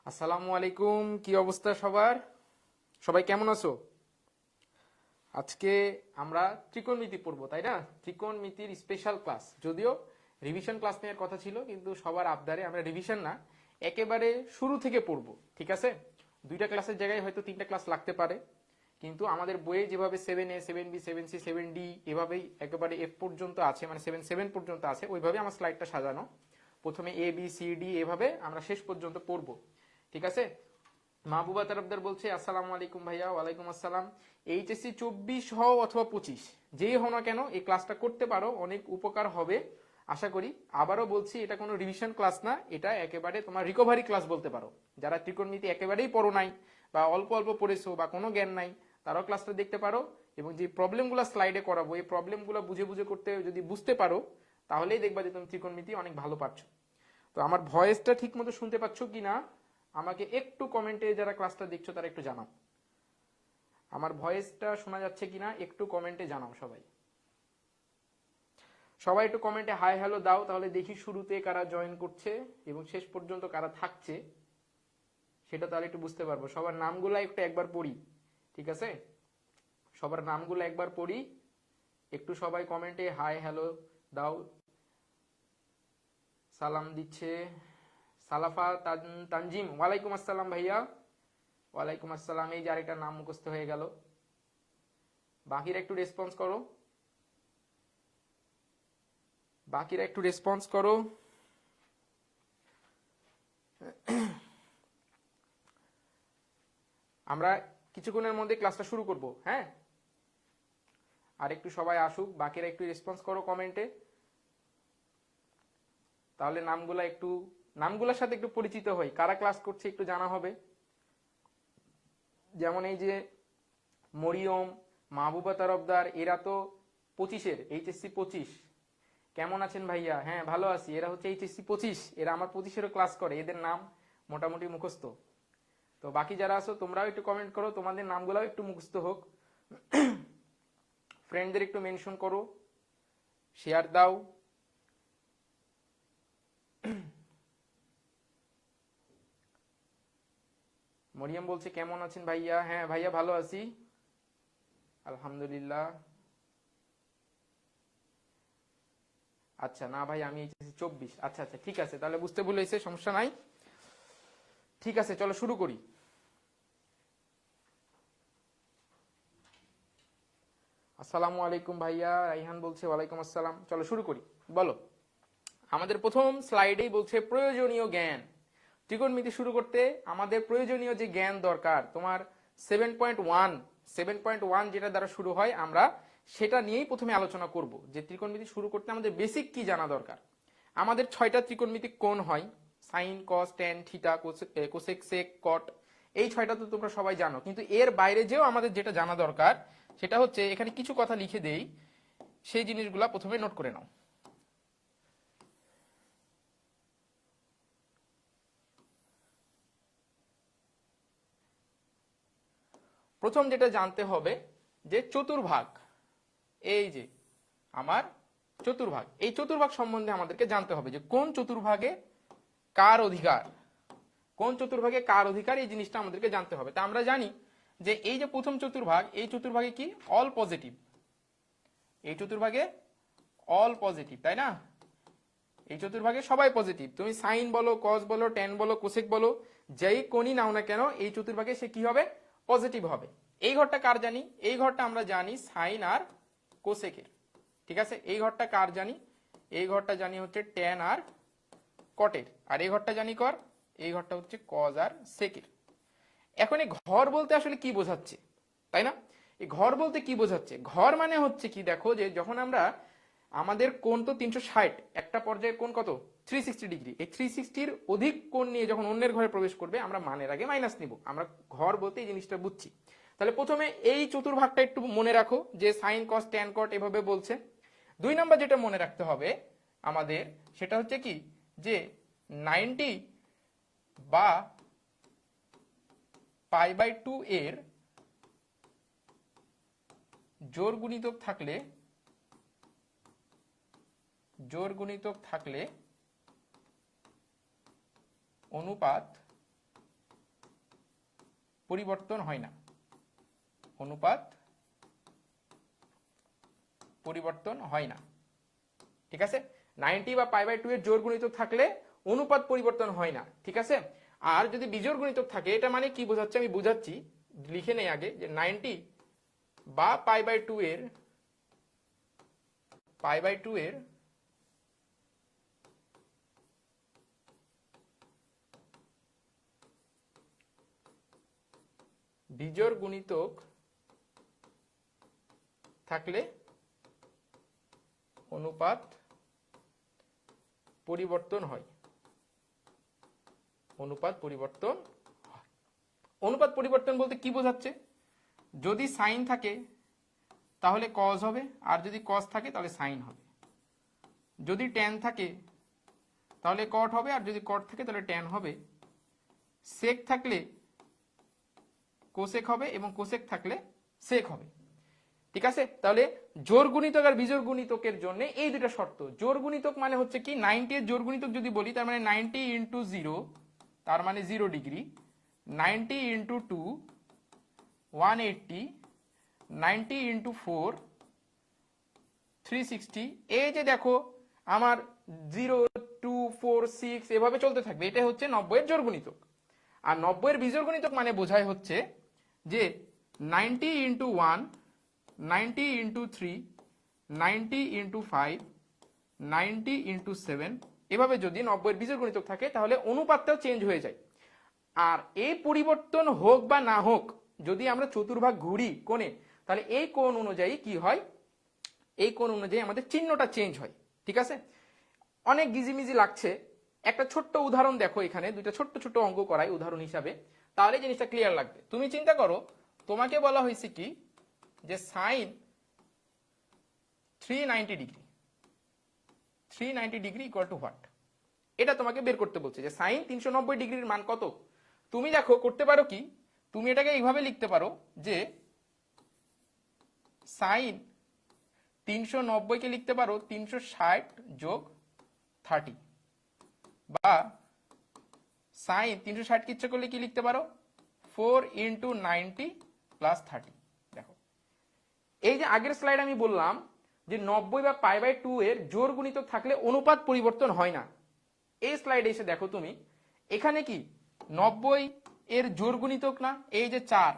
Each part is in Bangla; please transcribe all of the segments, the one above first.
আসসালামু আলাইকুম, কি অবস্থা সবার? সবাই কেমন আছো? আজকে আমরা ত্রিকোণমিতি পড়বো, তাই না? ত্রিকোণমিতির স্পেশাল ক্লাস, যদিও রিভিশন ক্লাস নেওয়ার কথা ছিল, কিন্তু সবার আবদারে আমরা রিভিশন না, একেবারে শুরু থেকে পড়বো। ঠিক আছে, দুইটা ক্লাসের জায়গায় হয়তো তিনটা ক্লাস লাগতে পারে, কিন্তু আমাদের বইয়ে যেভাবে 7A 7B 7C 7D এভাবেই একেবারে F পর্যন্ত আছে, মানে 7 পর্যন্ত আছে, ওইভাবে আমার স্লাইডটা সাজানো। প্রথমে A B C D এভাবে আমরা শেষ পর্যন্ত পড়বো। ঠিক আছে। মাহবুবা তরফদার বলছে আসসালামু আলাইকুম ভাইয়া। ওয়ালাইকুম আসসালাম। এইচএসসি 24 হও অথবা 25, যেই হও না কেন এই ক্লাসটা করতে পারো, অনেক উপকার হবে আশা করি। আবারও বলছি, এটা কোনো রিভিশন ক্লাস না, এটা একেবারে তোমার রিকভারি ক্লাস বলতে পারো। যারা ত্রিকোণমিতি একেবারেই পড়ো নাই বা অল্প অল্প পড়েছো বা কোনো জ্ঞান নাই, তারাও ক্লাসটা দেখতে পারো। এবং যে প্রবলেমগুলো স্লাইডে করাবো, এই প্রবলেমগুলো বুঝে বুঝে করতে যদি বুঝতে পারো, তাহলেই দেখবা যে তুমি ত্রিকোণমিতি অনেক ভালো পারছো। তো আমার ভয়েসটা ঠিক মতো শুনতে পাচ্ছ কি না আমাকে একটু কমেন্টে, যারা ক্লাসটা দেখছো তারা একটু জানাও। আমার ভয়েসটা শোনা যাচ্ছে কিনা একটু কমেন্টে জানাও সবাই। সবাই একটু কমেন্টে হাই হ্যালো দাও, তাহলে দেখি শুরুতে কারা জয়েন করছে এবং শেষ পর্যন্ত কারা থাকছে, সেটা তাহলে একটু বুঝতে পারবো। সবার নামগুলো একটু একবার পড়ি, ঠিক আছে? সবার নামগুলো একবার পড়ি, একটু সবাই কমেন্টে হাই হ্যালো দাও। সালাম দিচ্ছে সালাফা তানজিম, ওয়ালাইকুম আসসালাম ভাইয়া। ওয়ালাইকুম আসসালাম। এই যে আরেকটা নাম মুখস্থ হয়ে গেল। বাকিরা একটু রেসপন্স করো, বাকিরা একটু রেসপন্স করো। আমরা কিছুক্ষণের মধ্যে ক্লাসটা শুরু করব, হ্যাঁ? আর একটু সবাই আসুক, বাকিরা একটু রেসপন্স করো কমেন্টে, তাহলে নামগুলোর সাথে একটু পরিচিত হই, কারা ক্লাস করছে একটু জানা হবে। যেমন এই যে মরিয়ম, মাহবুবা তরফদার, এরা তো 25-এর, এইচএসসি 25। কেমন আছেন ভাইয়া? হ্যাঁ ভালো আছি। এরা হচ্ছে এইচএসসি 25, এরা আমার 25-এরও ক্লাস করে, এদের নাম মোটামুটি মুখস্থ। তো বাকি যারা আছো তোমরাও একটু কমেন্ট করো, তোমাদের নামগুলোও একটু মুখস্থ হোক। ফ্রেন্ডদের একটু মেনশন করো, শেয়ার দাও। মরিয়ম বলছে কেমন আছেন ভাইয়া? হ্যাঁ ভাইয়া ভালো আছি আলহামদুলিল্লাহ। আচ্ছা না ভাই, আমি এইচএসসি 24। আচ্ছা আচ্ছা ঠিক আছে, তাহলে বুঝতে ভুল হয়েছে, সমস্যা নাই। ঠিক আছে চলো শুরু করি। আসসালামু আলাইকুম ভাইয়া। রাইহান বলছে ওয়ালাইকুম আসসালাম। চলো শুরু করি। বলো, আমাদের প্রথম স্লাইডেই বলছে প্রয়োজনীয় জ্ঞান। ত্রিকোণমিতি শুরু করতে আমাদের প্রয়োজনীয় যে জ্ঞান দরকার, তোমার 7.1 যেটা দ্বারা শুরু হয়, আমরা সেটা নিয়েই প্রথমে আলোচনা করব যে ত্রিকোণমিতি শুরু করতে আমাদের বেসিক কি জানা দরকার। আমাদের 6টা ত্রিকোণমিতিক কোণ হয়, sine cos tan theta cosec sec cot. এই 6টা তো তোমরা সবাই জানো, কিন্তু এর বাইরে যেও আমাদের যেটা জানা দরকার সেটা হচ্ছে, এখানে কিছু কথা লিখে দেই, সেই জিনিসগুলা প্রথমে নোট করে নাও। প্রথম যেটা জানতে হবে যে চতুর্ভাগ, এই যে আমার চতুর্ভাগ, এই চতুর্ভাগ সম্বন্ধে আমাদেরকে জানতে হবে যে কোন চতুর্ভাগে কার অধিকার, কোন চতুর্ভাগে কার অধিকার, এই জিনিসটা আমাদেরকে জানতে হবে। তা আমরা জানি যে এই যে প্রথম চতুর্ভাগ, এই চতুর্ভাগে কি অল পজিটিভ, এই চতুর্ভাগে অল পজিটিভ, তাই না? এই চতুর্ভাগে সবাই পজিটিভ। তুমি সাইন বলো, কস বলো, ট্যান বলো, কোসেক বলো, যেই কোণই নাও না কেন, এই চতুর্ভাগে সে কি হবে? পজিটিভ হবে। এই ঘরটা কার জানি? এই ঘরটা আমরা জানি সাইন আর কোসেকের। ঠিক আছে, এই ঘরটা কার জানি? এই ঘরটা জানি হচ্ছে ট্যান আর কটের। আর এই ঘরটা জানি কর, এই ঘরটা হচ্ছে কজ আর সেকের। এখন এই ঘর বলতে আসলে কি বোঝাচ্ছে, তাই না? এই ঘর বলতে কি বোঝাচ্ছে? ঘর মানে হচ্ছে কি, দেখো যে যখন আমরা, আমাদের কোণ তো 360, একটা পর্যায়ে কোণ কত? 360 ডিগ্রি। এই 360-র অধিক কোণ নিয়ে যখন অন্যের ঘরে প্রবেশ করবে, আমরা মানের আগে মাইনাস নিব। আমরা ঘর বলতে এই জিনিসটা বুঝছি। তাহলে প্রথমে এই চতুর্ভাগটা একটু মনে রাখো যে সাইন কস ট্যান কট এভাবে বলছে। 2 নম্বর যেটা মনে রাখতে হবে আমাদের, সেটা হচ্ছে কি, যে 90 বা π/2 এর জোড় গুণিতক থাকলে অনুপাত পরিবর্তন হয় না, অনুপাত পরিবর্তন হয় না। ঠিক আছে, 90 বা π/2 এর জোড় গুণিতক থাকলে অনুপাত পরিবর্তন হয় না। ঠিক আছে, আর যদি বিজোড় গুণিতক থাকে, এটা মানে কি বোঝাচ্ছে আমি বুঝাচ্ছি, লিখে নেই আগে, যে 90 বা π/2 এর বিজোড় গুণিতক থাকলে অনুপাত পরিবর্তন হয়, অনুপাত পরিবর্তন হয়। অনুপাত পরিবর্তন বলতে কি বোঝাচ্ছে, যদি সাইন থাকে তাহলে কজ হবে, আর যদি কজ থাকে তাহলে সাইন হবে। যদি ট্যান থাকে তাহলে কট হবে, আর যদি কট থাকে তাহলে ট্যান হবে। সেক থাকলে কোসেক হবে, এবং কোসেক থাকলে সেক হবে। ঠিক আছে, তাহলে জোড় গুণিতক আর বিজোড় গুণিতকের জন্য এই দুটো শর্ত। জোড় গুণিতক মানে হচ্ছে কি 90 এর জোড় গুণিতক যদি বলি, তার মানে 90 ইন্টু 0, তার মানে 0 ডিগ্রি, 90 ইন্টু 2 180, 90 ইন্টু 4 360। এই যে দেখো আমার 0 2 4 6 এভাবে চলতে থাকবে, এটা হচ্ছে 90 এর জোড় গুণিতক। আর 90 এর বিজোড় গুণিতক মানে বোঝায় হচ্ছে যে 90 ইন্টু 1, 90 ইন্টু 3, 90 ইন্টু 5, 90 ইন্টু 7, এভাবে যদি 90 এর বিজোড় গুণিতক থাকে তাহলে অনুপাতটাও চেঞ্জ হয়ে যায়। আর এই পরিবর্তন হোক বা না হোক, যদি আমরা চতুর্ভাগ ঘুরি কোণে, তাহলে এই কোণ অনুযায়ী কি হয়, এই কোণ অনুযায়ী আমাদের চিহ্নটা চেঞ্জ হয়। ঠিক আছে, অনেক গিজিমিজি লাগছে, একটা ছোট্ট উদাহরণ দেখো, এখানে দুইটা ছোট্ট ছোট্ট অঙ্ক করাই উদাহরণ হিসাবে, তাহলে জিনিসটা ক্লিয়ার লাগবে। তুমি চিন্তা করো, তোমাকে বলা হয়েছে কি যে sine 390 degree, 390 degree equal to what, এটা তোমাকে বের করতে বলছে যে সাইন 390 ডিগ্রির মান কত। তুমি দেখো করতে পারো কি, তুমি এটাকে এইভাবে লিখতে পারো যে সাইন 390 কে লিখতে পারো 360 যোগ 30, বা সাইন 360 কে ইচ্ছা করলে কি লিখতে পারো 4 ইন্টু 90 প্লাস 30। দেখো এই যে আগের স্লাইড আমি বললাম যে 90 বা π/2 এর জোড় গুণিতক থাকলে অনুপাত পরিবর্তন হয় না, এই স্লাইডে এসে দেখো তুমি এখানে কি 90 এর জোড় গুণিতক না, এই যে 4,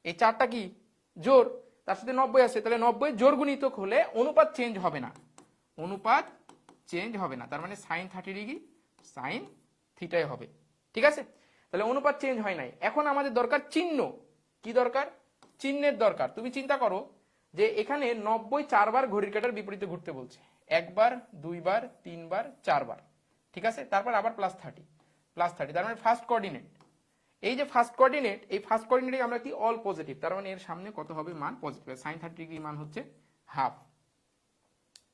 এই 4টা কি জোড়, তার সাথে 90 আছে, তাহলে 90 এর জোড় গুণিতক হলে অনুপাত চেঞ্জ হবে না, অনুপাত চেঞ্জ হবে না, তার মানে সাইন 30 ডিগ্রি সাইন থিটাই হবে। ঠিক আছে, তাহলে অনুপাত চেঞ্জ হয় নাই। এখন আমাদের দরকার চিহ্ন, কি দরকার, চিহ্নের দরকার। তুমি চিন্তা করো যে এখানে 90 4বার ঘড়ির কাঁটার বিপরীতে ঘুরতে বলছে, 1 বার 2 বার 3 বার 4 বার। ঠিক আছে, তারপর আবার প্লাস 30, তার মানে ফার্স্ট কোঅর্ডিনেট। এই যে ফার্স্ট কোঅর্ডিনেট, এই ফার্স্ট কোঅর্ডিনেটে আমরা কি অল পজিটিভ, তার মানে এর সামনে কত হবে মান পজিটিভ, সাইন 30 ডিগ্রির মান হচ্ছে হাফ।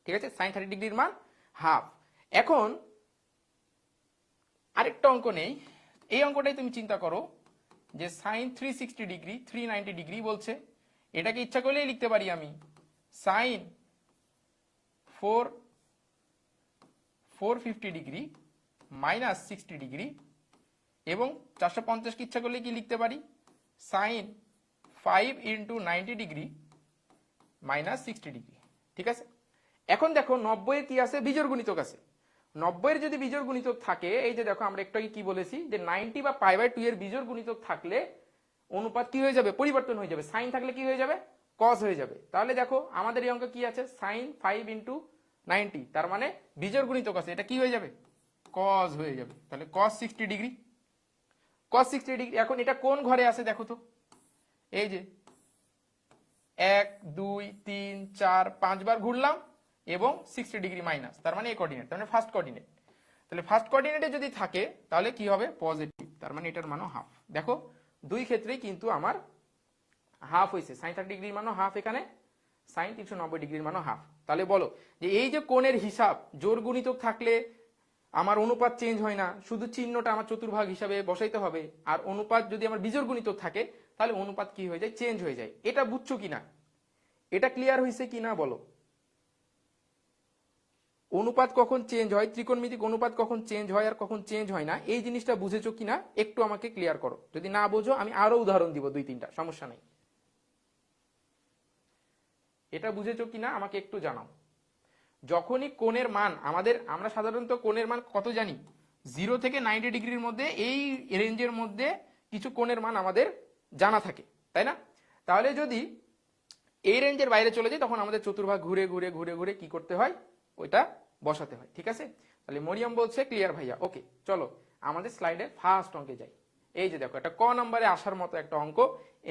ঠিক আছে, সাইন 30 ডিগ্রির মান হাফ। এখন আরেকটা অঙ্ক নেই, এই অঙ্কটাই তুমি চিন্তা করো যে সাইন 360 ডিগ্রি 390 ডিগ্রি বলছে, এটাকে ইচ্ছা করলেই লিখতে পারি আমি সাইন 450 ডিগ্রি মাইনাস 60 ডিগ্রি, এবং 450 কে ইচ্ছা করলে কি লিখতে পারি sine 5 into 90 degree minus 60 degree. ঠিক আছে, এখন দেখো 90 এর কি আছে, বিজোড় গুণিতক আছে। 90 এর যদি বিজোড় গুণিতক থাকে, এই যে দেখো আমরা একটু আগে কি বলেছি যে 90 বা π/2 এর বিজোড় গুণিতক থাকলে অনুপাত কি হয়ে যাবে, পরিবর্তন হয়ে যাবে। সাইন থাকলে কি হয়ে যাবে, কস হয়ে যাবে। তাহলে দেখো আমাদের এই অঙ্ক কি আছে, সাইন 5 ইন্টু 90, তার মানে বিজোড় গুণিতক আছে, এটা কি হয়ে যাবে, কস হয়ে যাবে। তাহলে কস 60 ডিগ্রি, কস 60 ডিগ্রি। এখন এটা কোন ঘরে আছে দেখো তো, এই যে 1 2 3 4 5 বার ঘুরলাম এবং 60 ডিগ্রি মাইনাস, তার মানে এই কোঅর্ডিনেট, তার মানে ফার্স্ট কোঅর্ডিনেট। তাহলে ফার্স্ট কোঅর্ডিনেটে যদি থাকে তাহলে কি হবে, পজিটিভ, তার মানে এটার মানও হাফ। দেখো দুই ক্ষেত্রেই কিন্তু আমার হাফ হয়েছে, সাইন 30 ডিগ্রির মানও হাফ, এখানে সাইন 390 ডিগ্রির মানও হাফ। তাহলে বলো যে এই যে কোণের হিসাব, জোড় গুণিতক থাকলে আমার অনুপাত চেঞ্জ হয় না, শুধু চিহ্নটা আমার চতুর্ভাগ হিসাবে বসাইতে হবে। আর অনুপাত যদি আমার বিজোড় গুণিতক থাকে তাহলে অনুপাত কি হয়ে যায়, চেঞ্জ হয়ে যায়। এটা বুঝছো কিনা, এটা ক্লিয়ার হয়েছে কিনা বলো। অনুপাত কখন চেঞ্জ হয়, ত্রিকোণমিতিক অনুপাত কখন চেঞ্জ হয় আর কখন চেঞ্জ হয় না, এই জিনিসটা বুঝেছো কিনা একটু আমাকে ক্লিয়ার করো। যদি না বোঝো আমি আরো উদাহরণ দিব 2-3টা, সমস্যা নেই। এটা বুঝেছো কিনা আমাকে একটু জানাও। যখনই কোণের মান আমরা সাধারণত কোণের মান কত জানি, 0 থেকে 90 ডিগ্রির মধ্যে, এই রেঞ্জের মধ্যে কিছু কোণের মান আমাদের জানা থাকে, তাই না? তাহলে যদি এই রেঞ্জের বাইরে চলে যায় তখন আমাদের চতুর্ভাগ ঘুরে ঘুরে ঘুরে ঘুরে কি করতে হয়, ওইটা বসাতে হয়। ঠিক আছে, তাহলে মরিয়ম বলছে ক্লিয়ার ভাইয়া। ওকে, চলো আমাদের স্লাইডে ফার্স্ট অঙ্কে যাই। এই যে দেখো, একটা ক নাম্বারে আসার মতো একটা অঙ্ক,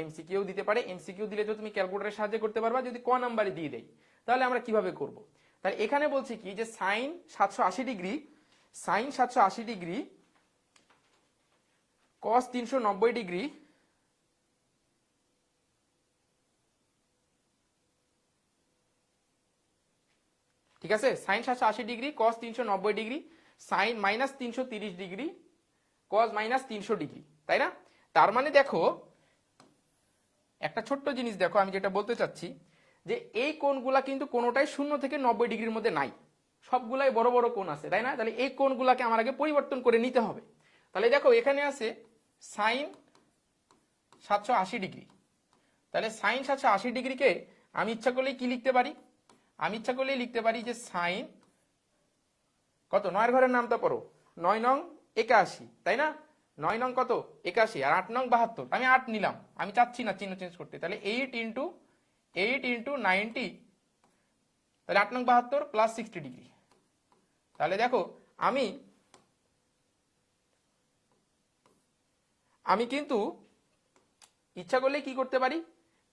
এমসিকিউ দিতে পারে। এমসিকিউ দিলে তো তুমি ক্যালকুলেটরের সাহায্যে করতে পারবা, যদি ক নাম্বারে দিয়ে দেয় তাহলে আমরা কিভাবে করব। তাহলে এখানে বলছি কি যে sine 780 degree, sine 780 degree cos 390 degree ঠিক আছে, sine 780 degree cos 390 degree, sine minus 330 degree cos minus 300 degree, তাই না? তার মানে দেখো একটা ছোট্ট জিনিস দেখো, আমি যেটা বলতে চাচ্ছি যে এই কোণগুলা কিন্তু কোনোটাই 0 থেকে 90 ডিগ্রির মধ্যে নাই, সবগুলাই বড় বড় কোণ আছে, তাই না? তাহলে এই কোণগুলাকে আমার আগে পরিবর্তন করে নিতে হবে। তাহলে দেখো এখানে আছে সাইন 780 ডিগ্রি, তাহলে সাইন 780 ডিগ্রিকে আমি ইচ্ছা করলেই কি লিখতে পারি, আমি ইচ্ছা করলেই লিখতে পারি যে সাইন কত, 9 ঘরের নামটা পড়ো, 9 নং 81, তাই না? 9 নং কত 81, আর 8 নং 72, আমি 8 নিলাম, আমি চাচ্ছি না চিহ্ন চেঞ্জ করতে। তাহলে 8 ইন্টু 90, তাহলে 8 নং 72 প্লাস 60 ডিগ্রি। তাহলে দেখো আমি কিন্তু ইচ্ছা করলে কি করতে পারি,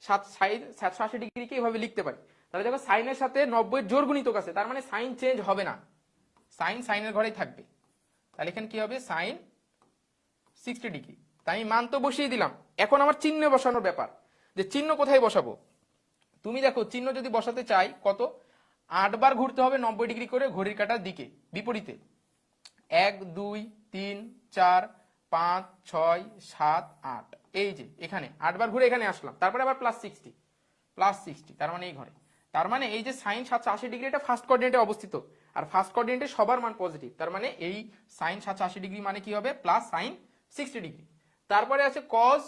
780 ডিগ্রিকে এইভাবে লিখতে পারি। তাহলে দেখো সাইনের সাথে 90 জোর গুণিতক আছে, তার মানে সাইন চেঞ্জ হবে না, সাইন সাইনের ঘরেই থাকবে। তাহলে এখানে কি হবে, সাইন 60 ডিগ্রি। তাই আমি মান তো বসিয়ে দিলাম, এখন আমার চিহ্ন বসানোর ব্যাপার, যে চিহ্ন কোথায় বসাবো। তুমি দেখো চিহ্ন যদি বসাতে চাই কত, 8 বার ঘুরতে হবে 90 ডিগ্রি করে ঘড়ির কাঁটার দিকে বিপরীতে, 1 2 3 4 5 6 7 8, এই যে এখানে 8 বার ঘুরে এখানে আসলাম, তারপরে আবার প্লাস 60, তার মানে এই ঘরে। তার মানে এই যে সাইন 780 ডিগ্রি এটা ফার্স্ট কোঅর্ডিনেটে অবস্থিত, আর ফার্স্ট কোঅর্ডিনেটে সবার মান পজিটিভ, তার মানে এই সাইন 780 ডিগ্রি মানে কি হবে, প্লাস সাইন 60 ডিগ্রি। তারপরে আছে কস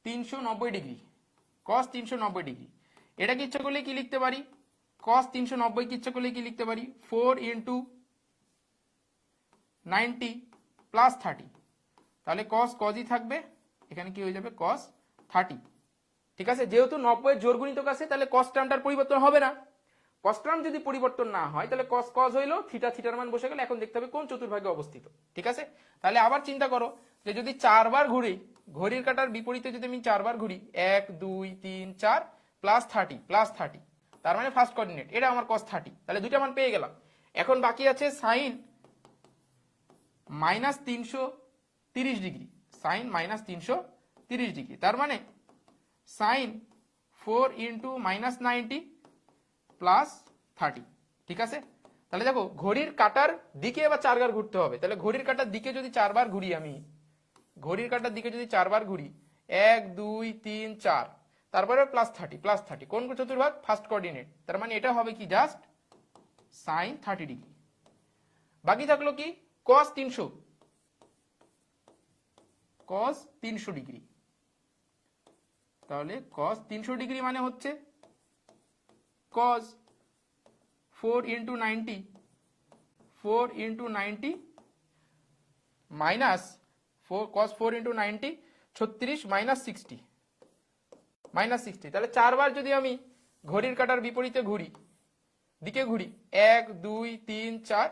390 ডিগ্রি, কস 390 ডিগ্রি, এটাকে ইচ্ছা করলে কি লিখতে পারি, কস 390 কি ইচ্ছা করলে কি লিখতে পারি, 4 ইন্টু 90 প্লাস 30, তাহলে কস কজই থাকবে, এখানে কি হয়ে যাবে কস 30। ঠিক আছে, যেহেতু 90 জোর গুণিতক আছে তাহলে কস টার্মটার পরিবর্তন হবে না, কস টার্ম যদি পরিবর্তন না হয় তাহলে কস কস হইলো, থিটা থিটার মান বসে গেল। এখন দেখতে হবে কোন চতুর্ভাগে অবস্থিত। ঠিক আছে, তাহলে আবার চিন্তা করো যে যদি 4 বার ঘুরি, ঘড়ির কাঁটার বিপরীতে যদি আমি 4 বার ঘুরি, 1 2 3 4 প্লাস 30, তার মানে ফার্স্ট কোঅর্ডিনেট, এটা আমার কস 30, তাহলে দুইটা মান পেয়ে গেলাম। এখন বাকি আছে sine minus 330 degree, sine minus 330 degree, তার মানে সাইন 4 ইন্টু মাইনাস 90 প্লাস 30। ঠিক আছে, তাহলে দেখো ঘড়ির কাঁটার দিকে এবার 4 বার ঘুরতে হবে, তাহলে ঘড়ির কাঁটার দিকে যদি 4 বার ঘুরি, আমি ঘড়ির কাঁটার দিকে যদি 4 বার ঘুরি, 1 2 3 4, তারপরে প্লাস 30, কোন চতুর্ভাগ, ফার্স্ট কোঅর্ডিনেট, তার মানে এটা হবে কি জাস্ট সাইন 30 ডিগ্রি। বাকি থাকলো কি কস 300 ডিগ্রি, তাহলে কস 300 ডিগ্রি মানে হচ্ছে কস 4 ইন্টু 90 মাইনাস 4, কস 4 ইন্টু 90 36 মাইনাস 60, তাহলে 4 বার যদি আমি ঘড়ির কাঁটার বিপরীতে ঘুরি, দিকে ঘুরি, 1 2 3 4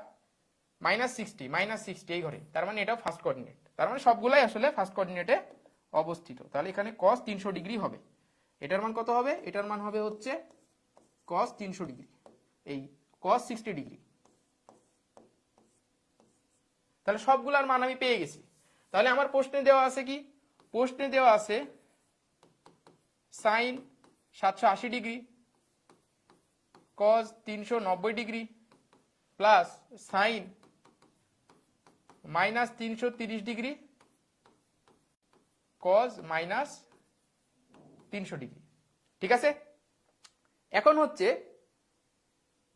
মাইনাস 60 এই ঘরে, তার মানে এটা ফার্স্ট কোঅর্ডিনেট, তার মানে সবগুলাই আসলে ফার্স্ট কোঅর্ডিনেটে অবস্থিত। তাহলে এখানে কস 300 ডিগ্রি হবে, এটার মান কত হবে, এটার মান হবে হচ্ছে কস 300 ডিগ্রি, এই কস 60 ডিগ্রি। তাহলে সবগুলার মান আমি পেয়ে গেছি। তাহলে আমার প্রশ্নে দেওয়া আছে কি, প্রশ্নে দেওয়া আছে sine 780 degree cos 390 degree plus sine minus 330 degree cos minus 300 degree. ঠিক আছে, এখন হচ্ছে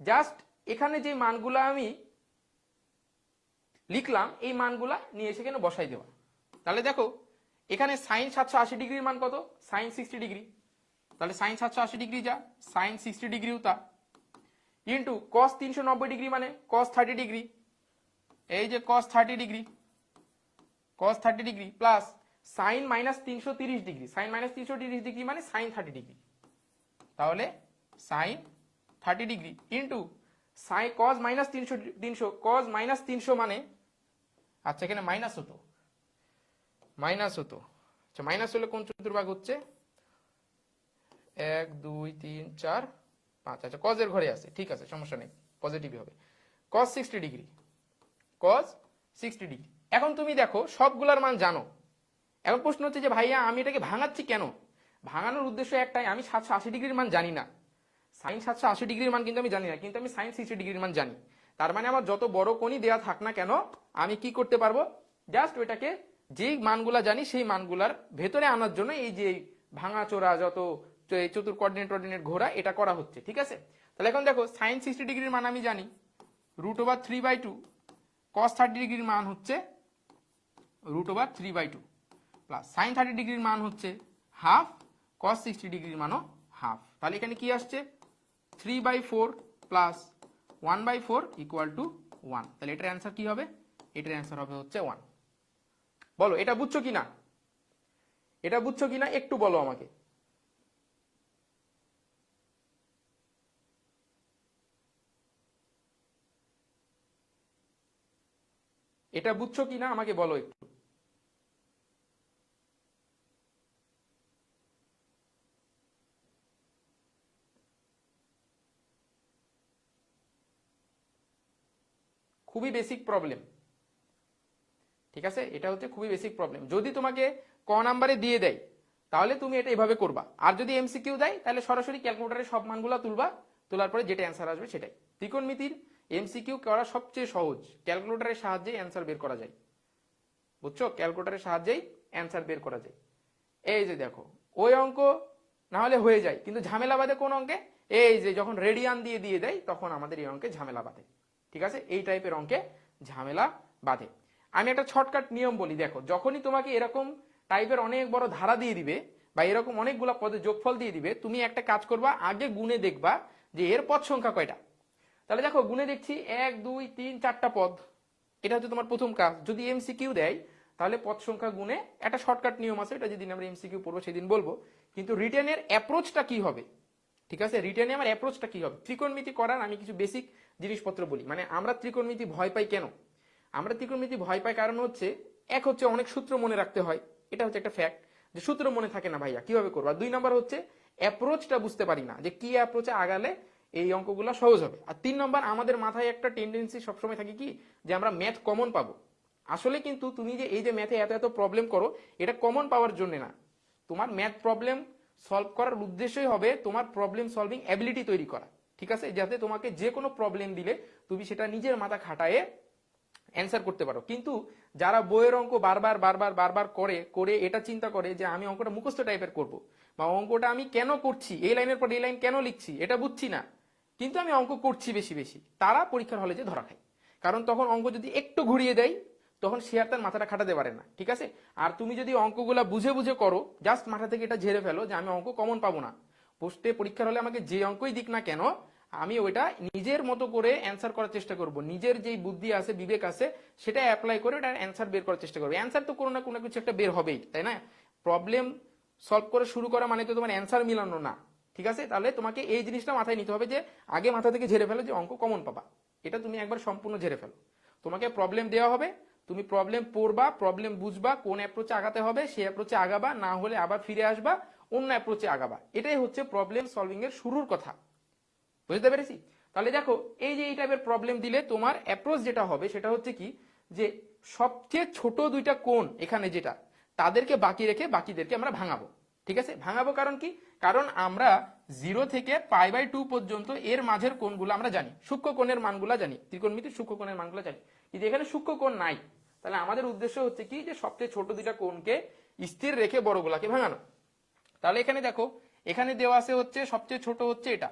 জাস্ট এখানে যে মানগুলা আমি লিখলাম এই মানগুলা নিয়ে এসে এখানে বসাই দেওয়া। তাহলে দেখো এখানে সাইন 780 ডিগ্রির মান কত? Sine 60 degree. তাহলে সাইন 780 ডিগ্রি যা, সাইন 60 ডিগ্রিও তা, ইন্টু কস 390 ডিগ্রি মানে কস 30 ডিগ্রি, এই যে cos 30 degree, cos 30 degree plus sine minus 330 degree, sine minus 330 degree মানে সাইন 30 ডিগ্রি, তাহলে sine 30 degree into sine cos minus 300 cos minus 300 মানে, আচ্ছা এখানে মাইনাস হতো, আচ্ছা মাইনাস হলে কোন চতুর্ভাগ হচ্ছে? 1 2 3 4 5, আচ্ছা কজের ঘরে আছে, ঠিক আছে সমস্যা নেই, পজিটিভই হবে। কস 60 ডিগ্রি, কস 60 ডিগ্রি। এখন তুমি দেখো সবগুলার মান জানো, এখন প্রশ্ন হচ্ছে যে ভাইয়া আমি এটাকে ভাঙাচ্ছি কেন? ভাঙানোর উদ্দেশ্য একটাই, আমি 780 ডিগ্রির মান জানি না, সাইন 780 ডিগ্রির মান কিন্তু আমি জানি না, কিন্তু আমি সাইন 60 ডিগ্রির মান জানি। তার মানে আমার যত বড় কোণই দেওয়া থাক না কেন আমি কি করতে পারবো, জাস্ট ওইটাকে যেই মানগুলা জানি সেই মানগুলার ভেতরে আনার জন্য এই যে ভাঙাচোরা যত চতুর কোঅর্ডিনেট ঘোরা এটা করা হচ্ছে, ঠিক আছে। তাহলে এখন দেখো সাইন 60 ডিগ্রির মান আমি জানি √3/2, কস 30 ডিগ্রির মান হচ্ছে √3/2 প্লাস সাইন 30 ডিগ্রির মান হচ্ছে হাফ, কস 60 ডিগ্রির মানও হাফ। তাহলে এখানে কি আসছে 3/4 প্লাস 1/4 ইকুয়াল টু 1। তাহলে এটার অ্যান্সার কি হবে? এটার অ্যান্সার হবে হচ্ছে 1। বলো এটা বুঝছো কিনা, এটা বুঝছো কিনা একটু বলো আমাকে। এটা বুঝছো কিনা আমাকে বলো একটু। খুবই বেসিক প্রবলেম, ঠিক আছে, এটা হচ্ছে খুবই বেসিক প্রবলেম। যদি তোমাকে ক নাম্বারে দিয়ে দেয় তাহলে তুমি এটা এভাবে করবা, আর যদি এমসিকিউ দেয় তাহলে সরাসরি ক্যালকুলেটরে সব মানগুলো তুলবা, তোলার পরে যেটা অ্যান্সার আসবে সেটাই। ত্রিকোণমিতির এমসিকিউ করা সবচেয়ে সহজ, ক্যালকুলেটরের সাহায্যে অ্যান্সার বের করা যায়, বুঝছো, ক্যালকুলেটরের সাহায্যেই অ্যান্সার বের করা যায়। এই যে দেখো ওই অঙ্ক না হলে হয়ে যায়, কিন্তু ঝামেলা বাঁধে কোন অঙ্কে? এই যে যখন রেডিয়ান দিয়ে দেয় তখন আমাদের এই অঙ্কে ঝামেলা বাঁধে, ঠিক আছে, এই টাইপের অঙ্কে ঝামেলা বাঁধে। আমি একটা শর্টকাট নিয়ম বলি, দেখো যখনই তোমাকে এরকম টাইপের অনেক বড় ধারা দিয়ে দিবে বা এরকম অনেকগুলো পদে যোগফল দিয়ে দিবে, তুমি একটা কাজ করবা, আগে গুণে দেখবা যে এর পদ সংখ্যা কয়টা। তাহলে দেখো গুণে দেখছি 1 2 3 4টা পদ, এটা হচ্ছে তোমার প্রথম কাজ। যদি এমসিকিউ দেয় তাহলে পদ সংখ্যা গুণে একটা শর্টকাট নিয়ম আছে, এটা যেদিন আমরা এমসিকিউ পড়বো সেদিন বলবো। কিন্তু রিটেনের অ্যাপ্রোচটা কি হবে, ঠিক আছে, রিটেনে আমার অ্যাপ্রোচটা কি হবে, ত্রিকোণমিতি করার আমি কিছু বেসিক জিনিসপত্র বলি। মানে আমরা ত্রিকোণমিতি ভয় পাই কেন? আমরা ত্রিকোণমিতি ভয় পাই কারণ হচ্ছে, এক হচ্ছে অনেক সূত্র মনে রাখতে হয়, এটা হচ্ছে একটা ফ্যাক্ট, যে সূত্র মনে থাকে না ভাইয়া কিভাবে করবো। আর 2 নম্বর হচ্ছে অ্যাপ্রোচটা বুঝতে পারি না, যে কি অ্যাপ্রোচে আগালে এই অঙ্কগুলো সহজ হবে। আর 3 নম্বর আমাদের মাথায় একটা টেন্ডেন্সি সবসময় থাকে কি, যে আমরা ম্যাথ কমন পাবো। আসলে কিন্তু তুমি যে এই যে ম্যাথে এত এত প্রবলেম করো, এটা কমন পাওয়ার জন্য না, তোমার ম্যাথ প্রবলেম সলভ করার উদ্দেশ্যই হবে তোমার প্রবলেম সলভিং অ্যাবিলিটি তৈরি করা, ঠিক আছে, যাতে তোমাকে যে কোনো প্রবলেম দিলে তুমি সেটা নিজের মাথা খাটায়ে অ্যান্সার করতে পারো। কিন্তু যারা বইয়ের অঙ্ক বারবার করে এটা চিন্তা করে যে আমি অঙ্কটা মুখস্থ টাইপের করব, বা অঙ্কটা আমি কেন করছি, এই লাইনের পর এই লাইন কেন লিখছি এটা বুঝছি না, কিন্তু আমি অঙ্ক করছি বেশি, তারা পরীক্ষার হলে যে ধরা খায়। কারণ তখন অঙ্ক যদি একটু ঘুরিয়ে দেয় তখন সে আর তার মাথাটা খাটাতে পারে না, ঠিক আছে। আর তুমি যদি অঙ্কগুলা বুঝে করো, জাস্ট মাথা থেকে এটা ঝেড়ে ফেলো যে আমি অঙ্ক কমন পাবো না, পোস্টে পরীক্ষার হলে আমাকে যে অঙ্কই দিক না কেন আমি ওইটা নিজের মতো করে অ্যান্সার করার চেষ্টা করব, নিজের যেই বুদ্ধি আছে বিবেক আছে সেটা অ্যাপ্লাই করে ওটার অ্যান্সার বের করার চেষ্টা করবো। অ্যান্সার তো কোনো না কোনো কিছু একটা বের হবেই, তাই না? প্রবলেম সলভ করে শুরু করা মানে তো তোমার অ্যান্সার মিলানো না, ঠিক আছে। তাহলে তোমাকে এই জিনিসটা মাথায় নিতে হবে যে আগে মাথা থেকে ঝেড়ে ফেলো যে অঙ্ক কমন পাবা, এটা তুমি একবার সম্পূর্ণ ঝেড়ে ফেলো। তোমাকে প্রবলেম দেওয়া হবে, তুমি প্রবলেম পড়বা, প্রবলেম বুঝবা, কোন অ্যাপ্রোচে আগাতে হবে সেই অ্যাপ্রোচে আগাবা, না হলে আবার ফিরে আসবা অন্য অ্যাপ্রোচে আগাবা। এটাই হচ্ছে প্রবলেম সলভিং এর শুরুর কথা, বুঝতে পেরেছি? তাহলে দেখো এই যে এই টাইপের প্রবলেম দিলে তোমার অ্যাপ্রোচ যেটা হবে সেটা হচ্ছে কি, যে সবচেয়ে ছোট 2টা কোণ এখানে যেটা, তাদেরকে বাকি রেখে বাকিদেরকে আমরা ভাঙাবো, ঠিক আছে। ভাঙাবো কারণ কি, কারণ আমরা 0 থেকে π/2 পর্যন্ত এর মাঝের কোণগুলো আমরা জানি, সূক্ষ্ম কোণের মানগুলো জানি, ত্রিকোণমিতির সূক্ষ্ম কোণের মানগুলো জানি, কিন্তু এখানে সূক্ষ্ম কোণ নাই। তাহলে আমাদের উদ্দেশ্য হচ্ছে কি, যে সবচেয়ে ছোট 2টা কোণকে স্থির রেখে বড়গুলাকে ভাঙানো। তাহলে এখানে দেখো এখানে দেওয়া আছে হচ্ছে সবচেয়ে ছোট হচ্ছে এটা,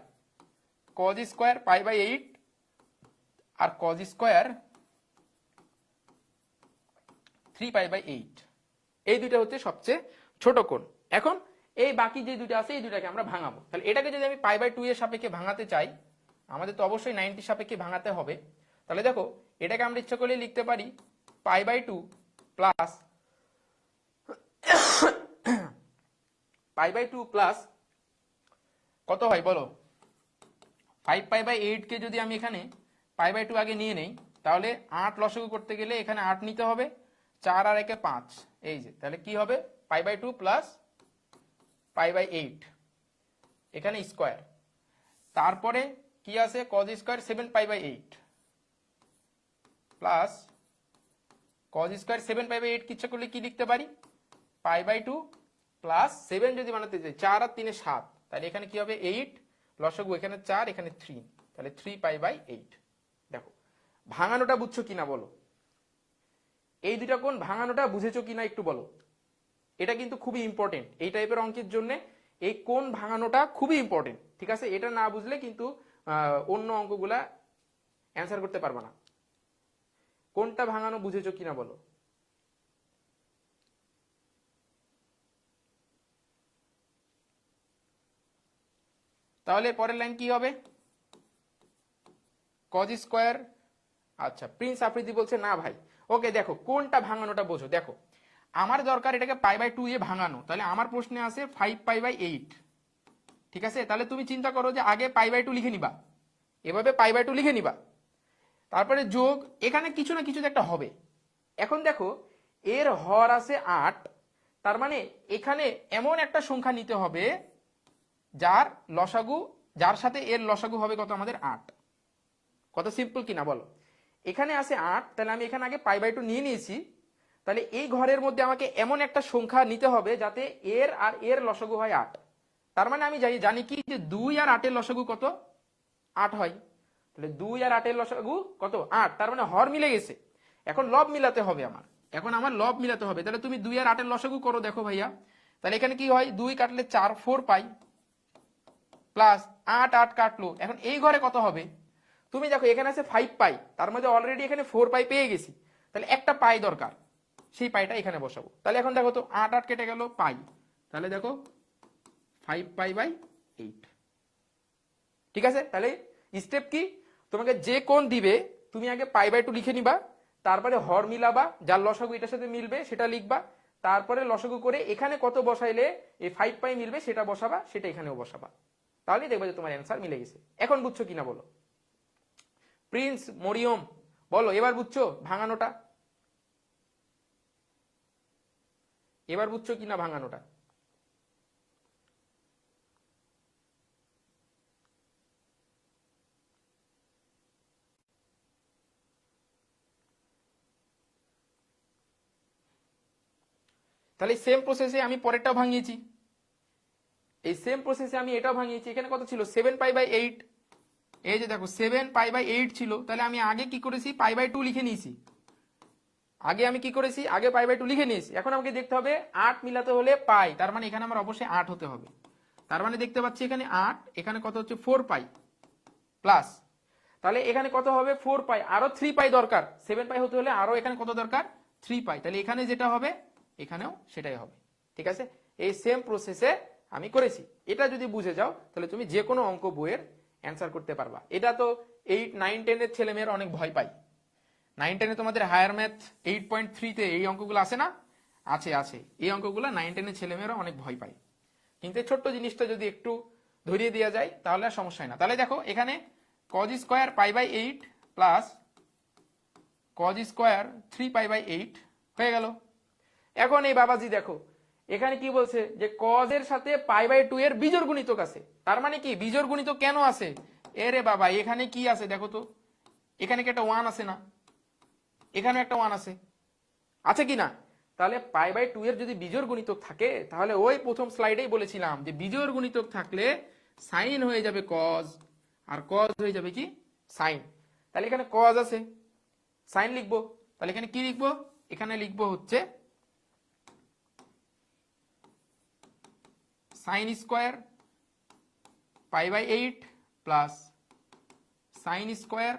কজ স্কোয়ার পাই বাই 8 আর কজ স্কোয়ার 3 পাই বাই 8, এই দুইটা হচ্ছে সবচেয়ে ছোট কোণ। এখন এই বাকি যে দুইটা আছে এই দুইটাকে আমরা ভাঙাবো। তাহলে এটাকে যদি আমি পাই বাই 2 এর সাপেক্ষে ভাঙাতে চাই, আমাদের তো অবশ্যই 90 সাপেক্ষে ভাঙাতে হবে। তাহলে দেখো এটাকে আমরা ইচ্ছা করলে লিখতে পারি pi by 2 plus pi by 2 plus কত হয় বলো, 5 পাই বাই 8 কে যদি আমি এখানে পাই বাই 2 আগে নিয়ে নেই, তাহলে 8 লসাগু করতে গেলে এখানে 8 নিতে হবে, 4 আর 1 5, এই যে তাহলে কি হবে pi by 2 plus pi by 8 এখানে স্কোয়ার, তারপরে কি আছে cos square 7 pi by 8 plus cos square 7 pi by 8 কিচ্ছা করলে কি লিখতে পারি পাই বাই 2 প্লাস 7 যদি বানাতে চাই 4 আর 3 7, তাহলে এখানে কি হবে 8 লসাগু এখানে 4 এখানে 3, তাহলে 3 পাই বাই 8। দেখো ভাঙানোটা বুঝছো কিনা বলো, এই দুইটা কোণ ভাঙানোটা বুঝেছো কিনা একটু বলো। এটা কিন্তু খুবই ইম্পর্টেন্ট এই টাইপের অঙ্কের জন্য, এই কোণ ভাঙানোটা খুবই ইম্পর্টেন্ট, ঠিক আছে? এটা না বুঝলে কিন্তু অন্য অঙ্কগুলা অ্যান্সার করতে পারবে না। কোনটা ভাঙানো বুঝেছো কিনা বলো। তাহলে পরের লাইন কি হবে কজ স্কোয়ার, আচ্ছা প্রিন্স আফ্রিদি বলছে না ভাই, ওকে দেখো কোনটা ভাঙানোটা বোঝো। দেখো আমার দরকার এটাকে পাই বাই 2 এ ভাঙানো, তাহলে আমার প্রশ্নে আছে 5 পাই বাই 8, ঠিক আছে? তাহলে তুমি চিন্তা করো যে আগে পাই বাই 2 লিখে নিবা, এভাবে পাই বাই 2 লিখে নিবা, তারপরে যোগ এখানে কিছু না কিছু একটা হবে। এখন দেখো এর হর আছে 8, তার মানে এখানে এমন একটা সংখ্যা নিতে হবে যার লসাগু, যার সাথে এর লসাগু হবে কত আমাদের 8। কত সিম্পল কিনা বলো, এখানে আছে 8, তাহলে আমি এখানে আগে পাই বাই 2 নিয়ে নিয়েছি, তাহলে এই ঘরের মধ্যে আমাকে এমন একটা সংখ্যা নিতে হবে যাতে এর আর এর লসাগু হয় 8। তার মানে আমি জানি কি যে 2 আর 8 এর লসাগু কত 8 হয়, তাহলে 2 আর 8 এর লসাগু কত 8, তার মানে হর মিলে গেছে। এখন লব মিলাতে হবে আমার, এখন আমার লব মিলাতে হবে। তাহলে তুমি 2 আর 8 এর লসাগু করো দেখো ভাইয়া, তাহলে এখানে কি হয় 2 কাটলে 4 4 পাই প্লাস 8 8 কাটলো, এখন এই ঘরে কত হবে তুমি দেখো এখানে আছে 5 পাই, তার মধ্যে অলরেডি এখানে 4 পাই পেয়ে গেছি, তাহলে একটা পাই দরকার, সেই পাইটা এখানে বসাবো। তাহলে এখন দেখো তো 8 8 কেটে গেল পাই, তাহলে দেখো 5 পাই বাই 8, ঠিক আছে? তাহলে স্টেপ কি, তোমাকে যে কোণ দিবে তুমি আগে পাই বাই 2 লিখে নিবা, তারপরে হর মিলাবা, যার লসাগু এটার সাথে মিলবে সেটা লিখবা, তারপরে লসাগু করে এখানে কত বসাইলে এই 5 পাই মিলবে সেটা বসাবা, সেটা এখানেও বসাবা, তাহলেই দেখবে যে তোমার অ্যান্সার মিলে গেছে। এখন বুঝছো কিনা বলো। প্রিন্স মরিয়ম বলো এবার বুঝছো ভাঙানোটা, এবার বুঝছো কিনা ভাঙানোটা। তাহলে সেম প্রসেসে আমি পরেরটাও ভাঙিয়েছি, এই সেম প্রসেসে আমি এটাও ভাঙিয়েছি। এখানে কত ছিল 7 পাই বাই 8, এই যে দেখো 7 পাই বাই 8 ছিল, তাহলে আমি আগে কি করেছি পাই বাই 2 লিখে নিয়েছি, আগে আমি কি করেছি আগে পাই বাই 2 লিখে নিয়েছি। এখন আমাকে দেখতে হবে 8 মিলাতে হলে পাই, তার মানে এখানে আমার অবশ্যই 8 হতে হবে, তার মানে দেখতে পাচ্ছি এখানে 8, এখানে কত হচ্ছে 4 পাই প্লাস, তাহলে এখানে কত হবে 4 পাই, আরো 3 পাই দরকার, 7 পাই হতে হলে আরো এখানে কত দরকার 3 পাই, তাহলে এখানে যেটা হবে এখানেও সেটাই হবে, ঠিক আছে? এই সেম প্রসেসে আমি করেছি। এটা যদি বুঝে যাও তাহলে তুমি যে কোনো অঙ্ক বইয়ের অ্যান্সার করতে পারবা। এটা তো 8 9 10 এর ছেলেমেয়েরা অনেক ভয় পায়, 9 10 এ তোমাদের হায়ার ম্যাথ 8.3 তে এই অঙ্কগুলো আছে না, আছে আছে, এই অঙ্কগুলো 9 10 এর ছেলেমেয়েরা অনেক ভয় পায়, কিন্তু এই ছোট্ট জিনিসটা যদি একটু ধরিয়ে দেওয়া যায় তাহলে আর সমস্যা হয় না। তাহলে দেখো এখানে cos square pi by 8 plus cos square 3 pi by 8 হয়ে গেল। এখন এই বাবাজি দেখো এখানে কি বলছে যে কজ এর সাথে পাই বাই 2 এর বিজোড় গুণিতক আছে, তার মানে কি বিজোড় গুণিতক কেন আছে, এরে বাবা এখানে কি আছে দেখো তো, এখানে কি একটা 1 আছে না, এখানে একটা 1 আছে, আছে কি না? তাহলে পাই বাই 2 এর যদি বিজোড় গুণিতক থাকে তাহলে ওই প্রথম স্লাইডেই বলেছিলাম যে বিজোড় গুণিতক থাকলে সাইন হয়ে যাবে কজ আর কজ হয়ে যাবে কি সাইন, তাহলে এখানে কজ আছে সাইন লিখবো, তাহলে এখানে কি লিখবো, এখানে লিখবো হচ্ছে sine square pi by 8 plus sine square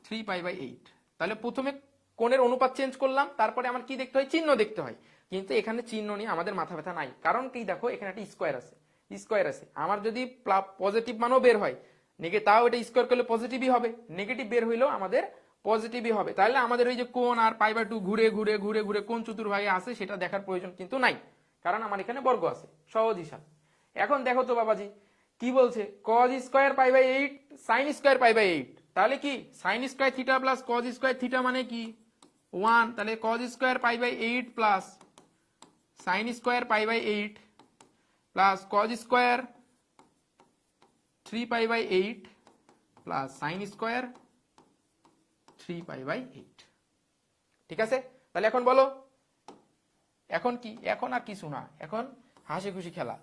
3π/8। তাহলে প্রথমে কোণের অনুপাত চেঞ্জ করলাম, তারপরে আমার কি দেখতে হয়, চিহ্ন দেখতে হয়। কিন্তু এখানে চিহ্ন নিয়ে আমাদের মাথা ব্যথা নাই, কারণ কি দেখো এখানে একটা স্কোয়ার আছে। আমার যদি পজিটিভ মানও বের হয়, তাও এটা স্কোয়ার করলে পজিটিভই হবে, নেগেটিভ বের হইলেও আমাদের পজিটিভই হবে। তাহলে আমাদের ওই যে কোণ আর π/2 ঘুরে ঘুরে ঘুরে ঘুরে কোন চতুর্ভাগে আছে সেটা দেখার প্রয়োজন কিন্তু নাই, কারণ আমার এখানে বর্গ আছে, সহজ হিসাব। এখন দেখো তো বাবাজি কি বলছে, cos স্কোয়ার π/8 সাইন স্কোয়ার π/8। তাহলে কি sine square theta plus cos square theta মানে কি 1। তাহলে cos square π/8 plus sine square π/8 plus cos square 3π/8 plus sine square 3π/8। ঠিক আছে, তাহলে এখন বলো এখন কি, এখন আর কিছু না, এখন হাসি খুশি খেলা।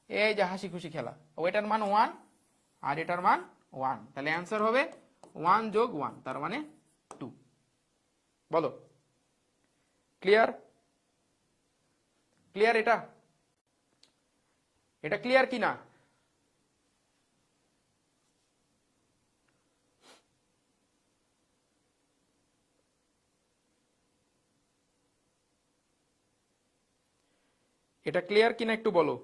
এই যে হাসি খুশি খেলা, ওইটার মান 1 আর এটার মান 1, তাহলে অ্যান্সার হবে 1 যোগ 1 তার মানে 2। বলো ক্লিয়ার? ক্লিয়ার? এটা ক্লিয়ার কি না? এটা ক্লিয়ার কিনা একটু বলো।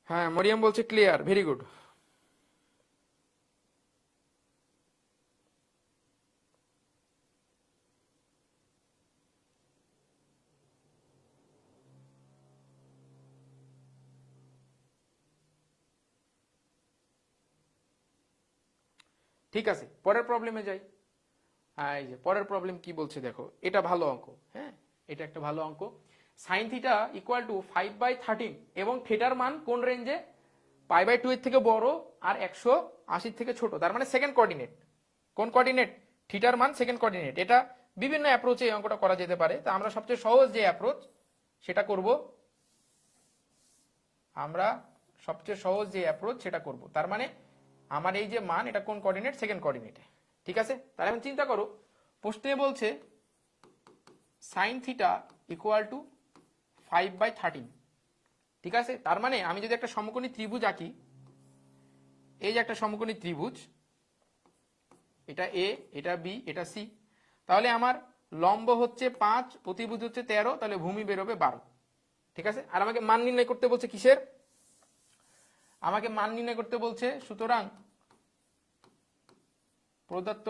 হ্যাঁ, মরিয়ম বলছে ক্লিয়ার, ভেরি গুড। ঠিক আছে, পরের প্রবলেমে যাই। হ্যাঁ, এই যে পরের প্রবলেম কি বলছে দেখো, এটা ভালো অঙ্ক। হ্যাঁ, এটা একটা ভালো অঙ্ক। সাইন থিটা ইকুয়াল টু 5/13 এবং থিটার মান কোন রেঞ্জে, π/2 এর থেকে বড় আর 180 থেকে ছোট, তার মানে সেকেন্ড কোঅর্ডিনেট। কোন কোঅর্ডিনেট? থিটার মান সেকেন্ড কোঅর্ডিনেট। এটা বিভিন্ন অ্যাপ্রোচে এই অঙ্কটা করা যেতে পারে, তা আমরা সবচেয়ে সহজ যে অ্যাপ্রোচ সেটা করব। তার মানে আমার এই যে মান, এটা কোন কোঅর্ডিনেট, সেকেন্ড কোঅর্ডিনেটে। ঠিক আছে, তাহলে এখন চিন্তা করো, প্রশ্নে বলছে সাইন থিটা ইকুয়াল টু 5/13। ঠিক আছে, তার মানে আমি যদি একটা সমকোণী ত্রিভুজ আঁকি, এই যে একটা সমকোণী ত্রিভুজ, এটা এ, এটা বি, এটা সি, তাহলে আমার লম্ব হচ্ছে 5, অতিভুজ হচ্ছে 13, তাহলে ভূমি বেরোবে 12। ঠিক আছে, আর আমাকে মান নির্ণয় করতে বলছে কিসের, আমাকে মান নির্ণয় করতে বলছে, সুতরাং প্রদত্ত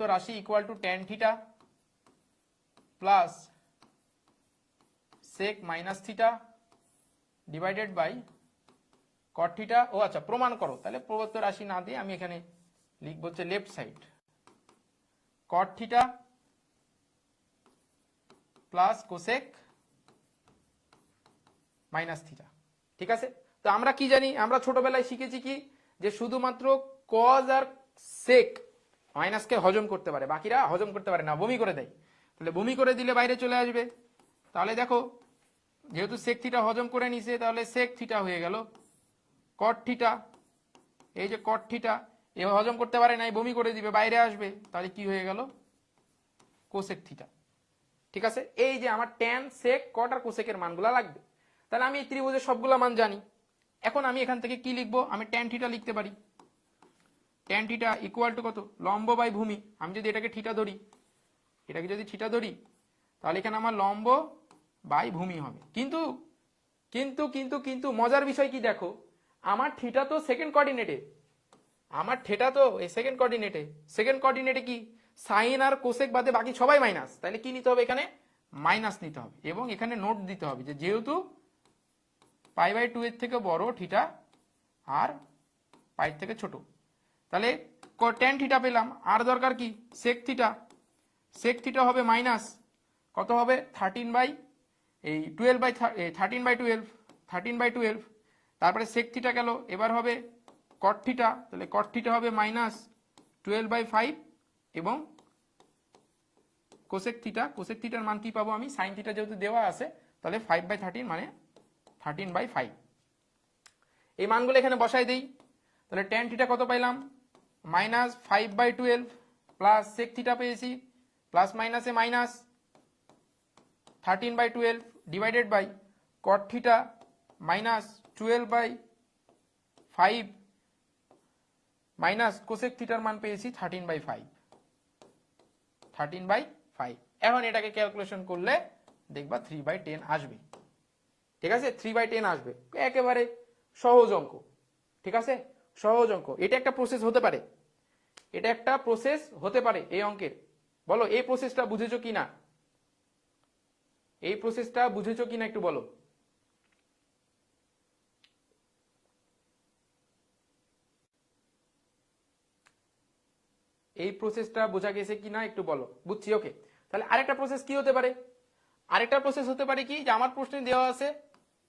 রাশি equal to tan theta plus sec minus theta divided by cot theta. ও আচ্ছা, প্রমাণ করো। তাহলে প্রদত্ত রাশি না দিয়ে আমি এখানে লিখব হচ্ছে লেফট সাইড কট theta plus cosec minus theta. ঠিক আছে, তো আমরা কি জানি, আমরা ছোটবেলায় শিখেছি কি, যে শুধুমাত্র কজ আর সেক মাইনাসকে হজম করতে পারে, বাকিরা হজম করতে পারে না, বমি করে দেয়। তাহলে বমি করে দিলে বাইরে চলে আসবে। তাহলে দেখো, যেহেতু সেক থিটা হজম করে নিছে, তাহলে সেক থিটা হয়ে গেল কট থিটা। এই যে কট থিটা, এ হজম করতে পারে নাই, বমি করে দিবে, বাইরে আসবে, তাহলে কি হয়ে গেল, কোসেক থিটা। ঠিক আছে, এই যে আমার ট্যান, সেক, কট আর কোসেকের মানগুলা লাগবে। তাহলে আমি এই ত্রিভুজের সবগুলা মান জানি। এখন আমি এখান থেকে কি লিখবো, আমি ট্যান থিটা লিখতে পারি। ট্যান থিটা ইকুয়াল টু কত, লম্ব বাই ভূমি। আমি যদি এটাকে থিটা ধরি, তাহলে এখানে আমার লম্ব বাই ভূমি হবে। কিন্তু কিন্তু কিন্তু কিন্তু মজার বিষয় কি দেখো, আমার থিটা তো সেকেন্ড কোঅর্ডিনেটে, কি সাইন আর কোসেক বাদে বাকি সবাই মাইনাস। তাহলে কি নিতে হবে, এখানে মাইনাস নিতে হবে, এবং এখানে নোট দিতে হবে যে যেহেতু π/2 এর থেকে বড় থিটা আর পাই থেকে ছোট, তাহলে ট্যান থিটা পেলাম। আর দরকার কি, সেক থিটা হবে মাইনাস কত হবে, 13/12, তারপরে সেক থিটা গেল, এবার হবে কট থিটা, তাহলে কট থিটা হবে মাইনাস 12/5, এবং কোসেক থিটার মান কি পাবো আমি, সাইন থিটা যেহেতু দেওয়া আছে, তাহলে 5/13 মানে 13/5। এই মানগুলো এখানে বসাই দেই, তাহলে ট্যান থিটা কত পাইলাম, মাইনাস 5/12 প্লাস সেক থিটা পেয়েছি, প্লাস মাইনাসে minus 13/12 divided by cot theta minus 12/5 minus cosec থিটার মান পেয়েছি 13/5। এখন এটাকে ক্যালকুলেশন করলে দেখবা 3/10 আসবে। ঠিক আছে, 3/10 আসবে, একেবারে সহজ অঙ্ক। ঠিক আছে, সহজ অঙ্ক। এটা একটা প্রসেস হতে পারে, এটা একটা প্রসেস হতে পারে এই অঙ্কের। বলো এই প্রসেসটা বুঝেছো কিনা, এই প্রসেসটা বুঝেছো কিনা একটু বলো। এই প্রসেসটা বোঝা গেছে কিনা একটু বলো। বুঝছি, ওকে। তাহলে আরেকটা প্রসেস কি হতে পারে, আরেকটা প্রসেস হতে পারে কি, যে আমার প্রশ্নে দেওয়া আছে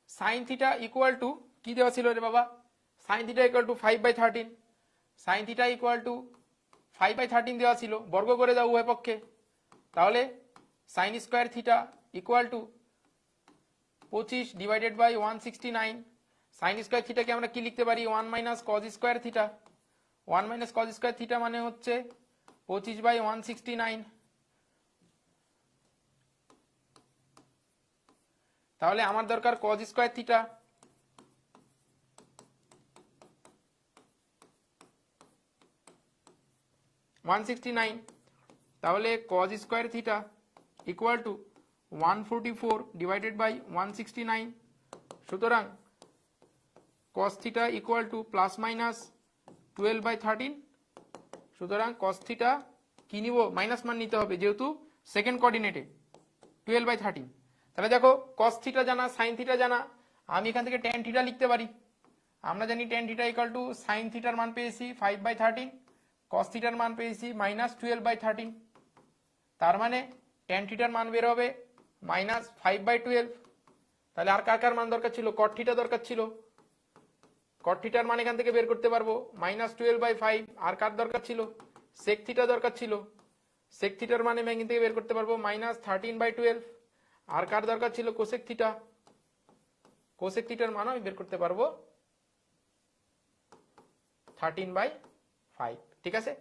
সাইন থিটা ইকুয়াল টু, কি দেওয়া ছিল রে বাবা, sine theta equal to 5/13, sine theta equal to 5/13 দেওয়া ছিল, বর্গ করে দাও উভয় পক্ষে। তাহলে sine square theta equal to 25 divided by 169। Sine square থিটাকে আমরা কি লিখতে পারি, 1 minus cos square theta. 1 minus cos square theta মানে হচ্ছে 25/169। তাহলে আমার দরকার কজ স্কোয়ার থিটা। তাহলে cos square theta equal to 144 divided by 169। সুতরাং cos theta equal to plus minus 12/13। সুতরাং কস থিটা কি নিব, মাইনাস মান নিতে হবে যেহেতু সেকেন্ড কোঅর্ডিনেটে 12/13। তাহলে দেখো কস থিটা জানা, সাইন থিটা জানা, আমি এখান থেকে ট্যান থিটা লিখতে পারি। আমরা জানি tan theta equal to sine থিটার মান পেয়েছি 5/13, কস থিটার মান পেয়েছি মাইনাস 12/13। তার মানে ট্যান থিটার মান বের হবে মাইনাস 5/12। তাহলে আর কার কার মান দরকার ছিল, কট থিটা দরকার ছিল, কট থিটার মান এখান থেকে বের করতে পারবো মাইনাস 12/5। আর কার দরকার ছিল, সেক থিটা দরকার ছিল, সেক থিটার মানে আমি এখান থেকে বের করতে পারবো মাইনাস 13/12। আর কার দরকার ছিল, কোসেক থিটা, কোসেক থিটার মান আমি বের করতে পারবো 13/5। ঠিক আছে,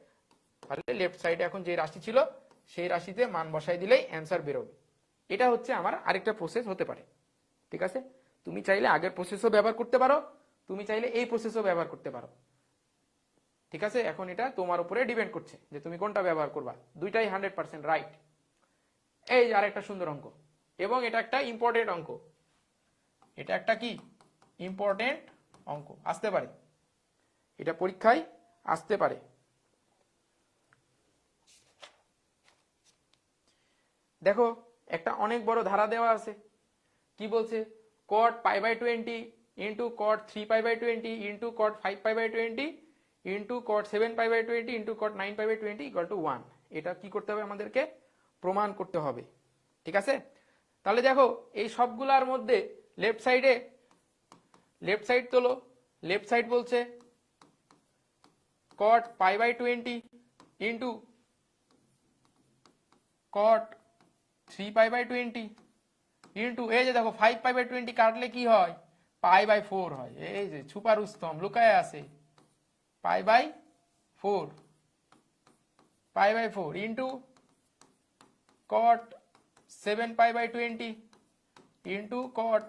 তাহলে লেফট সাইডে এখন যে রাশি ছিল সেই রাশিতে মান বসাই দিলেই অ্যান্সার বেরোবে। এটা হচ্ছে আমার আরেকটা প্রসেস হতে পারে। ঠিক আছে, তুমি চাইলে আগের প্রসেসও ব্যবহার করতে পারো, তুমি চাইলে এই প্রসেসও ব্যবহার করতে পারো। ঠিক আছে, এখন এটা তোমার উপরে ডিপেন্ড করছে যে তুমি কোনটা ব্যবহার করবা, দুইটাই 100% রাইট। এই যে আরেকটা সুন্দর অঙ্ক, এবং এটা একটা ইম্পর্টেন্ট অঙ্ক, এটা একটা কি ইম্পর্টেন্ট অঙ্ক, আসতে পারে, এটা পরীক্ষায় আসতে পারে। দেখো একটা অনেক বড় ধারা দেওয়া আছে, কি বলছে, cot π/20 into cot 3π/20 into cot 5π/20 into cot 7π/20 into cot 9π/20 equal to 1। এটা কি করতে হবে, আমাদেরকে প্রমাণ করতে হবে। ঠিক আছে, তাহলে দেখো এই সবগুলার মধ্যে লেফট সাইড তোলো, লেফট সাইড বলছে cot π/20 ইন্টু cot 3π/20 ইন্টু এই যে দেখো 5π/20 কাটলে কি হয়, π/4 হয়। এই যে ছুপা রুস্তম লুকায় আছে, π/4 ইন্টু cot 7π/20 ইন্টু cot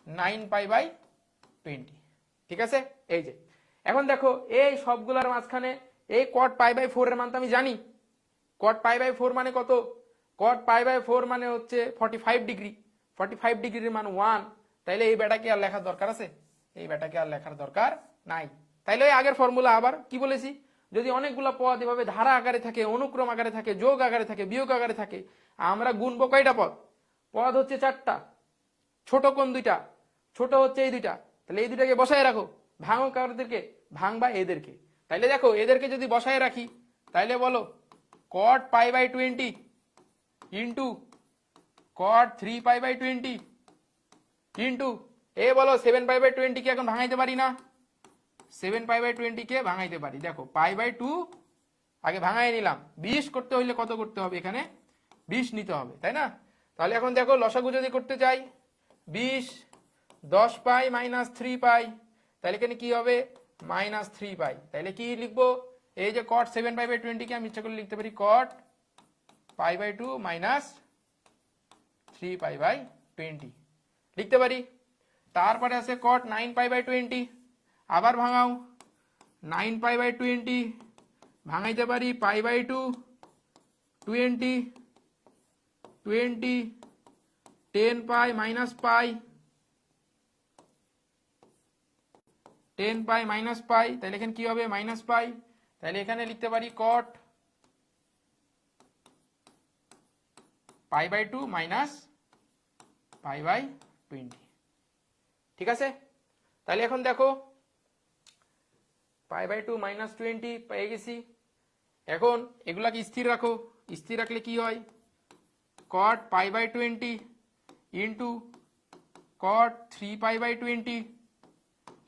9π/20। ঠিক আছে, এই যে এখন দেখো এই সবগুলোর মাঝখানে এই cot π/4 এর মান তো আমি জানি, cot π/4 মানে কত, cot π/4 মানে হচ্ছে 45 ডিগ্রি, 45 ডিগ্রির মান 1। তাইলে এই বেটাকে আর লেখার দরকার আছে, এই বেটাকে আর লেখার দরকার নাই। তাইলে ওই আগের ফর্মুলা আবার কি বলেছি, যদি অনেকগুলো পদ এভাবে ধারা আকারে থাকে, অনুক্রম আকারে থাকে, যোগ আকারে থাকে, বিয়োগ আকারে থাকে, আমরা গুনবো কয়টা পদ, পদ হচ্ছে 4টা, ছোট কোন দুইটা, ছোট হচ্ছে এই দুইটা, তাহলে এই দুইটাকে বসায় রাখো, ভাঙো কারদেরকে, ভাঙবা এদেরকে। তাইলে দেখো এদেরকে যদি বসায় রাখি তাইলে বলো cot π/20 ইন্টু cot 3π/20 ইন্টু এ বলো 7π/20 কে এখন ভাঙাইতে পারি না, 7π/20 কে ভাঙাইতে পারি। দেখো π/2 আগে ভাঙাই নিলাম, 20 করতে হইলে কত করতে হবে, এখানে 20 নিতে হবে, তাই না। তাহলে এখন দেখো লসাগু যদি করতে চাই 20 10π - 3π, তাহলে এখানে কি হবে -3π। তাহলে কি লিখবো, এই যে cot 7π/20 কে আমি ইচ্ছা করলে লিখতে পারি cot π/2 মাইনাস 3π/20 লিখতে পারি। তারপরে আছে cot 9π/20, আবার ভাঙাও 9π/20 ভাঙাইতে পারি π/2 20 20 10π মাইনাস π 10π মাইনাস π, তাহলে এখানে কি হবে মাইনাস π, তাহলে এখানে লিখতে পারি cot π/2 মাইনাস π/20। ঠিক আছে, তাহলে এখন দেখো π/2 মাইনাস 20 পেয়ে গেছি। এখন এগুলাকে স্থির রাখো, স্থির রাখলে কি হয় cot π/20 ইন্টু cot 3π/20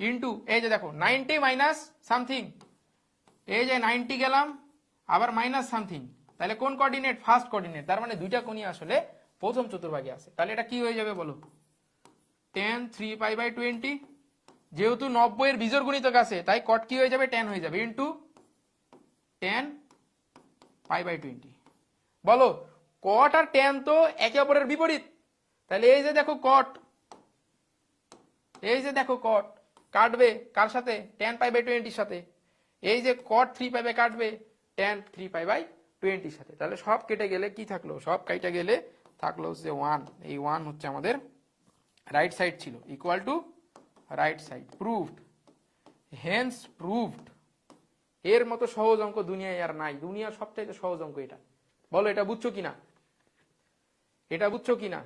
ইন্টু এই যে দেখো 90 মাইনাস সামথিং, এই যে 90 গেলাম আবার মাইনাস সামথিং, তাহলে কোন কোঅর্ডিনেট ফার্স্ট কোঅর্ডিনেট, তার মানে দুইটা কোণই আসলে প্রথম চতুর্ভাগে আছে। তাহলে এটা কি হয়ে যাবে বলো tan 3π/20, যেহেতু 90 এর বিজোড় গুণিতক আছে তাই cot কি হয়ে যাবে tan হয়ে যাবে ইন্টু tan π/20। বলো cot আর tan তো একে অপরের বিপরীত, তাহলে এই যে দেখো cot, এই যে দেখো cot কাটবে কার সাথে tan π/20 এর সাথে, এই যে cot 3π কাটবে tan 3π/20 এর সাথে, তাহলে সব কেটে গেলে কি থাকলো, সব কেটে গেলে থাকলো হচ্ছে 1, এই 1 হচ্ছে আমাদের রাইট সাইড ছিল, equal to right side, proved, hence proved. এর মতো সহজ অঙ্ক দুনিয়ায় আর নাই, দুনিয়ার সবচাইতে সহজ অঙ্ক এটা। বলো এটা বুঝছো কিনা, এটা বুঝছো কিনা?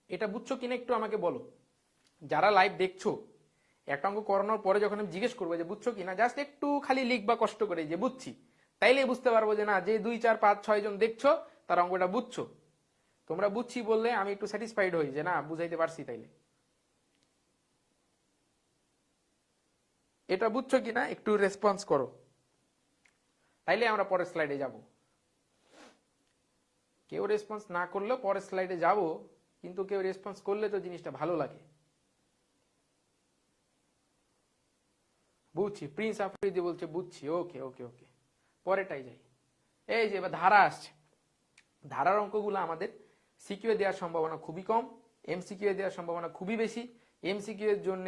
এটা বুঝছো কিনা একটু আমাকে বলো। যারা লাইভ দেখছো একটা অঙ্ক করানোর পরে যখন আমি জিজ্ঞেস করবো যে বুঝছো কিনা, জাস্ট একটু খালি লিখবা কষ্ট করে যে বুঝছি, তাইলে বুঝতে পারবো যে না যে 2 4 5 6 জন দেখছো তার অঙ্কটা বুঝছো। তোমরা বুঝছি বললে আমি একটু স্যাটিসফাইড হই যে না বুঝাইতে পারছি। তাইলে এটা বুঝছো কিনা একটু রেসপন্স করো, তাইলে আমরা পরের স্লাইডে যাব। কেউ রেসপন্স না করলেও পরের স্লাইডে যাব, কিন্তু কেউ রেসপন্স করলে তো জিনিসটা ভালো লাগে। বুঝছি, প্রিন্স আফ্রিদি বলছে বুঝছি, ওকে ওকে ওকে, পরেরটাই যাই। এই যে এবার ধারা আসছে, ধারার অঙ্কগুলো আমাদের সিকিউ দেওয়ার সম্ভাবনা খুবই কম, এমসিকিউ দেওয়ার সম্ভাবনা খুবই বেশি। এমসিকিউ এর জন্য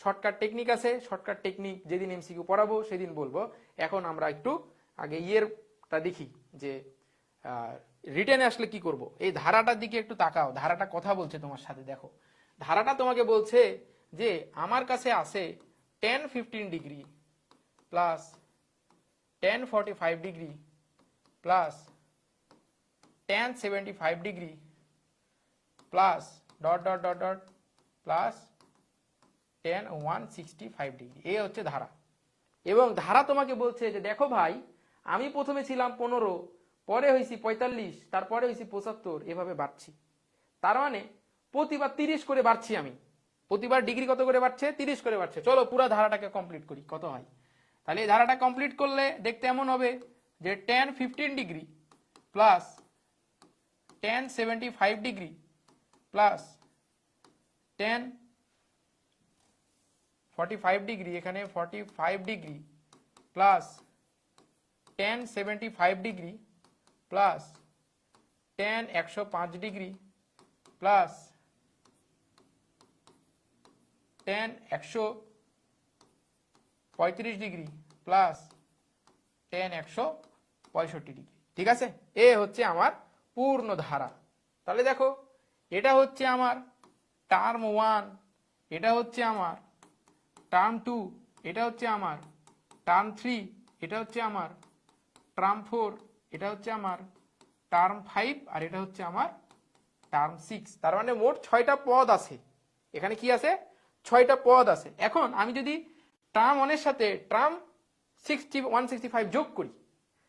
শর্টকাট টেকনিক আছে, শর্টকাট টেকনিক যেদিন এমসিকিউ পড়াবো সেদিন বলবো। এখন আমরা একটু আগে ইয়েরটা দেখি যে রিটেনে আসলে কি করব। এই ধারাটার দিকে একটু তাকাও, ধারাটা কথা বলছে তোমার সাথে। দেখো ধারাটা তোমাকে বলছে যে আমার কাছে আছে tan 15 degree plus tan 45 degree plus tan 75 degree plus dot dot dot dot plus tan 165 degree, এই হচ্ছে ধারা। এবং ধারা তোমাকে বলছে যে দেখো ভাই আমি প্রথমে ছিলাম 15, পরে হয়েছি 45, তারপরে হয়েছি 75, এভাবে বাড়ছি। তার মানে প্রতিবার 30 করে বাড়ছি আমি, প্রতিবার ডিগ্রি কত করে বাড়ছে 30 করে বাড়ছে। চলো পুরো ধারাটাকে কমপ্লিট করি কত হয়। তাহলে এই ধারাটা কমপ্লিট করলে দেখতে এমন হবে যে tan 15 degree plus tan 75 degree plus tan 45 degree, এখানে 45 degree plus tan 75 degree plus tan 105 degree plus tan 135 degree plus tan 165 degree. ঠিক আছে, এ হচ্ছে আমার পূর্ণ ধারা। তাহলে দেখো এটা হচ্ছে আমার টার্ম 1, এটা হচ্ছে আমার টার্ম 2, এটা হচ্ছে আমার টার্ম 3, এটা হচ্ছে আমার টার্ম 4, এটা হচ্ছে আমার টার্ম 5, আর এটা হচ্ছে আমার টার্ম 6। তার মানে মোট 6টা পদ আছে। এখানে কি আছে 6টা পদ আছে। এখন আমি যদি টার্ম 1 এর সাথে টার্ম 165 যোগ করি,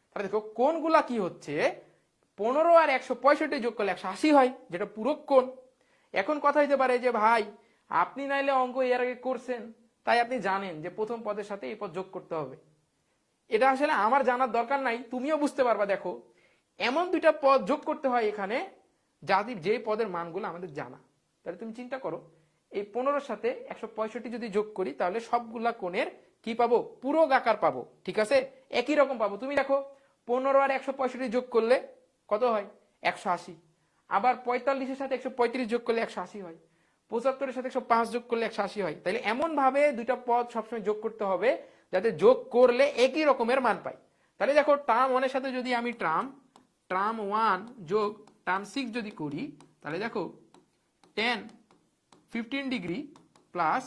তাহলে দেখো কোণগুলা কি হচ্ছে 15 আর 165 যোগ করলে 180 হয়, যেটা পূরক কোণ। এখন কথা হইতে পারে যে ভাই আপনি নাইলে অঙ্ক এর আগে করছেন তাই আপনি জানেন যে প্রথম পদের সাথে এই পদ যোগ করতে হবে। এটা আসলে আমার জানার দরকার নাই, তুমিও বুঝতে পারবা। দেখো এমন দুইটা পদ যোগ করতে হয় এখানে যাদের যে পদের মানগুলো আমাদের জানা। তাহলে তুমি চিন্তা করো, এই 15-র সাথে 165 যদি যোগ করি তাহলে সবগুলা কোণের কি পাবো, পূরক আকার পাবো। ঠিক আছে, একই রকম পাবো। তুমি দেখো 15 আর 165 যোগ করলে কত হয়, 180। আবার 45-এর সাথে 135 যোগ করলে 180 হয়। 75-এর সাথে 105 যোগ করলে 180 হয়। তাহলে এমন ভাবে দুইটা পদ সবসময় যোগ করতে হবে যাতে যোগ করলে একই রকমের মান পাই। তাহলে দেখো টার্ম 1 এর সাথে যদি আমি টার্ম 1 যোগ টার্ম 6 যদি করি, তাহলে দেখো tan 15 degree plus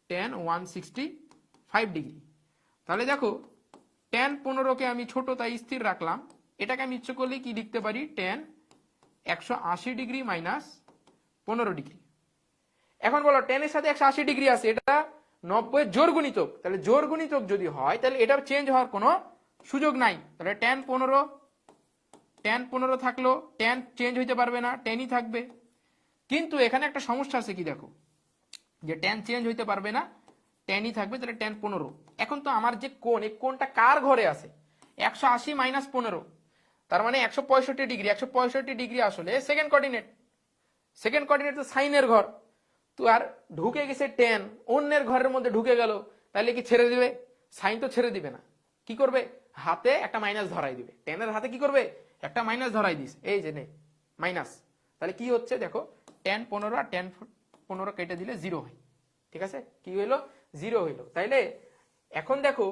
tan 165 degree. তাহলে দেখো tan 15-কে আমি ছোট তাই স্থির রাখলাম, এটাকে আমি ইচ্ছে করলে কি লিখতে পারি, tan 180 ডিগ্রি মাইনাস 15 ডিগ্রি। এখন বলো tan এর সাথে 180 ডিগ্রি আছে, এটা 90 এর জোড় গুণিতক। তাহলে জোড় গুণিতক যদি হয় তাহলে এটা চেঞ্জ হওয়ার কোনো সুযোগ নাই। তাহলে tan 15 থাকলো, tan চেঞ্জ হইতে পারবে না, tanই থাকবে। কিন্তু এখানে একটা সমস্যা আছে, কি দেখো, যে tan চেঞ্জ হইতে পারবে না, tanই থাকবে। তাহলে tan 15। এখন তো আমার যে কোণ, এই কোণটা কার ঘরে আছে, 180 মাইনাস 15, তার মানে 165 ডিগ্রি। 165 ডিগ্রি আসলে সেকেন্ড কোঅর্ডিনেট তো সাইনের ঘর। তো আর ঢুকে গেছে tan, অন্যের ঘরের মধ্যে ঢুকে গেল, তাহলে কি ছেড়ে দিবে? সাইন তো ছেড়ে দিবে না। কি করবে, হাতে একটা মাইনাস ধরাই দিবে। tan-এর হাতে কি করবে, একটা মাইনাস ধরাই দিস, এই যে নে মাইনাস। তাহলে কি হচ্ছে দেখো, tan 15 আর tan 15 কেটে দিলে 0 হয়। ঠিক আছে, কি হইলো, 0 হইলো। তাইলে এখন দেখো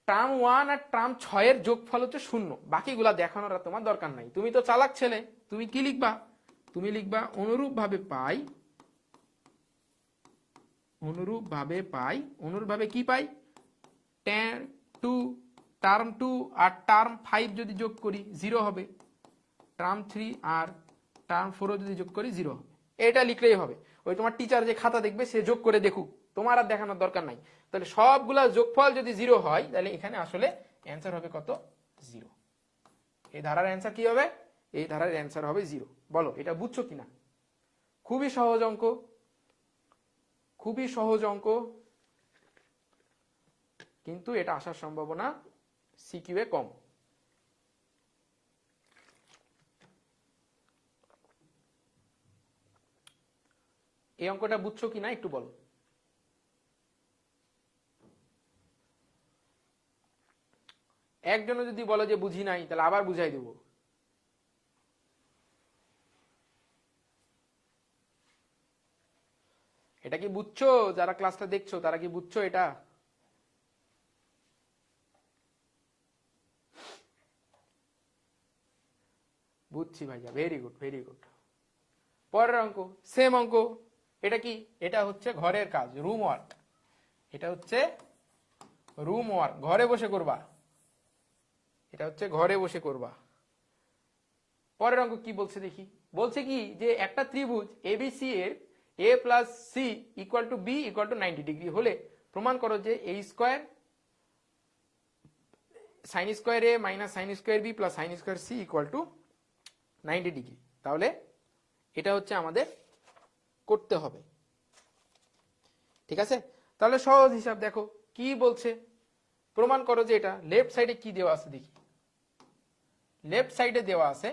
টার্ম 1 আর টার্ম 6 এর যোগফল হচ্ছে 0। বাকিগুলা দেখানোর আর তোমার দরকার নাই, তুমি তো চালাক ছেলে। তুমি কি লিখবা, তুমি লিখবা অনুরূপভাবে কি পাই, tan 2 টার্ম 2 আর টার্ম 5 যদি যোগ করি 0 হবে, টার্ম 3 আর টার্ম 4 যদি যোগ করি 0 হবে। এটা লিখলেই হবে। ওই তোমার টিচার যে খাতা দেখবে সে যোগ করে দেখুক, তোমার আর দেখানোর দরকার নাই। তাহলে সবগুলা যোগফল যদি 0 হয় তাহলে এখানে আসলে অ্যান্সার হবে কত, 0। এই ধারার অ্যান্সার কি হবে, এই ধারার অ্যান্সার হবে 0। বলো এটা বুঝছো কিনা? খুবই সহজ অঙ্ক, কিন্তু এটা আসার সম্ভাবনা সিকিউ এ কম। এই অঙ্কটা বুঝছো কিনা একটু বলো। একজনে যদি বলো যে বুঝি নাই, তাহলে আবার বুঝাই দেব। এটা কি বুঝছো? যারা ক্লাসটা দেখছো তারা কি বুঝছো এটা? বুঝছি ভাইয়া, ভেরি গুড। পরের অঙ্ক, সেম অঙ্ক। এটা কি, এটা হচ্ছে ঘরের কাজ, রুম ওয়ার্ক। এটা হচ্ছে রুম ওয়ার্ক, ঘরে বসে করবা। এটা হচ্ছে ঘরে বসে করবা। পরের অঙ্ক কি বলছে দেখি। বলছে কি যে একটা ত্রিভুজ এবিসি এর a plus C equal to B equal to 90 degree হলে প্রমাণ করো যে a square sine square A minus sine square B plus sine square C equal to 90 degree. তাহলে এটা হচ্ছে আমাদের করতে হবে। ঠিক আছে, তাহলে সহজ হিসাব দেখো কি বলছে, প্রমাণ করো যে এটা লেফট সাইডে কি দেওয়া আছে দেখি। লেফট সাইডে দেওয়া আছে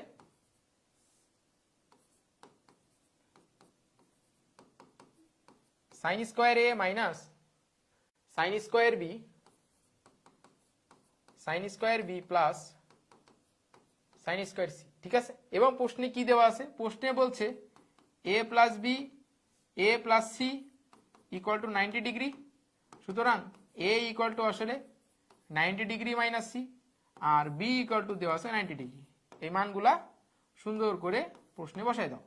sine square A minus sine square B plus sine square C. ঠিক আছে, এবং প্রশ্নে কি দেওয়া আছে, প্রশ্নে বলছে a plus B a plus C equal to 90 degree. সুতরাং a ইকুয়াল টু আসলে 90 ডিগ্রি মাইনাস সি, আর b ইকুয়াল টু দেওয়া আছে 90 ডিগ্রি। এই মানগুলা সুন্দর করে প্রশ্নে বসাই দাও।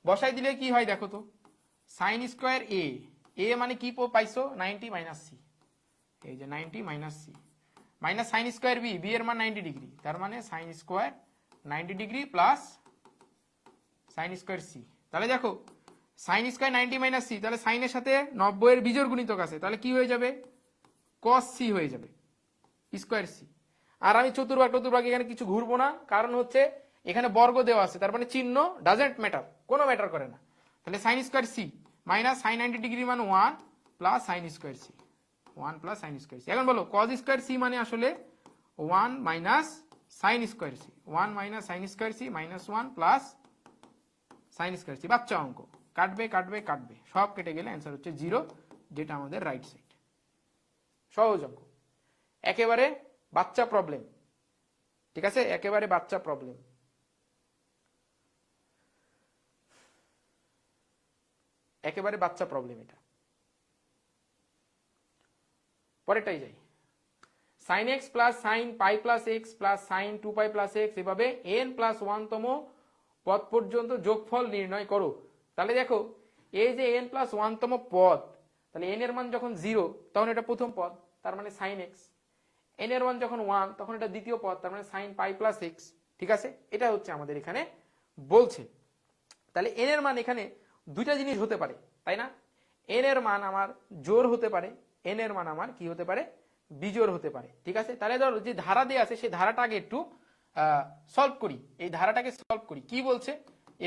বসাই দিলে কি হয় দেখো তো, সাইন স্কোয়ার এ মানে কি পাইছো, 90 মাইনাস সি, এই যে 90 minus C, minus sine square B এর মান 90 ডিগ্রি, তার মানে sine square 90 degree plus sine square C. তাহলে দেখো সাইন স্কোয়ার 90 মাইনাস সি, তাহলে সাইনের সাথে 90 এর বিজোড় গুণিতক আছে, তাহলে কি হয়ে যাবে, কস সি হয়ে যাবে স্কোয়ার সি। আর আমি চতুর্ভাগ এখানে কিছু ঘুরবো না, কারণ হচ্ছে এখানে বর্গ দেওয়া আছে, তার মানে চিহ্ন ডাজেন্ট ম্যাটার, কোনো ম্যাটার করে না। তাহলে sine square C minus sine 90 degree মান 1 plus sine square C, 1 plus sine square C. এখন বলো কজ স্কোয়ার সি মানে আসলে 1 minus sine square C, 1 minus sine square C minus 1 plus sine square C. বাচ্চা অঙ্ক, কাটবে কাটবে কাটবে, সব কেটে গেলে অ্যান্সার হচ্ছে 0, যেটা আমাদের রাইট সাইড। সহজ অঙ্ক, একেবারে বাচ্চা প্রবলেম, ঠিক আছে, একেবারে বাচ্চা প্রবলেম। একেবারে বাচ্চা প্রবলেম এটা। পরেরটাই যাই। Sine X plus sine pi plus X plus sine 2 pi plus X, এভাবে n প্লাস 1 তম পদ পর্যন্ত যোগফল নির্ণয় করো। তাহলে দেখো এই যে n প্লাস 1 তম পদ, তাহলে n এর মান যখন 0 তখন এটা প্রথম পদ, তার মানে সাইন এক্স। n এর মান যখন 1 তখন এটা দ্বিতীয় পদ, তার মানে সাইন পাই প্লাস এক্স। ঠিক আছে, এটা হচ্ছে আমাদের এখানে বলছে। তাহলে n এর মান এখানে দুইটা জিনিস হতে পারে, তাই না? n এর মান আমার জোড় হতে পারে, n এর মান আমার কি হতে পারে, বিজোড় হতে পারে। ঠিক আছে, তাহলে ধরো যে ধারা দেয়া আছে সেই ধারাটা আগে একটু সলভ করি। এই ধারাটাকে সলভ করি। কি বলছে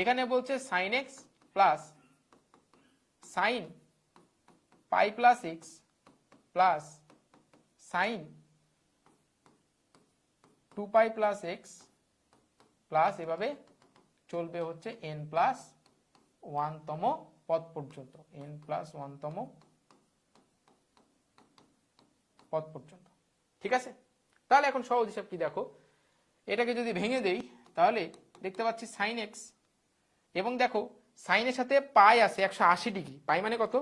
এখানে? বলছে sine X plus sine pi plus X plus sine 2 pi plus X plus এভাবে চলবে হচ্ছে n প্লাস 1 তম পদ পর্যন্ত, n প্লাস 1 তম পদ পর্যন্ত। ঠিক আছে, তাহলে এখন সহজ হিসাব কি দেখো, এটাকে যদি ভেঙে দেই তাহলে দেখতে পাচ্ছি সাইন এক্স, এবং দেখো সাইনের সাথে পাই আছে 180 ডিগ্রি, পাই মানে কত,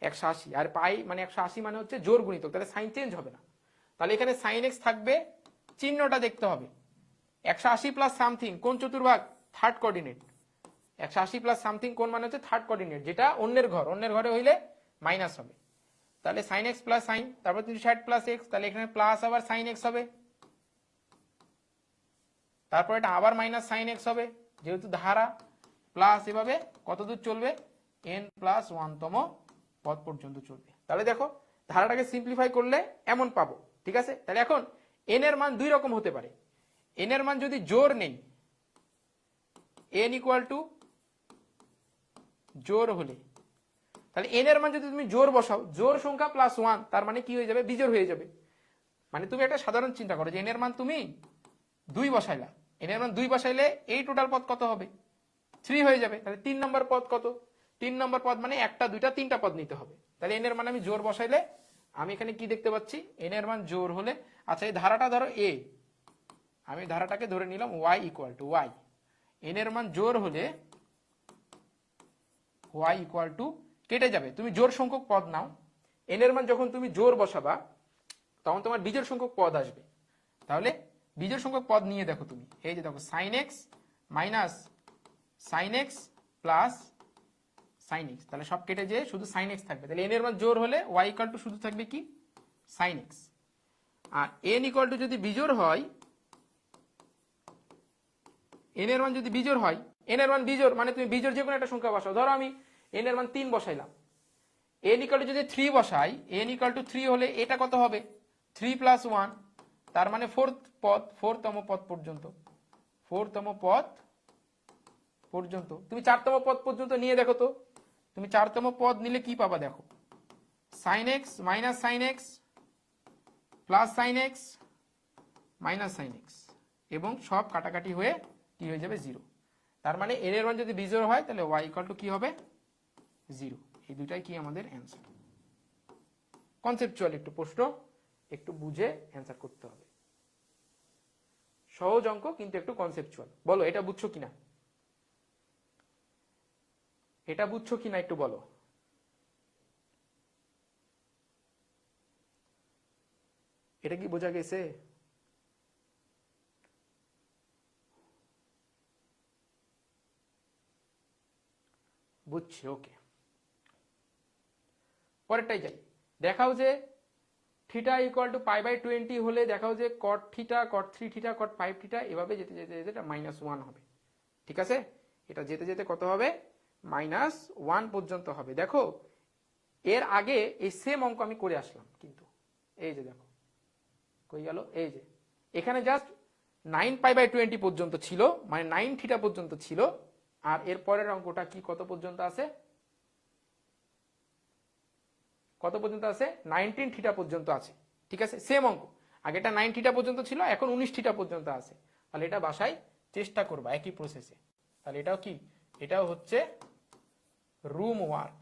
180, আর পাই মানে 180 মানে হচ্ছে জোড় গুণিতক, তাহলে সাইন চেঞ্জ হবে না। তাহলে এখানে সাইন এক্স থাকবে, চিহ্নটা দেখতে হবে 180 প্লাস সামথিং, কোন চতুর্ভাগ, থার্ড কোঅর্ডিনেট। 180 প্লাস সামথিং কোন মানে হচ্ছে থার্ড কোঅর্ডিনেট, যেটা অন্যের ঘর, অন্যের ঘরে হইলে মাইনাস হবে। তাহলে সাইন এক্স প্লাস সাইন, তারপর 360 প্লাস এক্স, তাহলে এখানে প্লাস আবার সাইন এক্স হবে, তারপর এটা আবার মাইনাস সাইন এক্স হবে, যেহেতু ধারা, প্লাস এভাবে কত দূর চলবে, n প্লাস 1 তম পদ পর্যন্ত চলবে। তাহলে দেখো ধারাটাকে সিম্পলিফাই করলে এমন পাবো। ঠিক আছে, তাহলে এখন n এর মান দুই রকম হতে পারে। n এর মান যদি জোড় নেই, n ইকুয়াল টু জোড় হলে, তাহলে n এর মান যদি তুমি জোড় বসাও, জোড় সংখ্যা প্লাস 1, তার মানে কি হয়ে যাবে, বিজোড় হয়ে যাবে। মানে তুমি একটা সাধারণ চিন্তা করো যে n এর মান তুমি 2 বসাইলা, n এর মান 2 বসাইলে এই টোটাল পদ কত হবে, 3 হয়ে যাবে। তাহলে 3 নম্বর পদ কত, 3 নম্বর পদ মানে একটা দুইটা তিনটা পদ নিতে হবে। তাহলে n এর মান আমি জোড় বসাইলে আমি এখানে কি দেখতে পাচ্ছি, n এর মান জোড় হলে, আচ্ছা এই ধারাটা ধরো a, আমি ধারাটাকে ধরে নিলাম y equal to y, n এর মান জোড় হলে y ইকুয়াল টু, কেটে যাবে, তুমি জোড় সংখ্যক পদ নাও, n এর মান যখন তুমি জোড় বসাবা তখন তোমার বিজোড় সংখ্যক পদ আসবে। তাহলে বিজোড় সংখ্যক পদ নিয়ে দেখো তুমি, এই যে দেখো sine X minus sine X plus sine X, তাহলে সব কেটে যেয়ে শুধু সাইন এক্স থাকবে। তাহলে n এর মান জোড় হলে y ইকুয়াল টু শুধু থাকবে কি, সাইন এক্স। আর n ইকুয়াল টু যদি বিজোড় হয়, n এর মান যদি বিজোড় হয়, n এর মান বিজোড় মানে তুমি বিজোড় যে কোনো একটা সংখ্যা বসাও, ধরো আমি n এর মান 3 বসাইলাম, n ইকুয়াল টু যদি 3 বসাই, n ইকুয়াল টু 3 হলে এটা কত হবে, 3 প্লাস 1, তার মানে 4th পদ, 4তম পদ পর্যন্ত, 4তম পদ পর্যন্ত। তুমি 4তম পদ পর্যন্ত নিয়ে দেখো তো, তুমি 4তম পদ নিলে কি পাবা দেখো, sine X minus sine X plus sine X minus sine X, এবং সব কাটাকাটি হয়ে কি হয়ে যাবে, 0। তার মানে n এর মান যদি বিজোড় হয় তাহলে y ইকুয়াল টু কি হবে, 0। এই দুটাই কি আমাদের অ্যান্সার। কনসেপচুয়াল একটু প্রশ্ন, একটু বুঝে অ্যান্সার করতে হবে। সহজ অঙ্ক কিন্তু একটু কনসেপচুয়াল। বলো এটা বুঝছো কিনা, এটা বুঝছো কিনা একটু বলো। এটা কি বোঝা গেছে? বুঝছি, ওকে। পরেরটাই যাই। দেখাও যে theta equal to pi by 20 হলে দেখাও যে cot theta, cot 3 theta, cot 5 theta, এভাবে যেতে যেতে যেতে এটা -1 হবে। ঠিক আছে, এটা যেতে যেতে কত হবে, -1 পর্যন্ত হবে। দেখো এর আগে এই সেম অঙ্ক আমি করে আসলাম, কিন্তু এই যে দেখো কই গেল, এই যে এখানে জাস্ট 9 পাই বাই 20 পর্যন্ত ছিল, মানে 9 থিটা পর্যন্ত ছিল, আর এর পরের অঙ্কটা কি কত পর্যন্ত আছে, কত পর্যন্ত আছে, 19 থিটা পর্যন্ত আছে। ঠিক আছে, সেম অঙ্ক, আগেটা 9 থিটা পর্যন্ত ছিল, এখন 19 থিটা পর্যন্ত আছে। তাহলে এটা বাসায় চেষ্টা করবা একই প্রসেসে। তাহলে এটাও কি, এটাও হচ্ছে রুম ওয়ার্ক।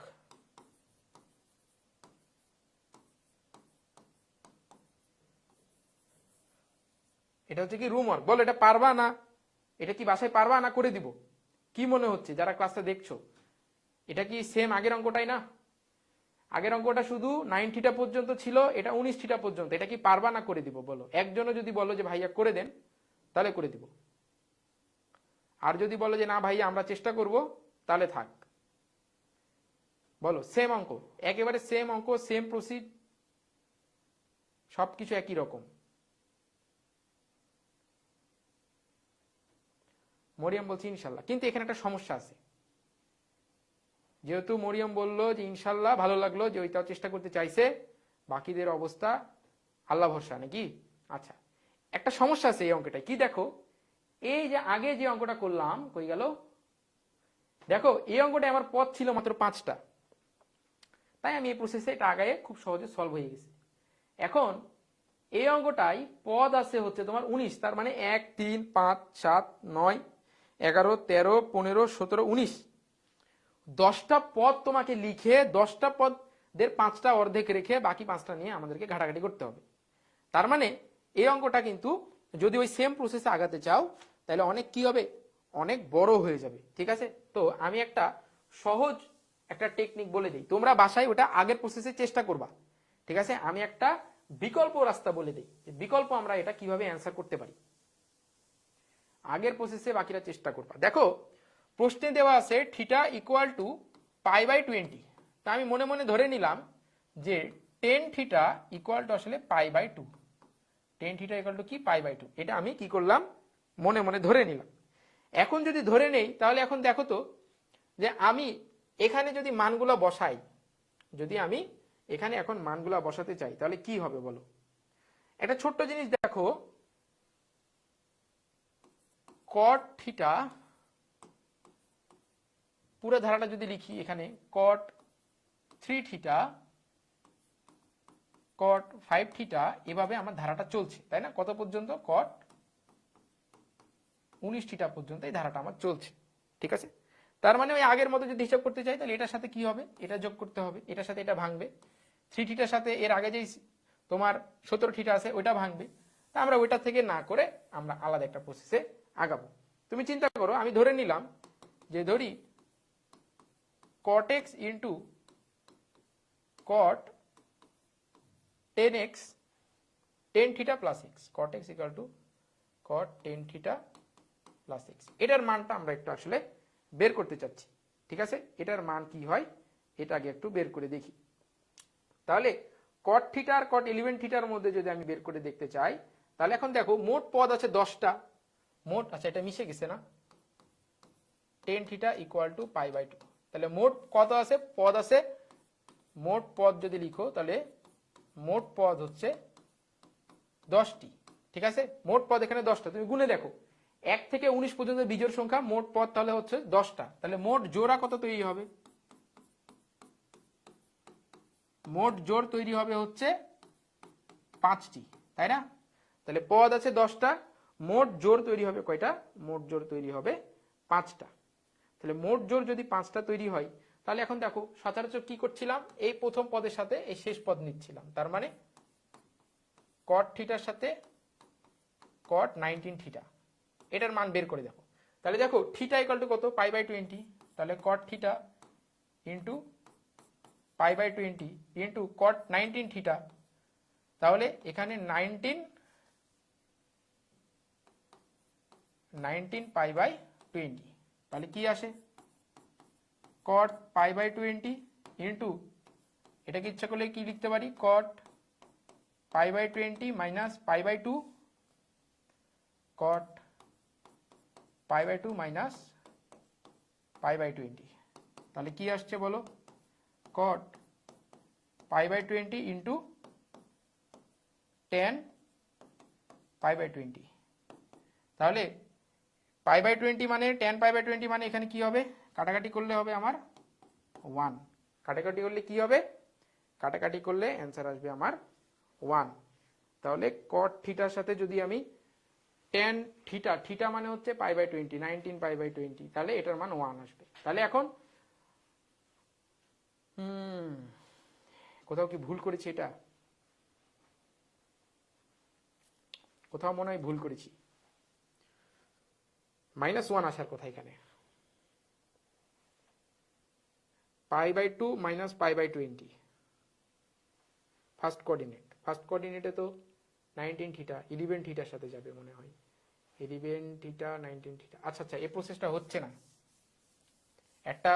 এটা হচ্ছে কি রুম ওয়ার্ক। বলো এটা পারবা না, এটা কি বাসায় পারবা না করে দিব? কি মনে হচ্ছে যারা ক্লাসটা দেখছো, এটা কি সেম আগের অঙ্কটাই না? আগের অঙ্কটা শুধু 90টা পর্যন্ত ছিল, এটা 19টা পর্যন্ত। এটা কি পারবা না করে দিব? বলো একজনও যদি বলো যে ভাইয়া করে দেন তাহলে করে দিব, আর যদি বলো যে না ভাইয়া আমরা চেষ্টা করব তাহলে থাক। বলো সেম অঙ্ক, একেবারে সেম অঙ্ক, সেম প্রসিড, সবকিছু একই রকম। মরিয়ম বলছি ইনশাল্লাহ, কিন্তু এখানে একটা সমস্যা আছে। যেহেতু মরিয়ম বললো যে ইনশাল্লাহ, ভালো লাগলো যে ওইটাও চেষ্টা করতে চাইছে, বাকিদের অবস্থা আল্লাহ ভরসা নাকি। আচ্ছা, একটা সমস্যা আছে এই অঙ্কটায়। কি দেখো, এই যে আগে যে অঙ্কটা করলাম, কই গেল? দেখো এই অঙ্কটায় আমার পদ ছিল মাত্র 5টা, তাই আমি এই প্রসেসে এটা আগায়ে খুব সহজে সলভ হয়ে গেছে। এখন এই অঙ্কটাই পদ আছে হচ্ছে তোমার 19, তার মানে 1 3 5 7 9 11 13 15 17 19, 10টা পদ তোমাকে লিখে 10টা পদের 5টা অর্ধেক রেখে বাকি 5টা নিয়ে আমাদেরকে ঘাটাঘাটি করতে হবে। তার মানে এই অঙ্কটা কিন্তু যদি ওই সেম প্রসেসে আগাতে চাও তাহলে অনেক কি হবে, অনেক বড় হয়ে যাবে। ঠিক আছে, তো আমি একটা সহজ একটা টেকনিক বলে দিই, তোমরা বাসায় ওটা আগের প্রসেসে চেষ্টা করবা। ঠিক আছে, আমি একটা বিকল্প রাস্তা বলে দিই, বিকল্প আমরা এটা কিভাবে অ্যান্সার করতে পারি। আগের প্রসেসে বাকিরা চেষ্টা করবা। দেখো প্রশ্নে দেওয়া আছে থিটা ইকুয়াল টু π/20, তা আমি মনে মনে ধরে নিলাম যে টেন থিটা ইকুয়াল টু আসলে π/2, টেন থিটা ইকুয়াল টু কি π/2, এটা আমি কি করলাম মনে মনে ধরে নিলাম। এখন যদি ধরে নেই তাহলে এখন দেখো তো যে আমি এখানে যদি মানগুলো বসাই, যদি আমি এখানে এখন মানগুলো বসাতে চাই তাহলে কি হবে বলো। একটা ছোট্ট জিনিস দেখো, কট থিটা পুরো ধারাটা যদি লিখি, এখানে কট 3 থিটা, কট 5 থিটা, এভাবে আমার ধারাটা চলছে, তাই না? কত পর্যন্ত? কট 19 থিটা পর্যন্ত এই ধারাটা আমার চলছে। ঠিক আছে, তার মানে ওই আগের মতো যদি হিসাব করতে চাই তাহলে এটার সাথে কি হবে, এটা যোগ করতে হবে, এটার সাথে এটা ভাঙবে, 3 থিটার সাথে এর আগে যেই তোমার 17 থিটা আছে ওইটা ভাঙবে। তা আমরা ওইটা থেকে না করে আমরা আলাদা একটা প্রসেসে আগাবো। তুমি চিন্তা করো, আমি ধরে নিলাম যে ধরি cot x into cot 10x 10 theta plus x, cot x equal to cot 10 theta plus x। এটার মানটা আমরা একটু আসলে বের করতে চাচ্ছি। ঠিক আছে, এটার মান কি হয় এটা আগে একটু বের করে দেখি। তাহলে cot থিটা আর cot 11 থিটার মধ্যে যদি আমি বের করে দেখতে চাই, তাহলে এখন দেখো মোট পদ আছে 10টা, মোট, আচ্ছা এটা মিশে গেছে না, 10 থিটা ইকুয়াল টু π/2, তাহলে মোট কত আছে? পদ আছে, মোট পদ যদি লিখো তাহলে মোট পদ হচ্ছে 10টি। ঠিক আছে, মোট পদ এখানে 10টা, তুমি গুনে দেখো 1 থেকে 19 পর্যন্ত বিজোড় সংখ্যা, মোট পদ তাহলে হচ্ছে 10টা, তাহলে মোট জোড়া কত তৈরি হবে? মোট জোড় তৈরি হবে হচ্ছে 5টি, তাই না? তাহলে পদ আছে 10টা, মোট জোড় তৈরি হবে কয়টা? মোট জোড় তৈরি হবে 5টা। তাহলে মোট জোড় যদি 5টা তৈরি হয় তাহলে এখন দেখো সচরাচর কি করছিলাম, এই প্রথম পদের সাথে এই শেষ পদ নিচ্ছিলাম, তার মানে cot থিটার সাথে cot 19 থিটা, এটার মান বের করে দেখো। তাহলে দেখো থিটা ইকুয়াল টু কত? π/20, তাহলে cot theta into π/20 into cot 19 theta, তাহলে এখানে 19 π/20, তাহলে কি আসে? cot π/20 ইন্টু, এটাকে ইচ্ছা করলে কি লিখতে পারি, cot π/20 মাইনাস π/2, cot π/2 মাইনাস π/20, তাহলে কি আসছে বলো? cot π/20 ইন্টু 10 π/20, তাহলে π/20 মানে 10 π/20 মানে এখানে কি হবে? কাটাকাটি করলে হবে আমার 1, কাটাকাটি করলে কি হবে? কাটাকাটি করলে অ্যান্সার আসবে আমার 1। তাহলে cot থিটার সাথে যদি আমি টেন থিটা, থিটা মানে হচ্ছে পাই বাই 20, 19 পাই বাই 20, তাহলে এটার মান 1 আসবে। তাহলে এখন কোথাও কি ভুল করেছি? এটা কোথাও মনে হয় ভুল করেছি, -1 আসার কথা এখানে। Pi by 2 minus pi by 20 first coordinate, first কোঅর্ডিনেটে তো 19 থিটা 11 থিটার সাথে যাবে মনে হয়, 11 থিটা 19 থিটা। আচ্ছা আচ্ছা, এই প্রসেসটা হচ্ছে না, একটা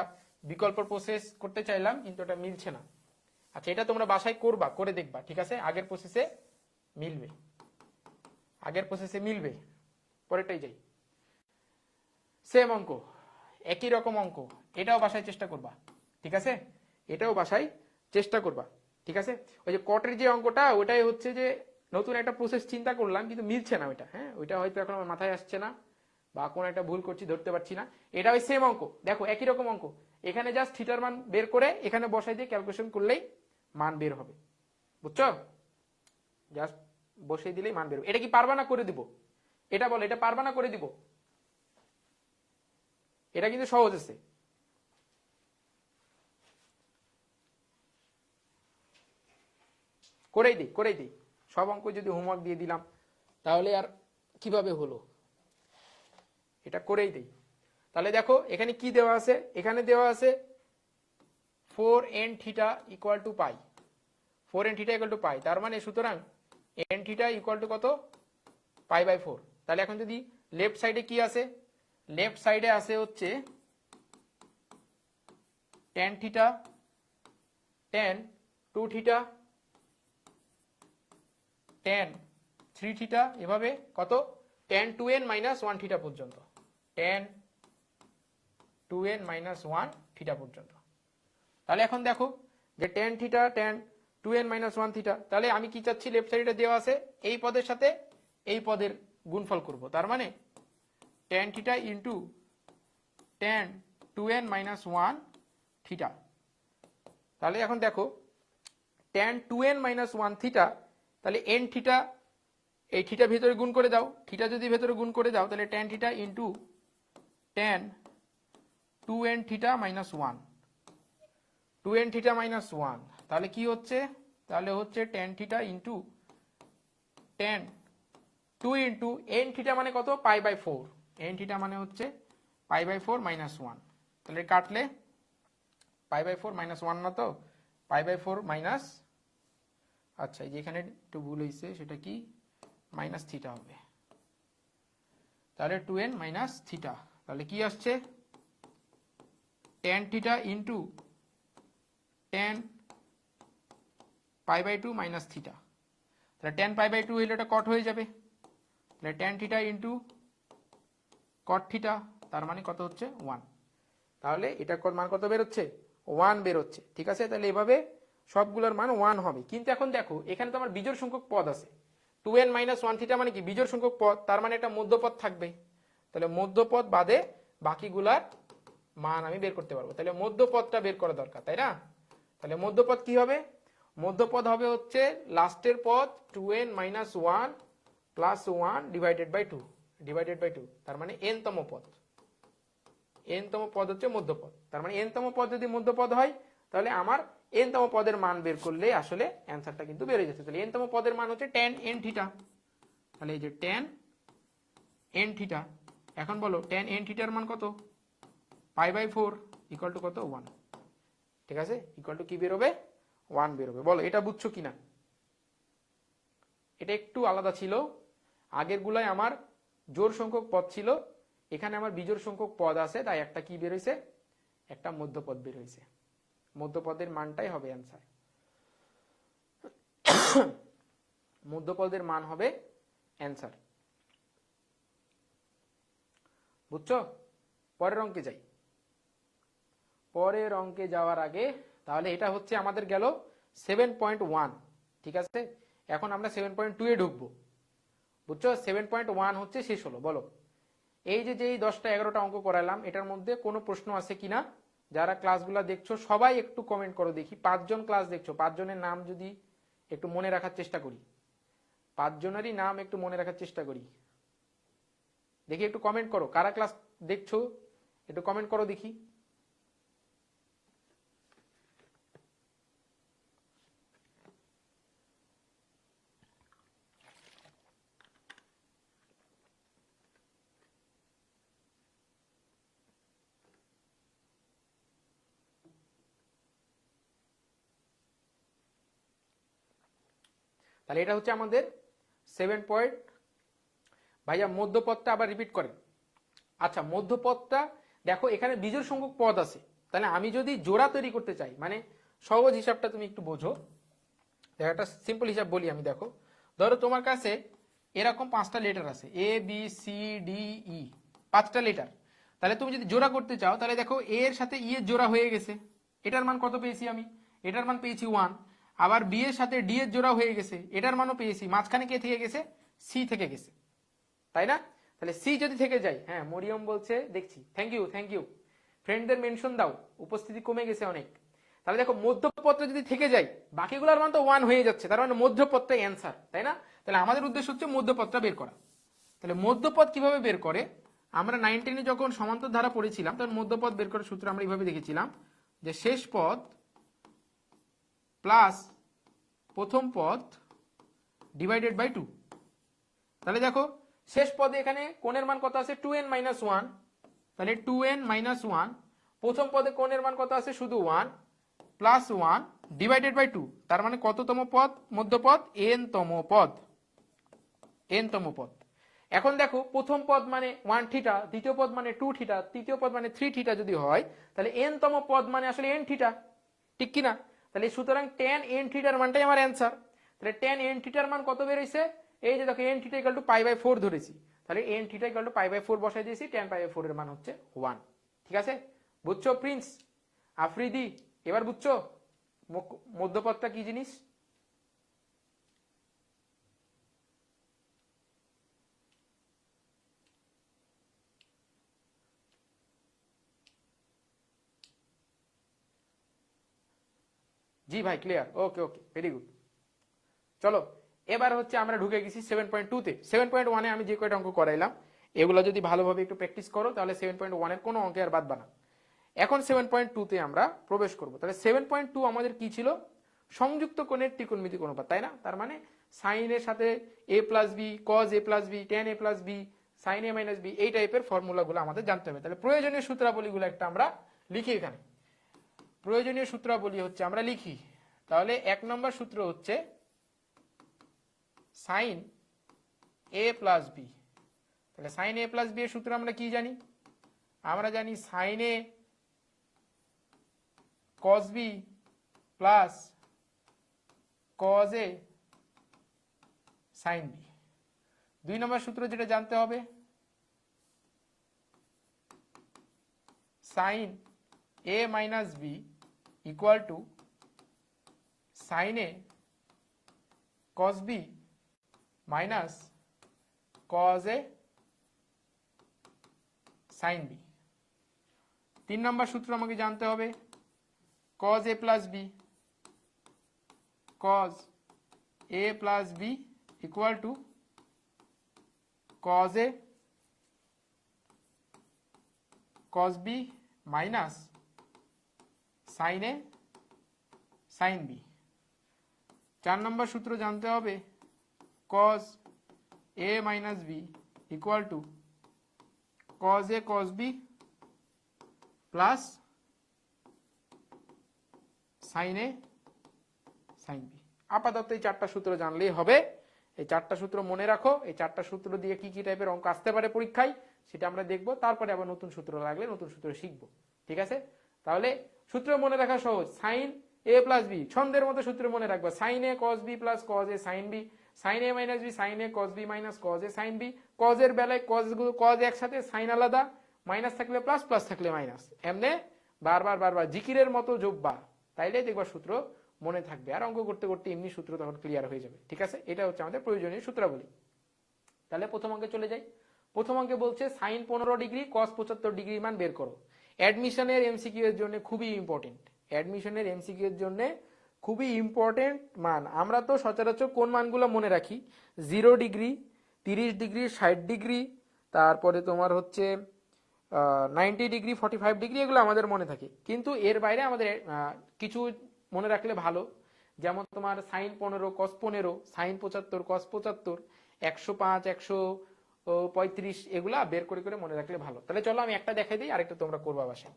বিকল্প প্রসেস করতে চাইলাম কিন্তু এটা মিলছে না। আচ্ছা, এটা তোমরা বাসায় করবা, করে দেখবা, ঠিক আছে? আগের প্রসেসে মিলবে, আগের প্রসেসে মিলবে। পরেরটাই যাই, সেম অঙ্ক, একই রকম অঙ্ক, এটাও বাসায় চেষ্টা করবা, ঠিক আছে? এটাও বাসায় চেষ্টা করবা, ঠিক আছে? ওই যে কটের যে অঙ্কটা, ওটাই হচ্ছে যে নতুন একটা প্রসেস চিন্তা করলাম কিন্তু মিলছে না ওইটা। হ্যাঁ, ওইটা হয়তো এখন আমার মাথায় আসছে না, বা কোন একটা ভুল করছি, ধরতে পারছি না। এটা ওই সেম অঙ্ক, দেখো একই রকম অঙ্ক, এখানে জাস্ট থিটার মান বের করে এখানে বসাই দিয়ে ক্যালকুলেশন করলেই মান বের হবে, বুঝছো? জাস্ট বসিয়ে দিলেই মান বের হবে। এটা কি পারবা না করে দিব? এটা বলো, এটা পারবা না করে দিব? এটা কিন্তু সহজ আছে। করেই দিই, করেই দিই, সব অঙ্ক যদি হোমওয়ার্ক দিয়ে দিলাম তাহলে আর কিভাবে হলো? এটা করেই দিই। তাহলে দেখো এখানে কি দেওয়া আছে, এখানে দেওয়া আছে 4n theta equal to pi, 4n theta equal to pi, তার মানে সুতরাং n থিটা ইকুয়াল টু কত? Pi by 4। তাহলে এখন যদি লেফট সাইডে কি আছে, লেফট সাইডে আছে হচ্ছে tan theta, tan 2 theta, tan 3 theta, এভাবে কত tan 2n মাইনাস 1 থিটা পর্যন্ত, tan 2n মাইনাস 1 থিটা পর্যন্ত। তাহলে এখন দেখো যে tan theta tan 2n minus 1 theta, তাহলে আমি কি চাচ্ছি, লেফট সাইডে দেওয়া আছে এই পদের সাথে এই পদের গুণফল করব, তার মানে tan theta into tan 2n minus 1 theta. তাহলে এখন দেখো tan 2n মাইনাস 1 থিটা, তাহলে n থিটা, এই থিটা ভেতরে গুণ করে দাও, থিটা যদি ভেতরে গুণ করে দাও তাহলে tan theta into tan 2n theta minus 1, 2n theta minus 1, তাহলে কি হচ্ছে, তাহলে হচ্ছে tan theta into tan 2 into n theta মানে কত? পাই বাই 4, n থিটা মানে হচ্ছে পাই বাই 4 মাইনাস 1, তাহলে কাটলে পাই বাই 4 মাইনাস 1 না, তো পাই বাই 4 মাইনাস, আচ্ছা এই যে এখানে একটু ভুল হয়েছে, সেটা কি মাইনাস থিটা হবে, তাহলে 2n মাইনাস থিটা, তাহলে কি আসছে tan theta into tan pi by 2 minus theta, তাহলে tan পাই বাই 2 হইলে এটা কট হয়ে যাবে, তাহলে tan theta into cot theta, তার মানে কত হচ্ছে 1, তাহলে এটা মান কত বেরোচ্ছে? 1 বেরোচ্ছে, ঠিক আছে? তাহলে এভাবে সবগুলোর মান 1 হবে। কিন্তু এখন দেখো এখানে তো আমার বিজোড় সংখ্যক পদ আছে, 2n মাইনাস 1 থিটা মানে কি বিজোড় সংখ্যক পদ, তার মানে একটা মধ্যপদ থাকবে, তাহলে মধ্যপদ বাদে বাকিগুলার মান আমি বের করতে পারবো, তাহলে মধ্যপদটা বের করা দরকার, তাই না? তাহলে মধ্যপদ কি হবে? মধ্যপদ হবে হচ্ছে লাস্টের পদ 2n minus 1 plus 1 divided by 2, divided by 2, তার মানে n তম পদ, n তম পদ হচ্ছে মধ্যপদ, তার মানে n তম পদ যদি মধ্যপদ হয় তাহলে আমার n তম পদের মান বের করলে আসলে অ্যান্সারটা কিন্তু বের হয়ে যাচ্ছে। তাহলে n তম পদের মান হচ্ছে tan n থিটা, তাহলে এই যে tan n থিটা, এখন বলো tan n থিটার মান কত? পাই বাই 4 ইকুয়াল টু কত? 1, ঠিক আছে? ইকুয়াল টু কি বেরোবে? 1 বেরোবে। বলো এটা বুঝছো কিনা? এটা একটু আলাদা ছিল, আগের গুলাই আমার জোড় সংখ্যক পদ ছিল, এখানে আমার বিজোড় সংখ্যক পদ আছে, তাই একটা কি বের হয়েছে? একটা মধ্যপদ বের হয়েছে, মধ্যপদের মানটাই হবে অ্যান্সার, মধ্যপদের মান হবে অ্যান্সার, বুঝছো? পরের অঙ্কে যাই। পরের অঙ্কে যাওয়ার আগে তাহলে এটা হচ্ছে আমাদের গেল 7.1, ঠিক আছে? এখন আমরা 7.2 এ ঢুকবো, বুঝছো? 7.1 হচ্ছে শেষ হলো। বলো এই যে এই 10টা 11টা অঙ্ক করালাম, এটার মধ্যে কোনো প্রশ্ন আছে কিনা? যারা ক্লাসগুলো দেখছো সবাই একটু কমেন্ট করো দেখি। 5 জন ক্লাস দেখছো, 5 জনের নাম যদি একটু মনে রাখার চেষ্টা করি, 5 জনেরই নাম একটু মনে রাখার চেষ্টা করি। দেখি একটু কমেন্ট করো, কারা ক্লাস দেখছো একটু কমেন্ট করো দেখি। তাহলে এটা হচ্ছে আমাদের 7 পয়েন্ট। ভাইয়া মধ্যপদটা আবার রিপিট করেন। আচ্ছা, মধ্যপদটা দেখো এখানে বিজোড় সংখ্যক পদ আছে, তাহলে আমি যদি জোড়া তৈরি করতে চাই, মানে সহজ হিসাবটা তুমি একটু বোঝো, দেখো একটা সিম্পল হিসাব বলি আমি। দেখো ধরো তোমার কাছে এরকম 5টা লেটার আছে, A B C D E, 5টা লেটার। তাহলে তুমি যদি জোড়া করতে চাও, তাহলে দেখো এ এর সাথে ই এর জোড়া হয়ে গেছে, এটার মান কত পেয়েছি আমি, এটার মান পেয়েছি 1। আবার বি এর সাথে ডি এর জোড়া হয়ে গেছে, এটার মানও পেয়েছি, মাঝখানে কে থেকে গেছে, সি থেকে গেছে, তাই না? তাহলে সি যদি থেকে যায়, হ্যাঁ মরিয়ম বলছে দেখছি, থ্যাংক ইউ থ্যাংক ইউ, ফ্রেন্ডদের মেনশন দাও, উপস্থিতি কমে গেছে অনেক। তাহলে দেখো মধ্যপদটা যদি থেকে যায়, বাকিগুলোর মান তো 1 হয়ে যাচ্ছে, তার মানে মধ্যপদটাই অ্যান্সার, তাই না? তাহলে আমাদের উদ্দেশ্য হচ্ছে মধ্যপদটা বের করা। তাহলে মধ্যপদ কিভাবে বের করে, আমরা 9 10-এ যখন সমান্তর ধারা পড়েছিলাম তখন মধ্যপদ বের করার সূত্র আমরা এইভাবে দেখেছিলাম, যে শেষ পদ প্লাস প্রথম পদ ডিভাইডেড বাই 2। তাহলে দেখো শেষ পদে এখানে কোণের মান কত আছে, 2n - 1, তাহলে 2n - 1। প্রথম পদে কোণের মান কত আছে, শুধু 1 প্লাস 1 ডিভাইডেড বাই 2, তার মানে কততম পদ, মধ্যপদ n তম পদ, n তম পদ। এখন দেখো প্রথম পদ মানে 1 থিটা, দ্বিতীয় পদ মানে 2 থিটা, তৃতীয় পদ মানে 3 থিটা যদি হয়, তাহলে n তম পদ মানে আসলে n থিটা, ঠিক কি না? তাহলে সুতরাং tan n থিটার মানটাই আমার অ্যান্সার। তাহলে tan n থিটার মান কত বের হইছে, এই যে দেখো n থিটা ইকুয়াল টু π/4 ধরেছি, তাহলে n থিটা ইকুয়াল টু π/4 বসাই দিয়েছি, tan π/4 এর মান হচ্ছে 1। ঠিক আছে, বুঝছো প্রিন্স, আফ্রিদি, এবার বুঝছো মধ্যপদটা কি জিনিস? জি ভাই ক্লিয়ার, ওকে ওকে, ভেরি গুড। চলো এবার হচ্ছে আমরা ঢুকে গেছি 7.2-তে। 7.1-এ আমি যে কয়টা অঙ্ক করাইলাম এগুলো যদি ভালোভাবে একটু প্র্যাকটিস করো, তাহলে 7.1-এর কোনো অঙ্কে আর বাদ বানা। এখন 7.2-তে আমরা প্রবেশ করব। তাহলে 7.2 আমাদের কি ছিল, সংযুক্ত কোণের ত্রিকোণমিতিক অনুপাত, তাই না? তার মানে সাইন এর সাথে a plus B, cos a plus B, tan a plus B, sine a minus B, এই টাইপের ফর্মুলাগুলো আমাদের জানতে হবে। তাহলে প্রয়োজনীয় সূত্রাবলীগুলো একটা আমরা লিখি এখানে। প্রয়োজনীয় সূত্রাবলী হচ্ছে আমরা লিখি, তাহলে 1 নম্বর সূত্র হচ্ছে সাইন a প্লাস বি। তাহলে সাইন a প্লাস বি এর সূত্র আমরা কি জানি, আমরা জানি sine a cos b plus cos a sin b। 2 নম্বর সূত্র যেটা জানতে হবে, sin a minus b equal to sin a cos b minus cos a sin b। 3 নম্বর সূত্র আমাকে জানতে হবে, cos a plus b, cos a plus b equal to cos a cos b minus sin a sin b। 4 নম্বর সূত্র জানতে হবে, cos a minus b equal to cos a cos b plus sin a sin b। আপাতত এই 4টা সূত্র জানলেই হবে। এই 4টা সূত্র মনে রাখো, এই 4টা সূত্র দিয়ে কি কি টাইপের অঙ্ক আসতে পারে পরীক্ষায় সেটা আমরা দেখব, তারপরে আবার নতুন সূত্র লাগলে নতুন সূত্র শিখবো। ঠিক আছে, তাহলে সূত্র মনে রাখা সহজ, সাইন a প্লাস বি, ছন্দের মতো সূত্র মনে রাখবা, sine a cos b plus cos a sin b, sine a minus B sine a cos b minus cos a sin b। cos এর বেলায় cos একসাথে, সাইন আলাদা, মাইনাস থাকলে প্লাস, প্লাস থাকলে মাইনাস, এমনি বারবার বারবার জিকিরের মতো যোগবা, তাইলে দেখবা সূত্র মনে থাকবে, আর অঙ্ক করতে করতে এমনি সূত্র তখন ক্লিয়ার হয়ে যাবে। ঠিক আছে, এটা হচ্ছে আমাদের প্রয়োজনীয় সূত্রাবলী। তাহলে প্রথম অঙ্কে চলে যাই। প্রথম অঙ্কে বলছে সাইন 15 ডিগ্রি cos 75 ডিগ্রি মান বের করো। অ্যাডমিশনের এমসিকিউ এর জন্য খুবই ইম্পর্টেন্ট, অ্যাডমিশনের এমসিকিউ এর জন্য খুবই ইম্পর্টেন্ট মান। আমরা তো সচরাচর কোন মানগুলো মনে রাখি, 0 ডিগ্রি, 30 ডিগ্রি, 60 ডিগ্রি, তারপরে তোমার হচ্ছে 90 ডিগ্রি, 45 ডিগ্রি, এগুলো আমাদের মনে থাকে। কিন্তু এর বাইরে আমাদের কিছু মনে রাখলে ভালো, যেমন তোমার সাইন 15, কস 15, সাইন 75, কস 75, 105, 135, এগুলা বের করে করে মনে রাখলে ভালো। তাহলে চলো আমি একটা দেখাই দিই, আরেকটা তোমরা করবা বাসায়।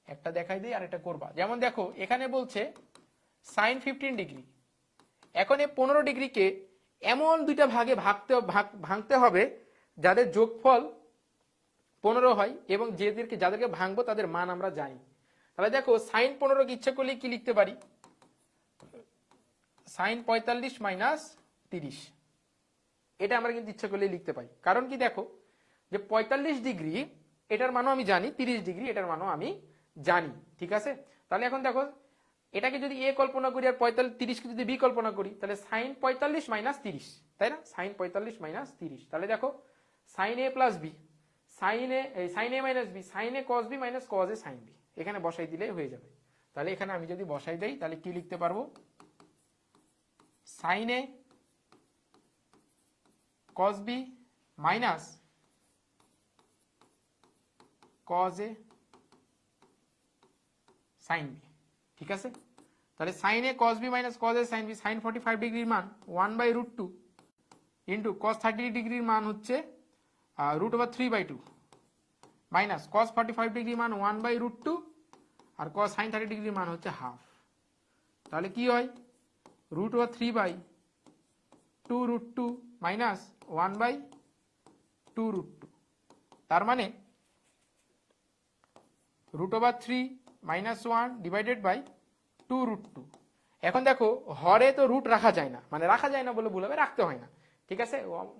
একটা দেখাই দিই, আরেকটা করবা। যেমন দেখো এখানে বলছে সাইন 15 ডিগ্রি। এখন এই 15 ডিগ্রিকে এমন দুইটা ভাগে ভাঙতে হবে যাদের যোগফল 15 হয়, এবং যাদেরকে ভাঙবো তাদের মান আমরা জানি। তাহলে দেখো সাইন 15 ইচ্ছে করলে কি লিখতে পারি, সাইন 45 মাইনাস 30, এটা আমরা কিন্তু ইচ্ছা করলে লিখতে পারি। কারণ কি দেখো যে 45 ডিগ্রি এটার মানও আমি জানি, 30 ডিগ্রি এটার মানও আমি জানি, ঠিক আছে। তাহলে এখন দেখো এটাকে যদি এ কল্পনা করি আর 30কে যদি বি কল্পনা করি, তাহলে সাইন 45 মাইনাস 30, তাই না, সাইন 45 মাইনাস 30। তাহলে দেখো সাইন এ প্লাস বি, সাইন এ মাইনাস বি, সাইন এ কস বি মাইনাস কস এ সাইন বি, এখানে বসাই দিলে হয়ে যাবে। তাহলে এখানে আমি যদি বসাই দেই তাহলে কি লিখতে পারবো, সাইন এ কস বি মাইনাস কস এ সাইন বি, ঠিক আছে। তাহলে সাইন এ কস বি মাইনাস কস এ সাইন বি, সাইন 45 ডিগ্রির মান 1/√2 ইন্টু কস 30 ডিগ্রির মান হচ্ছে √3/2 মাইনাস কস 45 ডিগ্রির মান 1/√2 আর কস সাইন 30 ডিগ্রির মান হচ্ছে হাফ। তাহলে কি হয়, √3/2√2 মাইনাস 1/2√2, তার মানে √3 মাইনাস 1 ডিভাইডেড বাই 2√2। এখন দেখো হরে তো রুট রাখা যায় না, মানে রাখা যায় না বলে ভুল হবে, রাখতে হয় না, ঠিক আছে,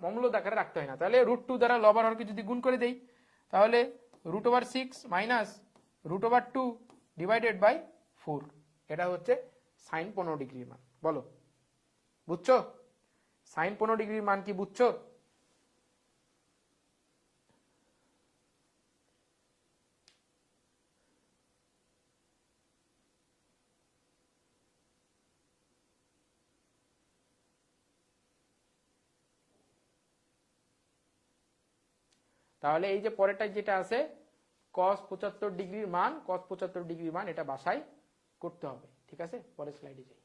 অম্লদ আকারে রাখতে হয় না। তাহলে √2 দ্বারা লব আর হরকে যদি গুণ করে দেই, তাহলে √6 মাইনাস √2 ডিভাইডেড বাই 4, এটা হচ্ছে সাইন 15 ডিগ্রির মান। বলো বুঝছো, সাইন 15 ডিগ্রির মান কি বুঝছো? তাহলে এই যে পরেরটা যেটা আছে cos 75 ডিগ্রির মান, cos 75 ডিগ্রির মান এটা বাসায় করতে হবে, ঠিক আছে। পরের স্লাইডে যাই।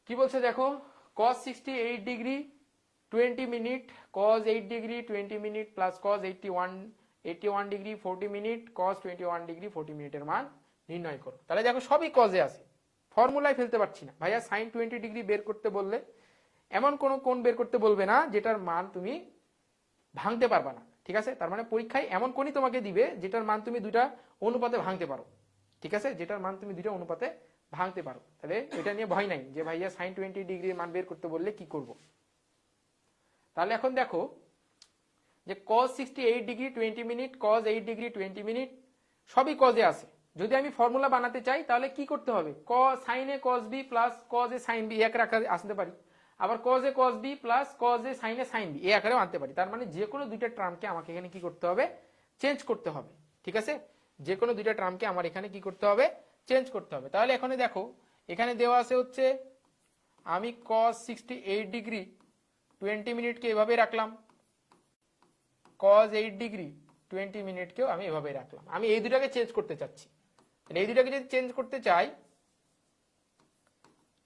কি বলছে দেখো, cos 68 degree 20 minute, cos 8 degree 20 minute plus cos 81 degree 40 minute, cos 21 degree 40 মিনিটের মান নির্ণয় করো। তাহলে দেখো সবই কজে আছে, ফর্মুলায় ফেলতে পারছি না। ভাইয়া সাইন 20 ডিগ্রি বের করতে বললে এমন কোনো কোণ বের করতে বলবে না যেটার মান তুমি ভাঙতে পারবা না, ঠিক আছে। তার মানে পরীক্ষায় এমন কোণই তোমাকে দিবে যেটার মান তুমি দুইটা অনুপাতে ভাঙতে পারো, ঠিক আছে, যেটার মান তুমি দুইটা অনুপাতে ভাঙতে পারো। তাহলে এটা নিয়ে ভয় নাই যে ভাইয়া সাইন 20 ডিগ্রির মান বের করতে বললে কি করব। তাহলে এখন দেখো যে cos 68 degree 20 minute, cos 8 degree 20 minute সবই কজে আছে। যদি আমি ফর্মুলা বানাতে চাই তাহলে কি করতে হবে, sign A cos b plus cos A sign b এক আকারে আসতে পারি, আবার cos A cos b plus cos A sign A sign b এই আকারেও আনতে পারি। তার মানে যে কোনো দুইটা টার্মকে আমাকে এখানে কি করতে হবে, চেঞ্জ করতে হবে, ঠিক আছে। যে কোনো দুইটা টার্মকে আমার এখানে কি করতে হবে, চেঞ্জ করতে হবে। তাহলে এখানে দেখো এখানে দেওয়া আছে হচ্ছে আমি cos 68 ডিগ্রি 20 মিনিটকে এভাবে রাখলাম, cos 8 ডিগ্রি 20 মিনিটকেও আমি এভাবে রাখলাম। আমি এই দুটাকে চেঞ্জ করতে চাচ্ছি। এই দুটাকে যদি চেঞ্জ করতে চাই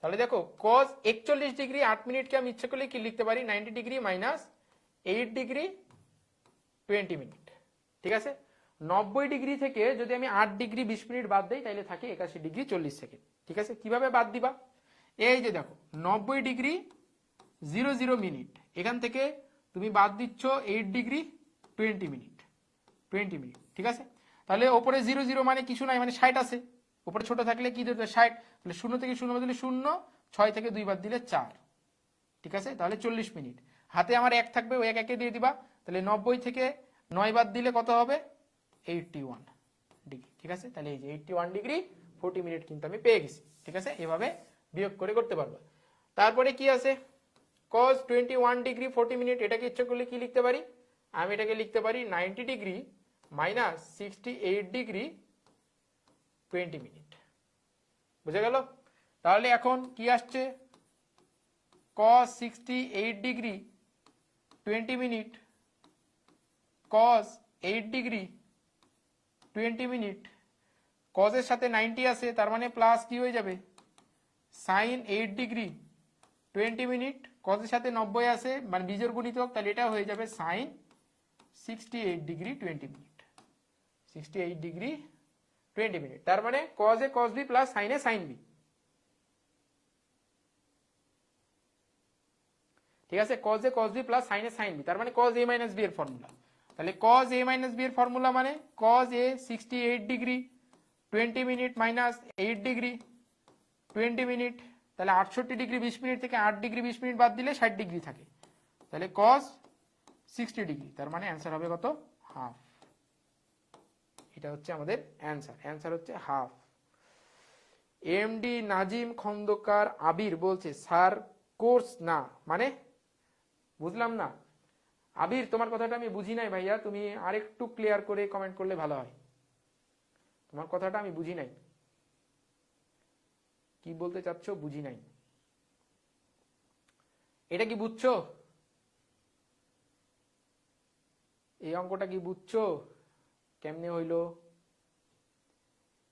তাহলে দেখো cos 41 ডিগ্রি 8 মিনিটকে আমি ইচ্ছা করলে কি লিখতে পারি, 90 ডিগ্রি মাইনাস 8 ডিগ্রি 20 মিনিট, ঠিক আছে। 90 ডিগ্রি থেকে যদি আমি 8 ডিগ্রি 20 মিনিট বাদ দেই তাহলে থাকে 81 ডিগ্রি 40 সেকেন্ড, ঠিক আছে। কিভাবে বাদ দিবা, এই যে দেখো 90 ডিগ্রি 00 মিনিট, এখান থেকে তুমি বাদ দিচ্ছ 8 ডিগ্রি 20 মিনিট, ঠিক আছে। তাহলে ওপরে 00 মানে কিছু নাই, মানে 60 আছে, উপরে ছোট থাকলে কি ধরতে 60, তাহলে 0 থেকে 0 বাদ দিলে 0, 6 থেকে 2 বাদ দিলে 4, ঠিক আছে। তাহলে 40 মিনিট, হাতে আমার 1 থাকবে, ওই 1 একে দিয়ে দিবা। তাহলে 90 থেকে 9 বাদ দিলে কত হবে, 81 ডিগ্রি, ঠিক আছে। তাহলে এই যে 81 ডিগ্রি 40 মিনিট কিন্তু আমি পেয়ে গেছি, ঠিক আছে। এভাবে বিয়োগ করে করতে পারবা। তারপরে কি আছে, cos 21 ডিগ্রি 40 মিনিট, এটাকে ইচ্ছা করলে কি লিখতে পারি, আমি এটাকে লিখতে পারি 90 ডিগ্রি মাইনাস 68 ডিগ্রি 20 মিনিট, বুঝে গেল। তাহলে এখন কি আসছে, cos 68 degree 20 minute cos 8 degree 20 minute কজের সাথে 90 আছে, তার মানে প্লাস কি হয়ে যাবে সাইন 8 ডিগ্রি 20 মিনিট, কজের সাথে 90 আছে মানে বিজোড় গুণিতক, তাহলে এটা হয়ে যাবে sine 68 degree 20 minute 68 degree 20 minute. তার মানে cos A cos B plus sine A sine B. ঠিক আছে, cos A cos B plus sine A sine B, তার মানে কজ এ মাইনাস বি এর ফর্মুলা। তাহলে কজ এ মাইনাস বি এর ফর্মুলা মানে cos A 68 degree 20 minute minus 8 degree 20 minute, তাহলে 68 ডিগ্রি 20 মিনিট থেকে 8 ডিগ্রি 20 মিনিট বাদ দিলে 60 ডিগ্রি থাকে, তাহলে কজ 60 ডিগ্রি, তার মানে অ্যান্সার হবে কত হাফ। এটা হচ্ছে আমাদের অ্যান্সার, অ্যান্সার হচ্ছে হাফ। এমডি নাজিম খন্দকার আবির বলছে স্যার কোর্স না, মানে বুঝলাম না আবির, তোমার কথাটা আমি বুঝি নাই ভাইয়া, তুমি আরেকটু ক্লিয়ার করে কমেন্ট করলে ভালো হয়, তোমার কথাটা আমি বুঝি নাই, কি বলতে চাচ্ছ বুঝি নাই, এটা কি বুঝছো, এই অঙ্কটা কি বুঝছো, কেমনে হইলো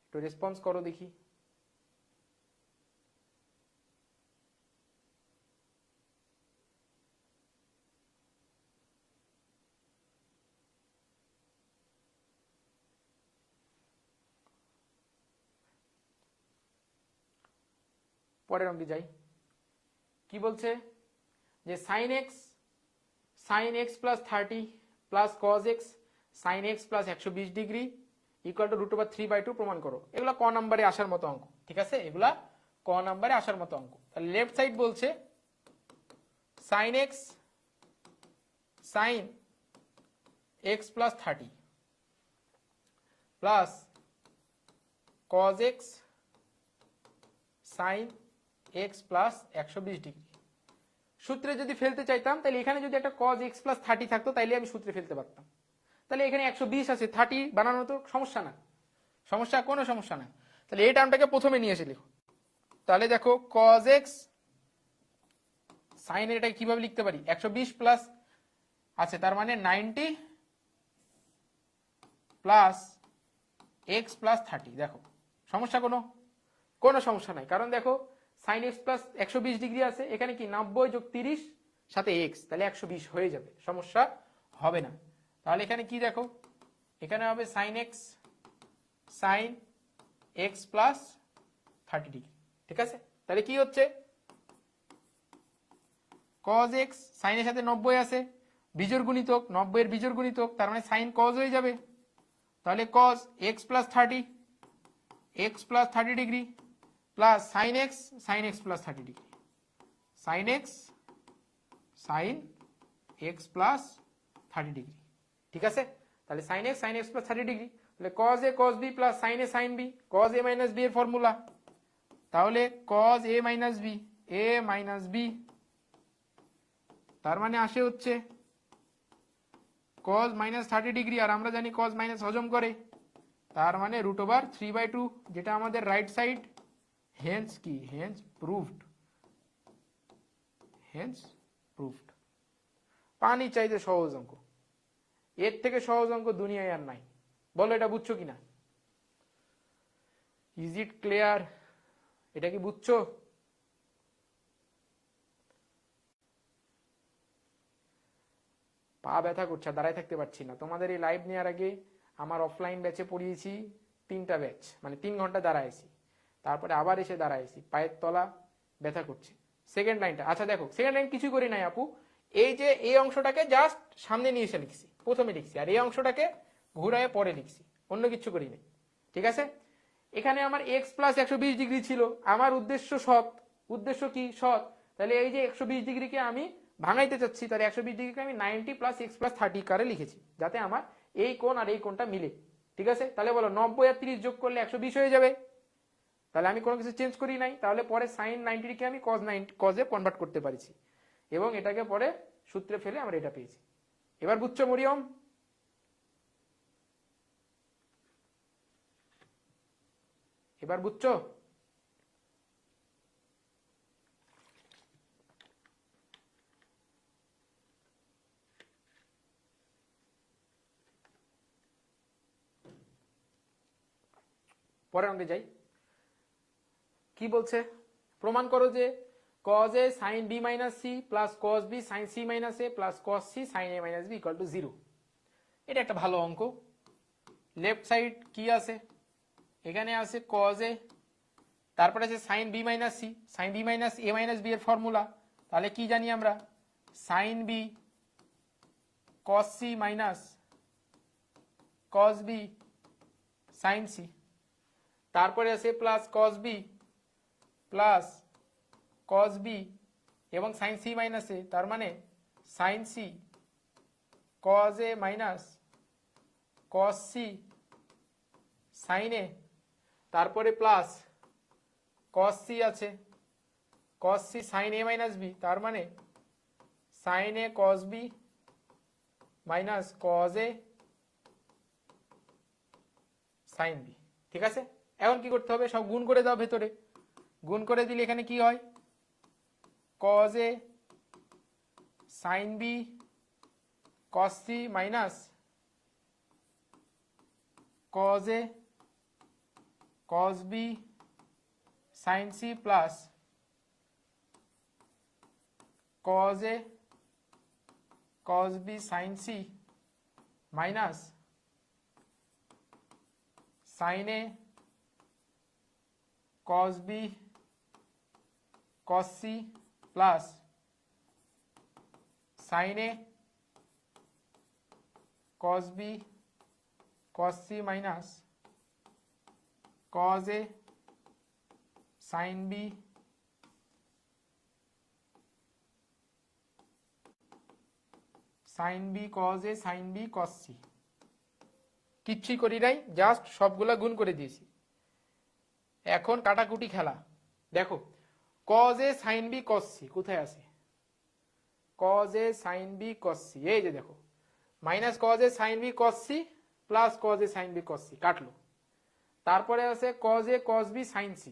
একটু রেসপন্স করো দেখি। পরের অঙ্কে যাই, কি বলছে যে sine X plus 30 plus cos X sine X plus 120 degree equal to √3/2 প্রমাণ করো। এগুলা ক নাম্বারে আসার মতো অঙ্ক, ঠিক আছে, এগুলা ক নাম্বারে আসার মতো অঙ্ক। তাহলে লেফট সাইড বলছে sine X plus 30 plus cos X sine X plus 120 degree. সূত্রে যদি ফেলতে চাইতাম তাহলে এখানে যদি একটা cos x প্লাস 30 থাকতো তাইলে আমি সূত্রে ফেলতে পারতাম, তাহলে এখানে 120 আছে, 30 বানানো তো সমস্যা না, কোনো সমস্যা না। তাহলে এই টার্মটাকে প্রথমে নিয়ে এসে লিখো, তাহলে দেখো cos x sin এর এটাকে কিভাবে লিখতে পারি 120 প্লাস আছে, তার মানে 90 প্লাস x প্লাস 30। দেখো সমস্যা কোনো সমস্যা নাই, কারণ দেখো সাইন এক্স প্লাস 120 ডিগ্রি আছে, এখানে কি 90 যোগ 30 সাথে এক্স, তাহলে 120 হয়ে যাবে, সমস্যা হবে না। তাহলে এখানে কি দেখো, এখানে হবে সাইন এক্স প্লাস 30 ডিগ্রি, ঠিক আছে। তাহলে কি হচ্ছে cos x সাইনের সাথে 90 আছে, বিজোড় গুণিতক 90 এর বিজোড় গুণিতক, তার মানে সাইন cos হয়ে যাবে, তাহলে cos x plus 30 degree plus sine X plus 30 degree sine X plus 30 degree, ঠিক আছে। তাহলে সাইন এক্স প্লাস 30 ডিগ্রি, তাহলে cos a cos b plus sine a sine b, cos a minus b এর ফর্মুলা, তাহলে cos a মাইনাস b তার মানে আসে হচ্ছে cos মাইনাস 30 ডিগ্রি, আর আমরা জানি cos মাইনাস হজম করে, তার মানে √3/2, যেটা আমাদের রাইট সাইড, হেন্স কি হেন্স প্রুভড পানি চাইতে সহজ অঙ্ক, এর থেকে সহজ অঙ্ক দুনিয়ায় আর নাই, বলো এটা বুঝছো কিনা, ইজ ইট ক্লিয়ার, এটা কি বুঝছো? পা ব্যথা করছে, দাঁড়ায় থাকতে পারছি না। তোমাদের এই লাইভ নেওয়ার আগে আমার অফলাইন ব্যাচে পড়িয়েছি 3টা ব্যাচ, মানে 3 ঘন্টা দাঁড়াইছি, তারপরে আবার এসে দাঁড়াইছি, পায়ের তলা ব্যথা করছে। সেকেন্ড লাইনটা, আচ্ছা দেখো সেকেন্ড লাইন কিছু করি নাই আপু, এই যে এই অংশটাকে জাস্ট সামনে নিয়ে এসে লিখছি, প্রথমে লিখছি, আর এই অংশটাকে ঘুরায় পরে লিখছি, অন্য কিছু করি নাই, ঠিক আছে। এখানে আমার এক্স প্লাস 120 ডিগ্রি ছিল, আমার উদ্দেশ্য কি সৎ, তাহলে এই যে 120 ডিগ্রিকে আমি ভাঙাইতে চাচ্ছি, তাহলে 120 ডিগ্রিকে আমি 90 প্লাস এক্স প্লাস 30 কারে লিখেছি, যাতে আমার এই কোণ আর এই কোণটা মিলে, ঠিক আছে। তাহলে বলো 90 আর 30 যোগ করলে 120 হয়ে যাবে, তাহলে আমি কোনো কিছু চেঞ্জ করি নাই, তাহলে পরে সাইন 90 কে আমি কজে কনভার্ট করতে পারছি, এবং এটাকে পরে সূত্রে ফেলে আমরা এটা পেয়েছি। এবার বুঝছো মরিয়ম? এবার বুঝছো? পরের অঙ্কে যাই। কি বলছে, প্রমাণ করো যে cos a sin b minus c plus cos b sin c minus a plus cos c sin a minus b equal to 0। এটা একটা ভালো অঙ্ক। লেফট সাইড কি আছে, এখানে আছে cos a, তারপরে আছে sin b minus c, sin b minus a minus b এর ফর্মুলা, তাহলে কি জানি আমরা, sin b cos c minus cos b sin c, তারপরে আছে plus cos b plus cos b এবং sin c minus a, তার মানে sin c cos a minus cos c sin a, তারপরে প্লাস cos c আছে, cos c sin a minus b, তার মানে sin a cos b minus cos a sin b। ঠিক আছে, এখন কি করতে হবে, সব গুণ করে দাও ভেতরে, গুণ করে দিলে এখানে কি হয়, cos a sin b cos c minus cos a cos b sin c plus cos a cos b sin c minus sin a cos b cos c plus sin a cos b cos c minus cos a sin b sin b cos a sin b cos c। কিচ্ছুই করি নাই, জাস্ট সবগুলা গুণ করে দিয়েছি। এখন কাটাকুটি খেলা। দেখো cos a sin b cos c কোথায় আছে, cos a sin b cos c, এই যে দেখো minus cos a sin b cos c plus cos a sin b cos c কাটলো, তারপরে আছে cos a cos b sin c,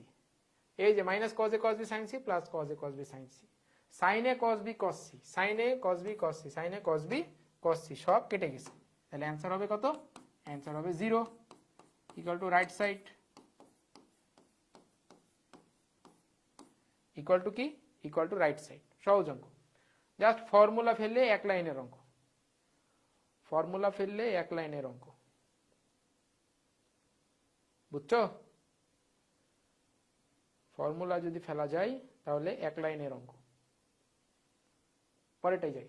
এই যে minus cos a cos b sin c plus cos a cos b sin c, sin a cos b cos c, sin a cos b cos c, sin a cos b cos c, সব কেটে গেছে। তাহলে অ্যান্সার হবে কত, অ্যান্সার হবে 0 equal to right side equal to কি, ইকুয়াল টু রাইট সাইড। সহজ অঙ্ক, জাস্ট ফর্মুলা ফেললে এক লাইনের অঙ্ক, ফর্মুলা ফেললে এক লাইনের অঙ্ক, বুঝছো, ফর্মুলা যদি ফেলা যায় তাহলে এক লাইনের অঙ্ক। পরেরটাই যাই।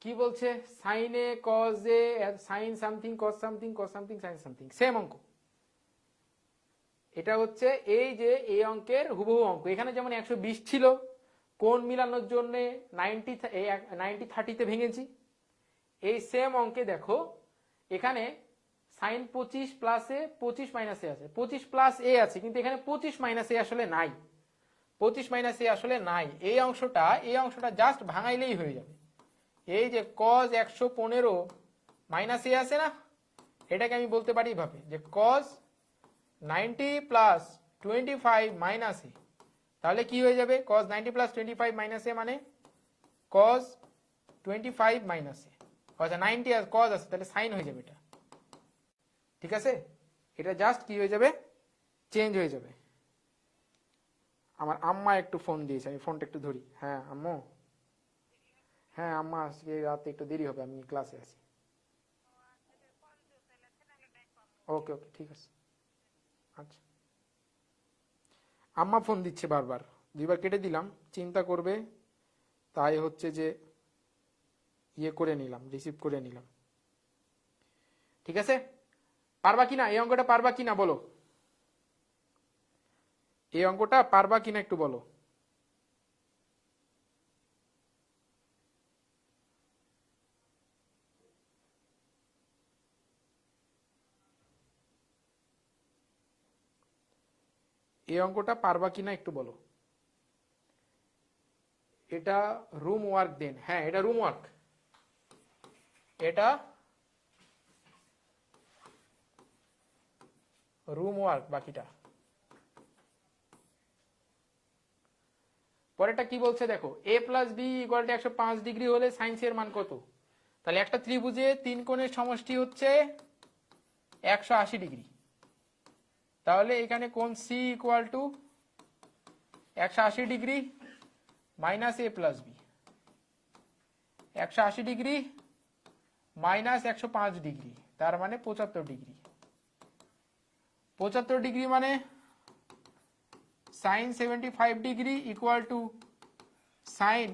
কি বলছে, sine A cos A sine something cos something cos something sine something, same অঙ্ক। এটা হচ্ছে এই যে এই অঙ্কের হুবহু অঙ্ক। এখানে যেমন 120 ছিল, কোণ মিলানোর জন্য 90 30-তে ভেঙেছি। এই সেম অঙ্কে দেখো এখানে সাইন 25 প্লাস এ 25 মাইনাস এ আছে, 25 প্লাস এ আছে, কিন্তু এখানে 25 মাইনাস এ আসলে নাই, 25 মাইনাস এ আসলে নাই। এই অংশটা জাস্ট ভাঙাইলেই হয়ে যাবে। এই যে cos 115 মাইনাস এ আছে না, এটাকে আমি বলতে পারি ভাবে যে cos 90 প্লাস 25 মাইনাস এ, তাহলে কি হয়ে যাবে, cos 90 প্লাস 25 মাইনাস এ মানে cos 25 মাইনাস এ, আচ্ছা 90 আর cos আছে তাহলে সাইন হয়ে যাবে এটা। ঠিক আছে, এটা জাস্ট কি হয়ে যাবে, চেঞ্জ হয়ে যাবে। আমার আম্মা একটু ফোন দিয়েছে, আমি ফোনটা একটু ধরি। হ্যাঁ আম্মু, হ্যাঁ আম্মা আজকে রাতে একটু দেরি হবে, আমি ক্লাসে আছি। ওকে ওকে ঠিক আছে, আচ্ছা। আম্মা ফোন দিচ্ছে বারবার, দুইবার কেটে দিলাম, চিন্তা করবে তাই হচ্ছে যে ইয়ে করে নিলাম, রিসিভ করে নিলাম। ঠিক আছে, পারবা কিনা এই অঙ্কটা, পারবা কিনা বলো, এই অঙ্কটা পারবা কিনা একটু বলো। এই অঙ্কটা পারবা কিনা একটু বলো। এটা রুম ওয়ার্ক দেন, হ্যাঁ এটা রুম ওয়ার্ক, এটা রুম ওয়ার্ক। বাকিটা পরেরটা কি বলছে দেখো, a plus B equal to 105 degree হলে সাইন সি এর মান কত। তাহলে একটা ত্রিভুজে তিন কোণের সমষ্টি হচ্ছে 180 ডিগ্রি। তাহলে এখানে কোণ C equal to 180 degree minus A plus B, 180 degree minus 105 degree, তার মানে 75 ডিগ্রি। 75 ডিগ্রি মানে sine 75 degree equal to sine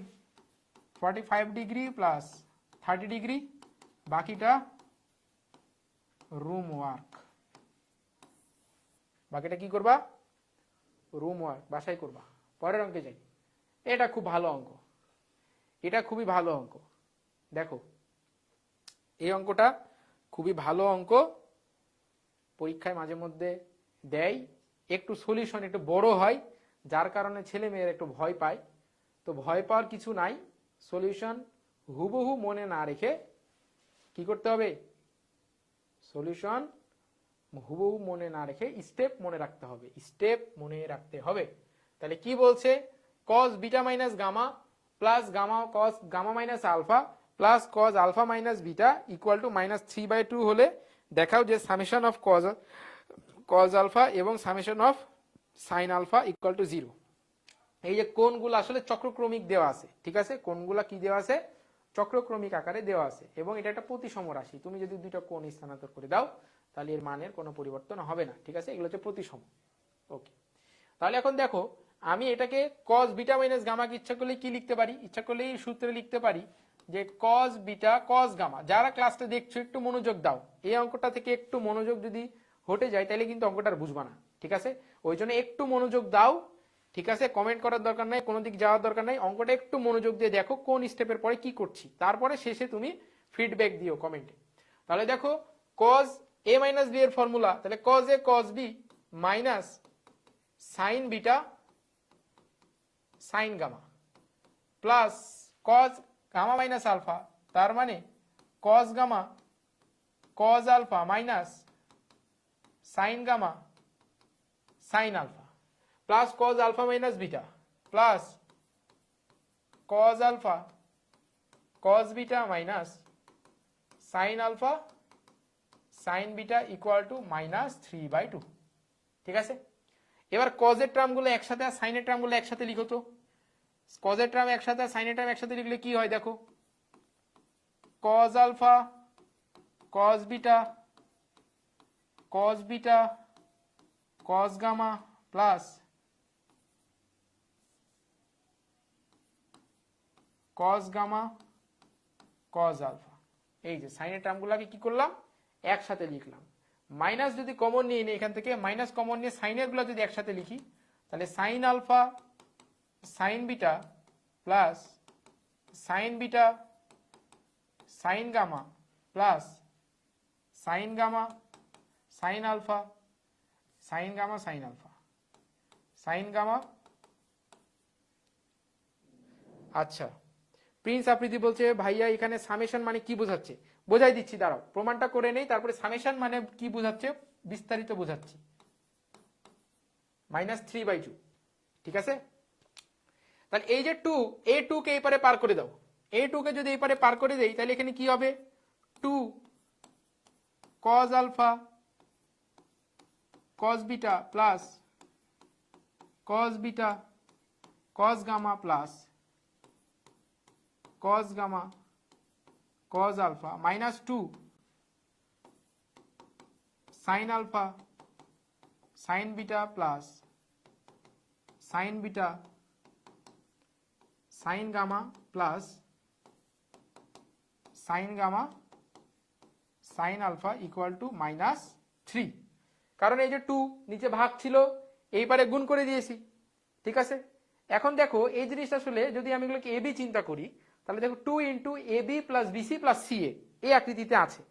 45 degree plus 30 degree, বাকিটা রুম ওয়ার্ক। বাকিটা কি করবা? রুম ওয়ার্ক, বাসায় করবা। পরের অঙ্কে যাই। এটা খুব ভালো অঙ্ক, এটা খুবই ভালো অঙ্ক। দেখো এই অঙ্কটা খুবই ভালো অঙ্ক, পরীক্ষায় মাঝে মধ্যে দেয়, একটু সলিউশন একটু বড় হয়, যার কারণে ছেলে মেয়েরা একটু ভয় পায়। তো ভয় পাওয়ার কিছু নাই, সলিউশন হুবহু মনে না রেখে কি করতে হবে? সলিউশন হুবহু মনে না রেখে স্টেপ মনে রাখতে হবে, স্টেপ মনে রাখতে হবে। তাহলে কি বলছে? cos beta minus gamma plus gamma cos gamma minus alpha plus cos alpha minus beta equal to -3/2 হলে দেখাও যে সামেশন অফ cos আলফা এবং summation of sine alpha equal to 0। এই যে কোণগুলো আসলে চক্রক্রমিক দেওয়া আছে, ঠিক আছে? কোণগুলো কি দেওয়া আছে? চক্রক্রমিক আকারে দেওয়া আছে, এবং এটা একটা প্রতিসম রাশি। তুমি যদি দুইটা কোণ স্থানান্তর করে দাও তাহলে এর মানের কোনো পরিবর্তন হবে না, ঠিক আছে? এগুলো হচ্ছে প্রতিসম। ওকে, তাহলে এখন দেখো আমি এটাকে cos বিটা মাইনাস গামাকে ইচ্ছা করলে কি লিখতে পারি? ইচ্ছা করলে এই সূত্রে লিখতে পারি যে cos বিটা cos গামা। যারা ক্লাসটা দেখছো একটু মনোযোগ দাও, এই অঙ্কটা থেকে একটু মনোযোগ যদি হটে যায় তাহলে কিন্তু অঙ্কটা আর বুঝবা না, ঠিক আছে? ওই জন্য একটু মনোযোগ দাও, ঠিক আছে? কমেন্ট করার দরকার নাই, কোনো দিক যাওয়ার দরকার নাই, অঙ্কটা একটু মনোযোগ দিয়ে দেখো কোন স্টেপের পরে কি করছি, তারপরে শেষে তুমি ফিডব্যাক দিও কমেন্টে। তাহলে দেখো cos a মাইনাস বি এর ফর্মুলা, তাহলে cos a cos b minus sine beta sine gamma plus cos gamma minus alpha, তার মানে cos gamma cos alpha minus sine gamma sine alpha plus cos alpha minus beta plus cos alpha cos beta minus sine alpha sine beta equal to -3/2, ঠিক আছে? এবার cos এর টার্মগুলো একসাথে আর সাইনের টার্মগুলো একসাথে লিখো তো। cos এর টার্ম একসাথে আর সাইনের টার্ম একসাথে লিখলে কি হয় দেখো, cos alpha cos beta cos gamma plus cos gamma cos alpha. এই যে সাইনের টার্মগুলোকে কি করলাম? একসাথে লিখলাম। মাইনাস যদি কমন নিয়ে নিই এখান থেকে, মাইনাস কমন নিয়ে সাইনের গুলো যদি একসাথে লিখি তাহলে sine alpha sine beta plus sine beta sine gamma plus sine gamma sine alpha sine gamma sine alpha sine gamma. আচ্ছা, প্রিন্স আফ্রিদি বলছে ভাইয়া এখানে সামেশন মানে কি বোঝাচ্ছে? বোঝাই দিচ্ছি, দাঁড়াও প্রমাণটা করে নেই, তারপরে সামেশন মানে কি বোঝাচ্ছে বিস্তারিত বোঝাচ্ছি। -3/2, ঠিক আছে? তাহলে এই যে 2, এই 2 কে এই পারে পার করে দাও, এই 2 কে যদি এই পারে পার করে দেই তাহলে এখানে কি হবে? 2 cos alpha cos beta plus cos beta cos gamma plus cos gamma cos alpha -2 sin alpha sin beta plus sin beta sin gamma plus sin gamma sin alpha equal to -3। কারণ এই যে 2 নিচে ভাগ ছিল, এইবারে গুণ করে দিয়েছি, ঠিক আছে? এখন দেখো এই জিনিসটা আসলে যদি আমি এগুলোকে এবি চিন্তা করি তাহলে দেখো 2 into AB plus BC plus CA এই আকৃতিতে আছে।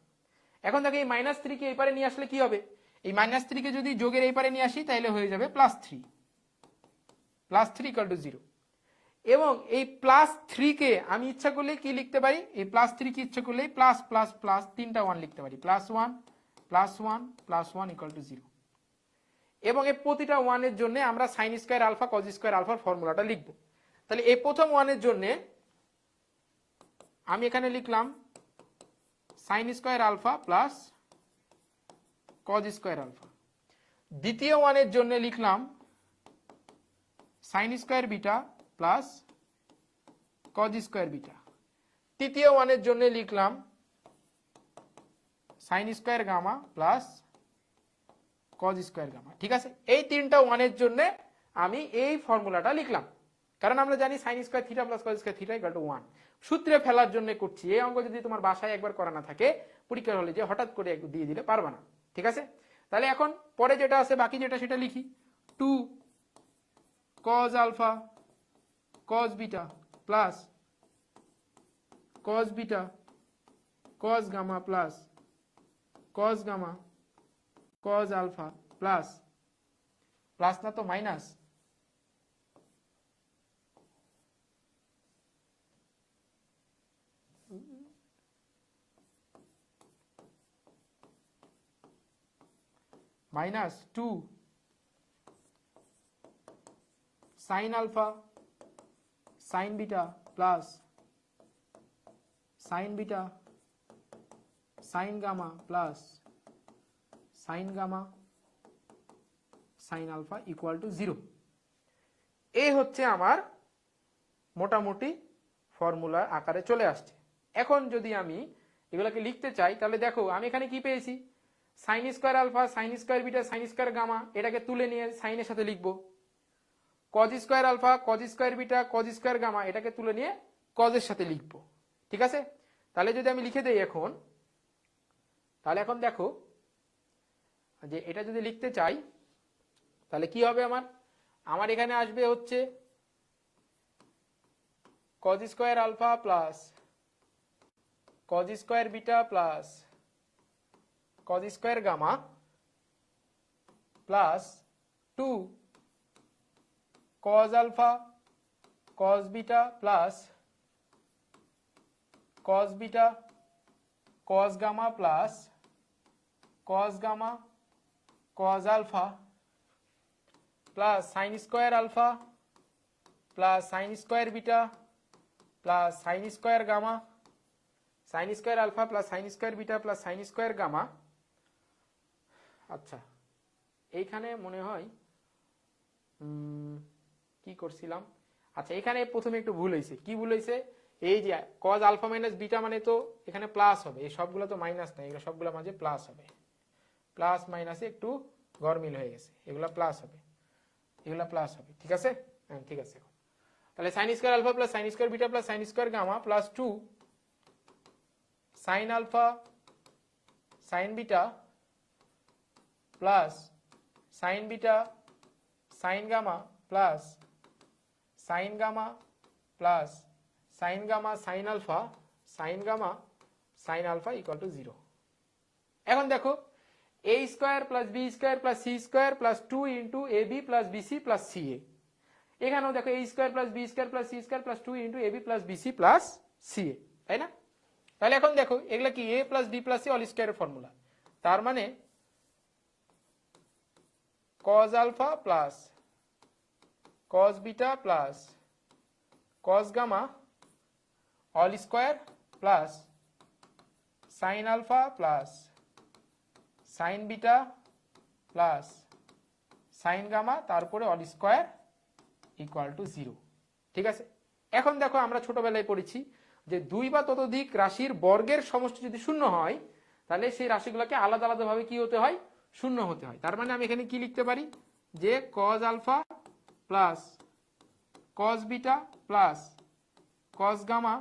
এখন দেখো এই -3 কে এই পারে নিয়ে আসলে কি হবে? এই -3 কে যদি যোগের এই পারে নিয়ে আসি তাহলে হয়ে যাবে +3 = 0। এবং এই +3 কে আমি ইচ্ছা করলে কি লিখতে পারি? এই +3 কে ইচ্ছা করলে প্লাস প্লাস প্লাস তিনটা 1 লিখতে পারি, +1 +1 +1 = 0। এবং এই প্রতিটা 1 এর জন্য আমরা sin square alpha cos square আলফার ফর্মুলাটা লিখব। তাহলে এই প্রথম 1 এর জন্য আমি এখানে লিখলাম sin square alpha plus cos square alpha. দ্বিতীয় ওয়ানের জন্য লিখলাম sine square beta plus cos square beta. তৃতীয় ওয়ানের জন্য লিখলাম sine square gamma plus cos square gamma. ঠিক আছে, এই তিনটা ওয়ানের জন্য আমি এই ফর্মুলাটা লিখলাম, কারণ আমরা জানি sign square theta plus cos square theta equal to 1। সূত্রে ফেলার জন্য করছি। এই অঙ্ক যদি তোমার বাসায় একবার করা না থাকে, পরীক্ষার হলে যে হঠাৎ করে দিয়ে দিলে পারবা না। ঠিক আছে, তাহলে এখন পরে যেটা আছে বাকি যেটা সেটা লিখি। 2 cos alpha cos beta plus cos beta cos gamma plus cos gamma cos alpha plus plus না তো minus minus 2 sine alpha sine beta plus sine beta sine gamma plus sine gamma sine alpha equal to 0। এই হচ্ছে আমার মোটামুটি ফর্মুলা আকারে চলে আসছে। এখন যদি আমি এগুলাকে লিখতে চাই, তাহলে দেখো আমি এখানে কি পেয়েছি, sine square alpha sine square beta sine square gamma, এটাকে তুলে নিয়ে সাইনের সাথে লিখবো। Cos square alpha cos square beta cos square gamma, এটাকে তুলে নিয়ে কজের সাথে লিখবো। ঠিক আছে, তাহলে যদি আমি লিখে দেই এখন, তাহলে এখন দেখো যে এটা যদি লিখতে চাই তাহলে কি হবে, আমার এখানে আসবে হচ্ছে cos square alpha plus cos square beta plus cos square gamma plus 2 cos alpha cos beta plus cos beta cos gamma plus cos gamma cos alpha plus sine square alpha plus sine square beta plus sine square gamma sine square alpha plus sine square beta plus sine square gamma. আচ্ছা, এইখানে মনে হয় কি করছিলাম, আচ্ছা এখানে প্রথমে একটু ভুল হয়েছে। কি ভুল হয়েছে, এই যে কজ আলফা মাইনাস বিটা মানে তো এখানে প্লাস হবে, এই সবগুলো তো মাইনাস নাই, এগুলো সবগুলো মাঝে প্লাস হবে। প্লাস মাইনাসে একটু গরমিল হয়ে গেছে, এগুলা প্লাস হবে এগুলা প্লাস হবে। ঠিক আছে, হ্যাঁ ঠিক আছে। তাহলে sine square alpha plus sine square beta plus sine square gamma plus 2 sine alpha sine beta plus sine beta sine gamma plus sine gamma plus sine gamma sine alpha sine gamma sine alpha equal to 0। এখন দেখো a square plus B square plus C square plus 2 into A B plus BC plus C A. এখানেও দেখো a square plus B square plus C square plus 2 into A B plus BC plus C A, তাই না? তাহলে এখন দেখো এগুলা কি a plus B plus C all স্কোয়ারের ফর্মুলা। তার মানে cos alpha plus cos beta plus cos gamma all square plus sine alpha plus sine beta plus sine gamma তারপরে অল স্কোয়ার ইকুয়াল টু 0। ঠিক আছে, এখন দেখো আমরা ছোটবেলায় পড়েছি যে 2 বা ততোধিক রাশির বর্গের সমষ্টি যদি শূন্য হয় তাহলে সেই রাশিগুলোকে আলাদা আলাদা ভাবে কি হতে হয়, শূন্য হতে হয়। তার মানে আমি এখানে কি লিখতে পারি যে cos alpha plus cos beta plus cos gamma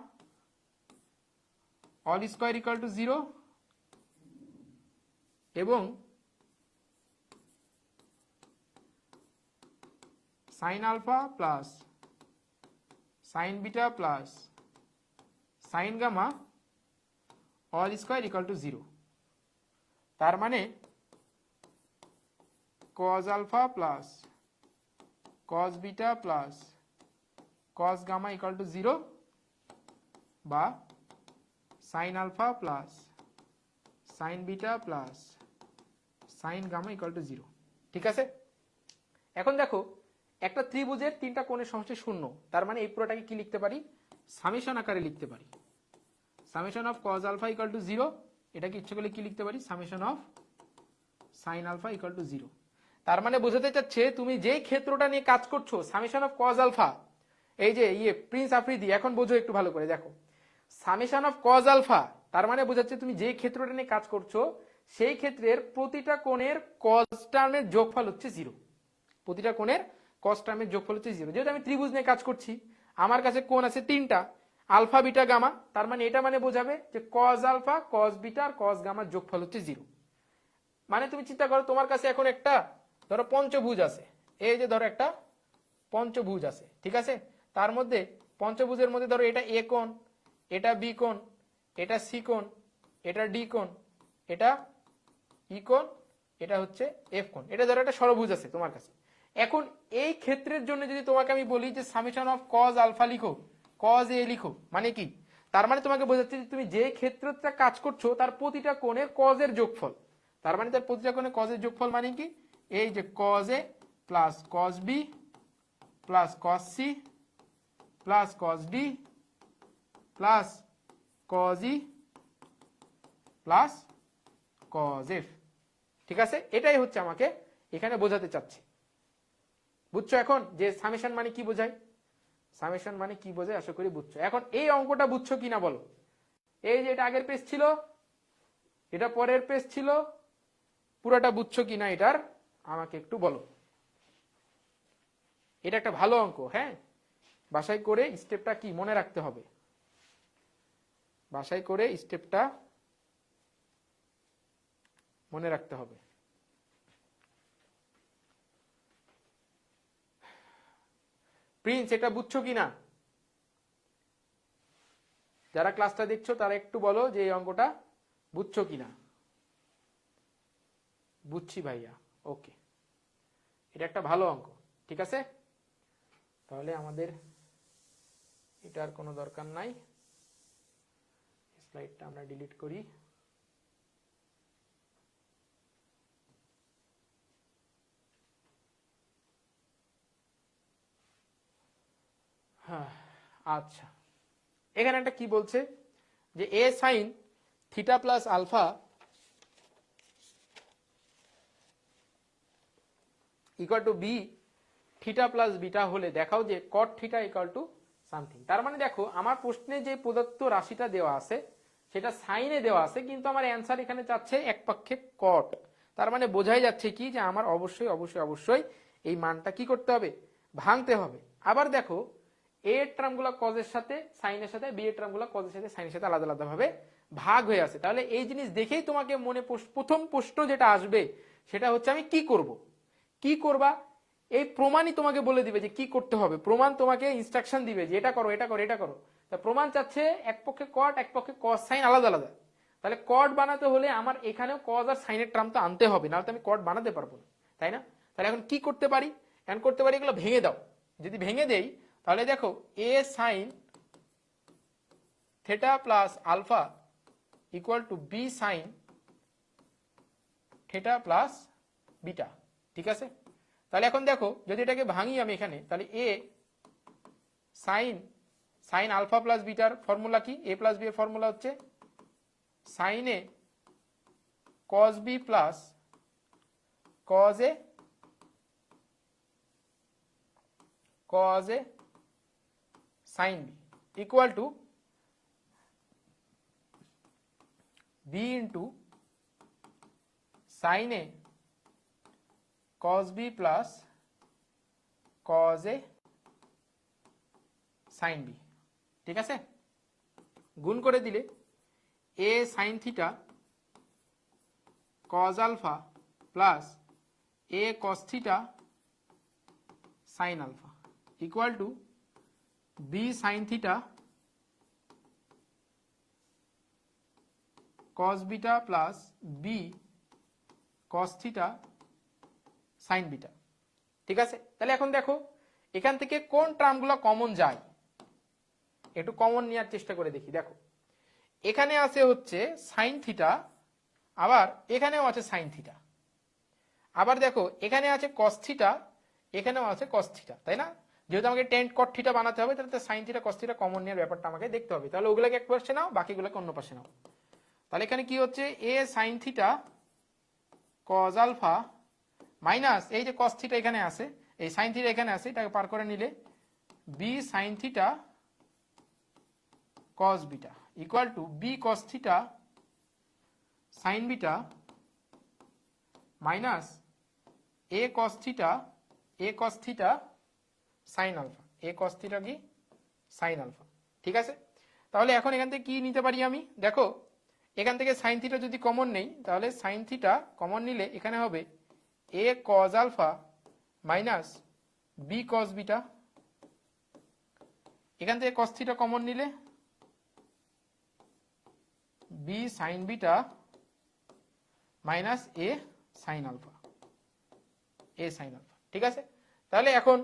all square equal to 0 এবং sine alpha plus sine beta plus sine gamma all square equal to 0। তার মানে cos alpha plus cos beta plus cos gamma equal to 0 বা sine alpha plus sine beta plus sine gamma equal to 0। ঠিক আছে, এখন দেখো একটা ত্রিভুজের 3টা কোণের সমষ্টি 0, তার মানে এই পুরোটাকে কি লিখতে পারি, সামেশন আকারে লিখতে পারি। Summation of cos alpha equal to 0, এটাকে ইচ্ছে করলে কি লিখতে পারি, summation of sine alpha equal to 0। তার মানে বোঝাতে চাচ্ছে তুমি যেই ক্ষেত্রটা নিয়ে কাজ করছো সামেশন অফ কজ আলফা, এই যে প্রিন্স আফ্রিদি, এখন বোঝো একটু ভালো করে দেখো, সামেশন অফ কজ আলফা তার মানে বোঝাচ্ছে তুমি যে ক্ষেত্রটা নিয়ে কাজ করছো সেই ক্ষেত্রের প্রতিটা কোণের কজ টার্মের যোগফল হচ্ছে 0। প্রতিটা কোণের কজ টার্মের যোগফল হচ্ছে 0। যেহেতু আমি ত্রিভুজ নিয়ে কাজ করছি, আমার কাছে কোণ আছে 3টা, আলফা বিটা গামা, তার মানে এটা মানে বোঝাবে যে কজ আলফা কজ বিটা আর কজ গামার যোগফল হচ্ছে 0। মানে তুমি চিন্তা করো তোমার কাছে এখন একটা ধরো পঞ্চভুজ আছে, এই যে ধরো একটা পঞ্চভুজ আছে, ঠিক আছে, তার মধ্যে পঞ্চভুজের মধ্যে ধরো এটা এ কোণ, এটা বি কোণ, এটা সি কোণ, এটা ডি কোণ, এটা ই কোণ, এটা হচ্ছে এফ কোণ, এটা ধরো একটা ষড়ভুজ আছে তোমার কাছে। এখন এই ক্ষেত্রের জন্য যদি তোমাকে আমি বলি যে সামেশন অফ কজ আলফা লিখো, কজ এ লিখো, মানে কি, তার মানে তোমাকে বোঝাচ্ছে যে তুমি যে ক্ষেত্রটা কাজ করছো তার প্রতিটা কোণের কজের যোগফল, তার মানে তার প্রতিটা কোণের কজের যোগফল মানে কি, এই যে cos A plus cos B plus cos C plus cos D plus cos E plus cos F. ঠিক আছে, এটাই হচ্ছে আমাকে এখানে বোঝাতে চাচ্ছে। বুঝছো এখন যে সামেশন মানে কি বোঝায়, সামেশন মানে কি বোঝায়, আশা করি বুঝছো। এখন এই অঙ্কটা বুঝছো কিনা বলো, এই যে এটা আগের পেজ ছিল, এটা পরের পেজ ছিল, পুরোটা বুঝছো কিনা এটার আমাকে একটু বলো। এটা একটা ভালো অঙ্ক, হ্যাঁ, বাসায় করে স্টেপটা কি মনে রাখতে হবে, বাসায় করে স্টেপটা মনে রাখতে হবে। প্রিন্স এটা বুঝছো কিনা, যারা ক্লাসটা দেখছো তারা একটু বলো যে এই অঙ্কটা বুঝছো কিনা। বুঝছি ভাইয়া, ওকে, এটা একটা ভালো অঙ্ক, ঠিক আছে। তাহলে আমাদের এটার কোনো দরকার নাই, স্লাইডটা আমরা ডিলিট করি। হ্যাঁ, আচ্ছা, এখানে একটা কি বলছে যে A sine theta plus alpha equal to B theta plus beta হলে দেখাও যে cot theta equal to something. তার মানে দেখো আমার প্রশ্নে যে প্রদত্ত রাশিটা দেওয়া আছে সেটা সাইনে দেওয়া আছে, কিন্তু আমার অ্যান্সার এখানে চাচ্ছে এক পক্ষে কট। তার মানে বোঝাই যাচ্ছে কি যে আমার অবশ্যই অবশ্যই অবশ্যই এই মানটা কি করতে হবে, ভাঙতে হবে। আবার দেখো এ এর টার্মগুলো কজের সাথে সাইনের সাথে, বি এর টার্মগুলো কজের সাথে সাইনের সাথে আলাদা আলাদা ভাবে ভাগ হয়ে আছে। তাহলে এই জিনিস দেখেই তোমাকে মনে প্রথম প্রশ্ন যেটা আসবে সেটা হচ্ছে আমি কি করব, কি করবা, এই প্রমাণই তোমাকে বলে দিবে যে কি করতে হবে। প্রমাণ তোমাকে ইনস্ট্রাকশন দিবে যে এটা করো এটা করো এটা করো। তা প্রমাণ চাচ্ছে এক পক্ষে কট এক পক্ষে কস সাইন আলাদা আলাদা। তাহলে কট বানাতে হলে আমার এখানেও কজ আর সাইনের টার্ম তো আনতে হবে, নাহলে তো আমি কট বানাতে পারবো না, তাই না। তাহলে এখন কি করতে পারি, এখন করতে পারি এগুলো ভেঙে দাও। যদি ভেঙে দেই তাহলে দেখো A sine theta plus alpha equal to B sine theta plus beta, ঠিক আছে। তাহলে এখন দেখো যদি এটাকে ভাঙি আমি এখানে, তাহলে A sine sine alpha plus বিটার ফর্মুলা কি, এ প্লাস বি এর ফর্মুলা হচ্ছে sine A cos B plus cos A sine B equal to B into sine A cos b plus cos a sin b, ঠিক আছে। গুণ করে দিলে a sin theta cos alpha plus a cos theta sin alpha equal to b sin theta cos beta plus b cos theta sine beta, ঠিক আছে। তাহলে এখন দেখো এখান থেকে কোন টার্মগুলো কমন যায়, একটু কমন নেওয়ার চেষ্টা করে দেখি। দেখো এখানে আছে হচ্ছে সাইন থিটা, আবার এখানেও আছে সাইন থিটা, আবার দেখো এখানে আছে কস থিটা, এখানেও আছে কস থিটা, তাই না। যেহেতু আমাকে টেন কট থিটা বানাতে হবে তাহলে সাইন থিটা কস থিটা কমন নেওয়ার ব্যাপারটা আমাকে দেখতে হবে। তাহলে ওগুলোকে এক পাশে নাও, বাকিগুলোকে অন্য পাশে নাও। তাহলে এখানে কি হচ্ছে A sine theta cos alpha minus এই যে কস থিটা এখানে আছে, এই সাইন থিটা এখানে আছে, এটাকে পার করে নিলে B sine theta cos beta equal to B cos theta sine beta minus A cos theta sine alpha, A cos theta কি সাইন আলফা। ঠিক আছে, তাহলে এখন এখান থেকে কি নিতে পারি আমি, দেখো এখান থেকে সাইন থিটা যদি কমন নেই তাহলে সাইন থিটা কমন নিলে এখানে হবে A cos alpha minus B cos beta, এখান থেকে কস থিটা কমন নিলে B sine beta minus A sine alpha, A sine alpha. ঠিক আছে, তাহলে এখন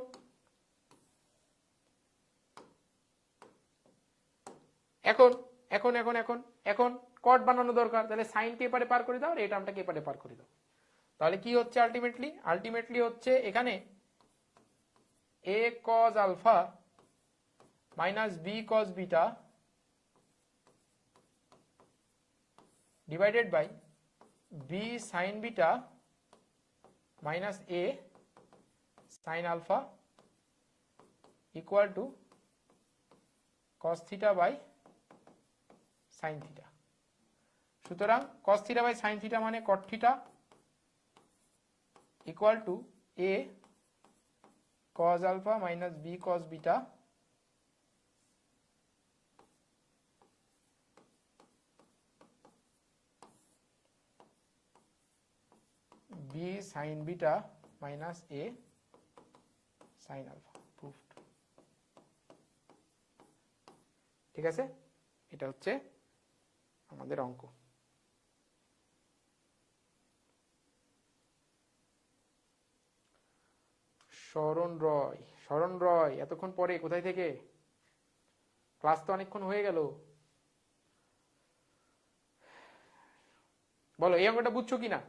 এখন এখন এখন এখন এখন কট বানানো দরকার, তাহলে সাইন কে পারে পার করে দাও আর এই টার্মটা কে পারে পার করে দাও। তাহলে কি হচ্ছে আলটিমেটলি হচ্ছে এখানে A cos alpha minus B cos beta divided by B sine beta minus A sine alpha equal to cos theta by sine theta. সুতরাং cos theta by sine theta মানে cot theta equal to A cos alpha minus B cos beta B sine beta minus A sine alpha. Proofed. ঠিক আছে, এটা হচ্ছে আমাদের অঙ্ক। শরণ রয় এতক্ষণ পরে কোথায় থেকে? ক্লাস তো অনেকক্ষণ হয়ে গেল। বলো এই অঙ্কটা বুঝছো কিনা?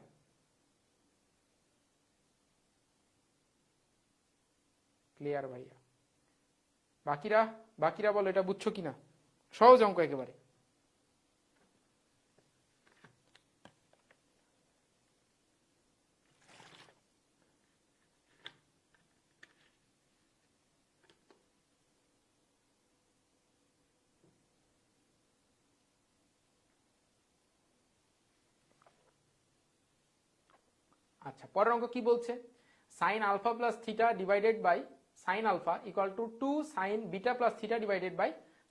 ক্লিয়ার ভাইয়া? বাকিরা বলো এটা বুঝছো কিনা? সহজ অঙ্ক একেবারে। আচ্ছা, পরের অঙ্ক কি বলছে? Sine alpha plus theta divided by sine alpha equal to 2 sine beta plus theta divided by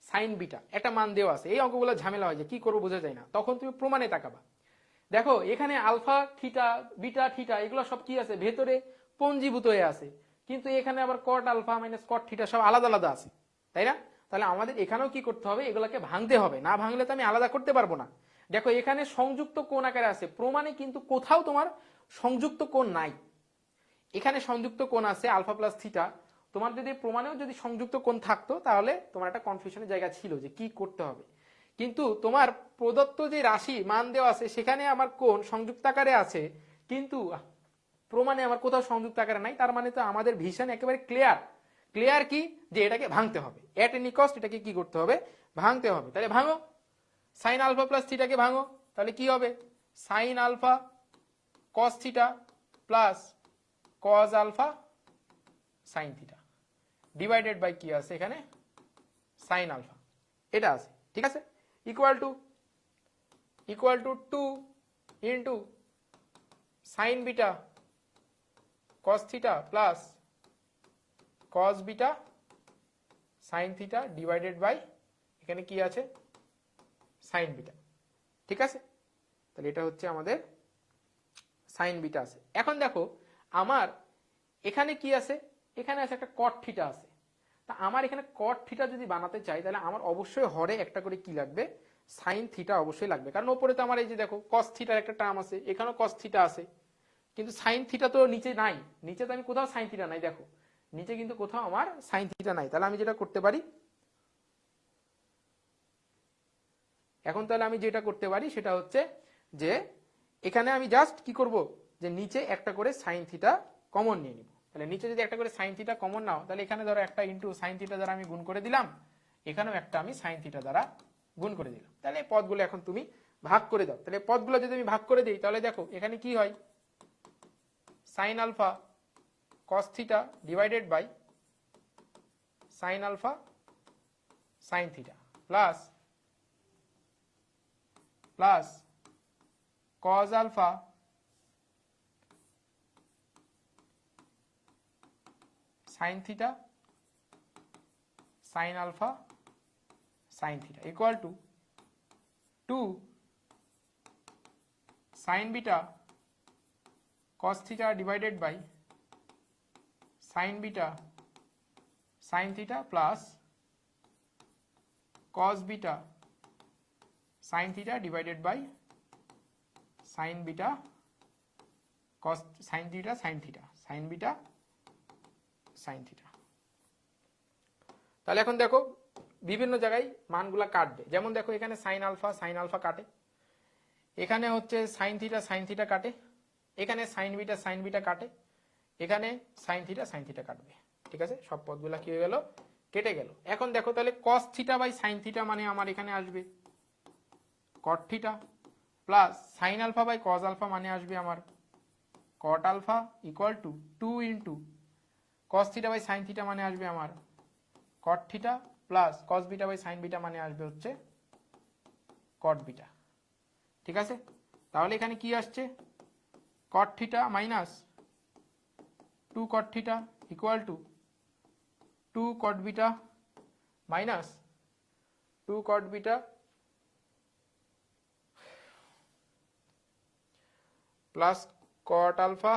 sine beta. একটা মান দেওয়া আছে। এই অঙ্কগুলো ঝামেলা হয় যে কি করবো বোঝা যায় না, তখন তুমি প্রমাণে তাকাবা। দেখো এখানে আলফা থিটা বিটা থিটা এগুলো সব কি আছে ভেতরে পঞ্জীভূত হয়ে আছে, কিন্তু এখানে আবার cot alpha minus cot theta সব আলাদা আলাদা আছে, তাই না? তাহলে আমাদের এখানেও কি করতে হবে, এগুলোকে ভাঙতে হবে, না ভাঙলে তো আমি আলাদা করতে পারবো না। দেখো এখানে সংযুক্ত কোণ আকারে আছে, প্রমাণে কিন্তু কোথাও তোমার সংযুক্ত কোণ নাই। এখানে সংযুক্ত কোণ আছে আলফা প্লাস থিটা, তোমার যদি প্রমাণেও যদি সংযুক্ত কোণ থাকতো তাহলে তোমার একটা কনফিউশনের জায়গা ছিল যে কি করতে হবে। কিন্তু তোমার প্রদত্ত যে রাশি মান দেওয়া আছে সেখানে আমার কোণ সংযুক্ত আকারে আছে, কিন্তু প্রমাণে আমার কোথাও সংযুক্ত আকারে নাই। তার মানে তো আমাদের ভিশন একেবারে ক্লিয়ার কি যে এটাকে ভাঙতে হবে, এট এনি কস্ট এটাকে কি করতে হবে, ভাঙতে হবে। তাহলে ভাঙো, সাইন আলফা প্লাস থিটাকে ভাঙো, তাহলে কি হবে sine alpha cos theta plus cos alpha sine theta divided by কি আছে এখানে সাইন আলফা, এটা আছে। ঠিক আছে, equal to 2 into sine beta cos theta plus cos beta sine theta divided by এখানে কি আছে সাইন বিটা। ঠিক আছে, তাহলে এটা হচ্ছে আমাদের সাইন বিটা আছে। এখন দেখো আমার এখানে কি আছে, এখানে আছে একটা কট থিটা আছে। তা আমার এখানে কট থিটা যদি বানাতে চাই তাহলে আমার অবশ্যই হরে একটা করে কি লাগবে, সাইন থিটা অবশ্যই লাগবে। কারণ ওপরে তো আমার এই যে দেখো কস থিটার একটা টার্ম আছে, এখানেও কস থিটা আছে, কিন্তু সাইন থিটা তো নিচে নাই, নিচে তো আমি কোথাও সাইন থিটা নাই। দেখো নিচে কিন্তু কোথাও আমার সাইন থিটা নাই। তাহলে আমি যেটা করতে পারি এখন, তাহলে আমি যেটা করতে পারি সেটা হচ্ছে যে এখানে আমি জাস্ট কি করব, যে নিচে একটা করে সাইন থিটা কমন নিয়ে নিব। তাহলে নিচে যদি একটা করে সাইন থিটা কমন নাও, তাহলে এখানে ধরো একটা ইন্টু সাইন থিটা দ্বারা আমি গুণ করে দিলাম, এখানেও একটা আমি সাইন থিটা দ্বারা গুণ করে দিলাম। তাহলে এই পদগুলো এখন তুমি ভাগ করে দাও। তাহলে পদগুলো যদি আমি ভাগ করে দিই তাহলে দেখো এখানে কি হয়, sine alpha cos theta divided by sine alpha sine theta plus cos alpha sine theta sine alpha sine theta equal to 2 sine beta cos theta divided by sin beta sin theta plus cos beta sin theta divided by sin beta cos sin theta sin theta sin beta sin theta। তাহলে এখন দেখো বিভিন্ন জায়গায় মানগুলা কাটবে, যেমন দেখো এখানে sin alpha কাটে, এখানে হচ্ছে sin theta কাটে, এখানে sin beta কাটে, এখানে sin theta কাটবে। ঠিক আছে, সব পদগুলা কি হয়ে গেল, কেটে গেল। এখন দেখো তাহলে cos theta by sin theta মানে আমার এখানে আসবে cot theta plus sin alpha by cos alpha মানে আসবে আমার cot alpha equal to 2 into cos theta by sin theta মানে আসবে আমার cot theta plus cos beta by sin beta মানে আসবে হচ্ছে cot beta। ঠিক আছে, তাহলে এখানে কি আসছে cot theta minus 2 cot theta equal to 2 cot beta minus 2 cot beta plus cot alpha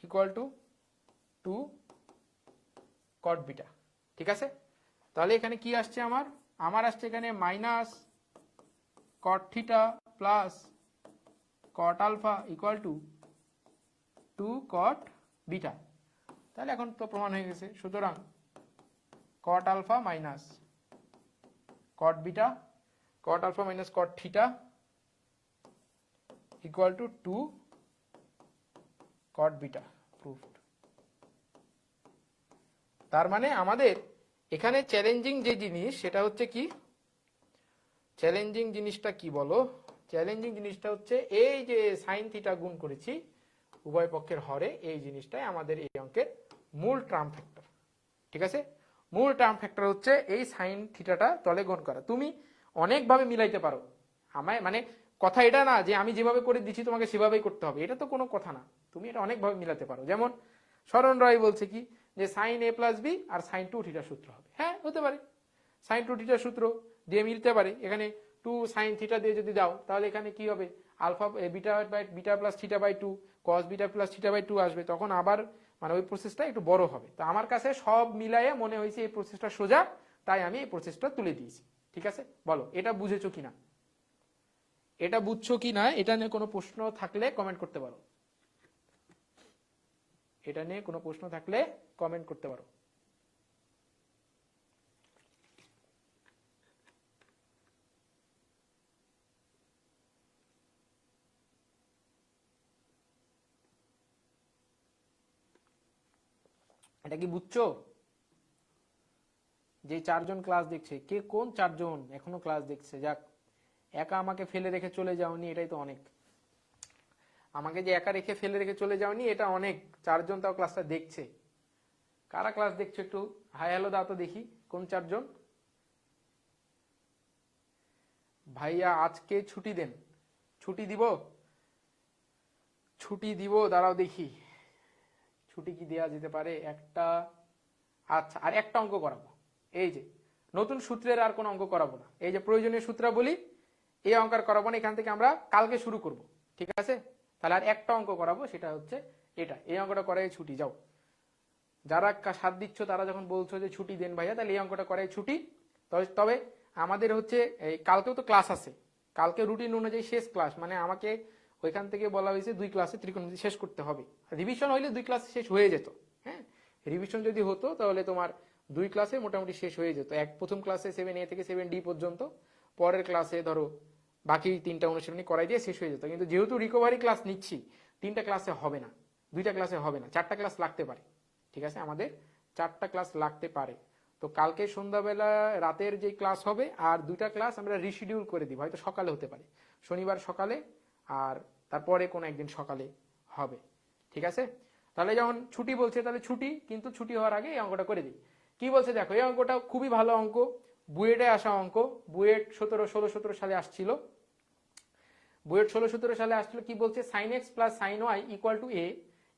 equal to 2 cot beta। ঠিক আছে, তাহলে এখানে কি আসছে আমার আসছে এখানে minus cot theta plus cot alpha equal to 2 cot beta। তাহলে এখন তো প্রমাণ হয়ে গেছে, সুতরাং cot alpha minus cot beta cot alpha minus cot theta equal to 2 cot beta proved. তার মানে আমাদের এখানে চ্যালেঞ্জিং যে জিনিস সেটা হচ্ছে কি, চ্যালেঞ্জিং জিনিসটা কি বলো, চ্যালেঞ্জিং জিনিসটা হচ্ছে এই যে সাইন থিটা গুণ করেছি উভয় পক্ষের হরে, এই জিনিসটাই আমাদের এই অঙ্কের মূল টার্ম ফ্যাক্টর। ঠিক আছে, মূল টার্ম ফ্যাক্টর হচ্ছে এই সাইন থিটাটা তলে গুণ করা। তুমি অনেকভাবে মিলাইতে পারো, আমায় মানে কথা এটা না যে আমি যেভাবে করে দিচ্ছি তোমাকে সেভাবেই করতে হবে, এটা তো কোনো কথা না, তুমি এটা অনেকভাবে মিলাতে পারো। যেমন শরণ রায় বলছে কি যে সাইন এ প্লাস বি আর সাইন 2 থিটার সূত্র হবে, হ্যাঁ হতে পারে, সাইন 2 থিটার সূত্র দিয়ে মিলতে পারে। এখানে 2 সাইন থিটা দিয়ে যদি দাও তাহলে এখানে কি হবে, alpha beta plus theta by 2 cos beta plus theta by 2 আসবে, তখন আবার মানে ওই প্রসেসটা একটু বড় হবে। তো আমার কাছে সব মিলাইয়ে মনে হয়েছে এই প্রসেসটা সোজা, তাই আমি এই প্রসেসটা তুলে দিয়েছি। ঠিক আছে, বলো এটা বুঝেছো কিনা, এটা বুঝছো কিনা, এটা নিয়ে কোনো প্রশ্ন থাকলে কমেন্ট করতে পারো, এটা নিয়ে কোনো প্রশ্ন থাকলে কমেন্ট করতে পারো। এটা কি বুঝছো? যে 4 জন ক্লাস দেখছে, কে কোন 4 জন এখনো ক্লাস দেখছে? যাক, একা আমাকে ফেলে রেখে চলে যাওনি, এটাই তো অনেক। আমাকে যে একা রেখে ফেলে রেখে চলে যাওনি এটা অনেক, 4 জন তাও ক্লাসটা দেখছে। কারা ক্লাস দেখছো একটু হাই হ্যালো দাও তো দেখি, কোন 4 জন? ভাইয়া আজকে ছুটি দেন, ছুটি দিব, ছুটি দিব, দাঁড়াও দেখি ছুটি কি দেয়া যেতে পারে একটা। আচ্ছা, আর একটা অঙ্ক করাবো, এই যে নতুন সূত্রের আর কোনো অঙ্ক করাবো না, এই যে প্রয়োজনীয় সূত্রাবলী এই অঙ্ক আর করাবো না, এখান থেকে আমরা কালকে শুরু করব। ঠিক আছে, তাহলে আর একটা অঙ্ক করাবো, সেটা হচ্ছে এটা, এই অঙ্কটা করাই ছুটি। যাও, যারা সাথ দিচ্ছ তারা যখন বলছো যে ছুটি দেন ভাইয়া, তাহলে এই অঙ্কটা করাই ছুটি। তবে আমাদের হচ্ছে এই কালকেও তো ক্লাস আছে, কালকে রুটিন অনুযায়ী শেষ ক্লাস, মানে আমাকে ওইখান থেকে বলা হয়েছে 2 ক্লাসে ত্রিকোণমিতি শেষ করতে হবে। রিভিশন হইলে 2 ক্লাসে শেষ হয়ে যেত, হ্যাঁ রিভিশন যদি হতো তাহলে তোমার 2 ক্লাসে মোটামুটি শেষ হয়ে যেত। প্রথম ক্লাসে 7A থেকে 7D পর্যন্ত, পরের ক্লাসে ধরো বাকি 3টা অনুশীলনী করাই দিয়ে শেষ হয়ে যেত। কিন্তু যেহেতু রিকভারি ক্লাস নিচ্ছি, 3টা ক্লাসে হবে না, 2টা ক্লাসে হবে না, 4টা ক্লাস লাগতে পারে। ঠিক আছে, আমাদের 4টা ক্লাস লাগতে পারে। তো কালকে সন্ধ্যাবেলা রাতের যে ক্লাস হবে আর 2টা ক্লাস আমরা রিশিডিউল করে দিব, হয়তো সকালে হতে পারে, শনিবার সকালে আর তারপরে কোনো একদিন সকালে, হবে। ঠিক আছে, তাহলে যখন ছুটি বলছে তাহলে ছুটি, কিন্তু ছুটি হওয়ার আগে এই অঙ্কটা করে দিই। কি বলছে দেখো, এই অঙ্কটা খুবই ভালো অঙ্ক, বুয়েটে আসা অঙ্ক। বুয়েট 16 সালে আসছিল। বুয়েট 16-17 সালে আসছিল। কি বলছে, sine X plus sine Y equal to A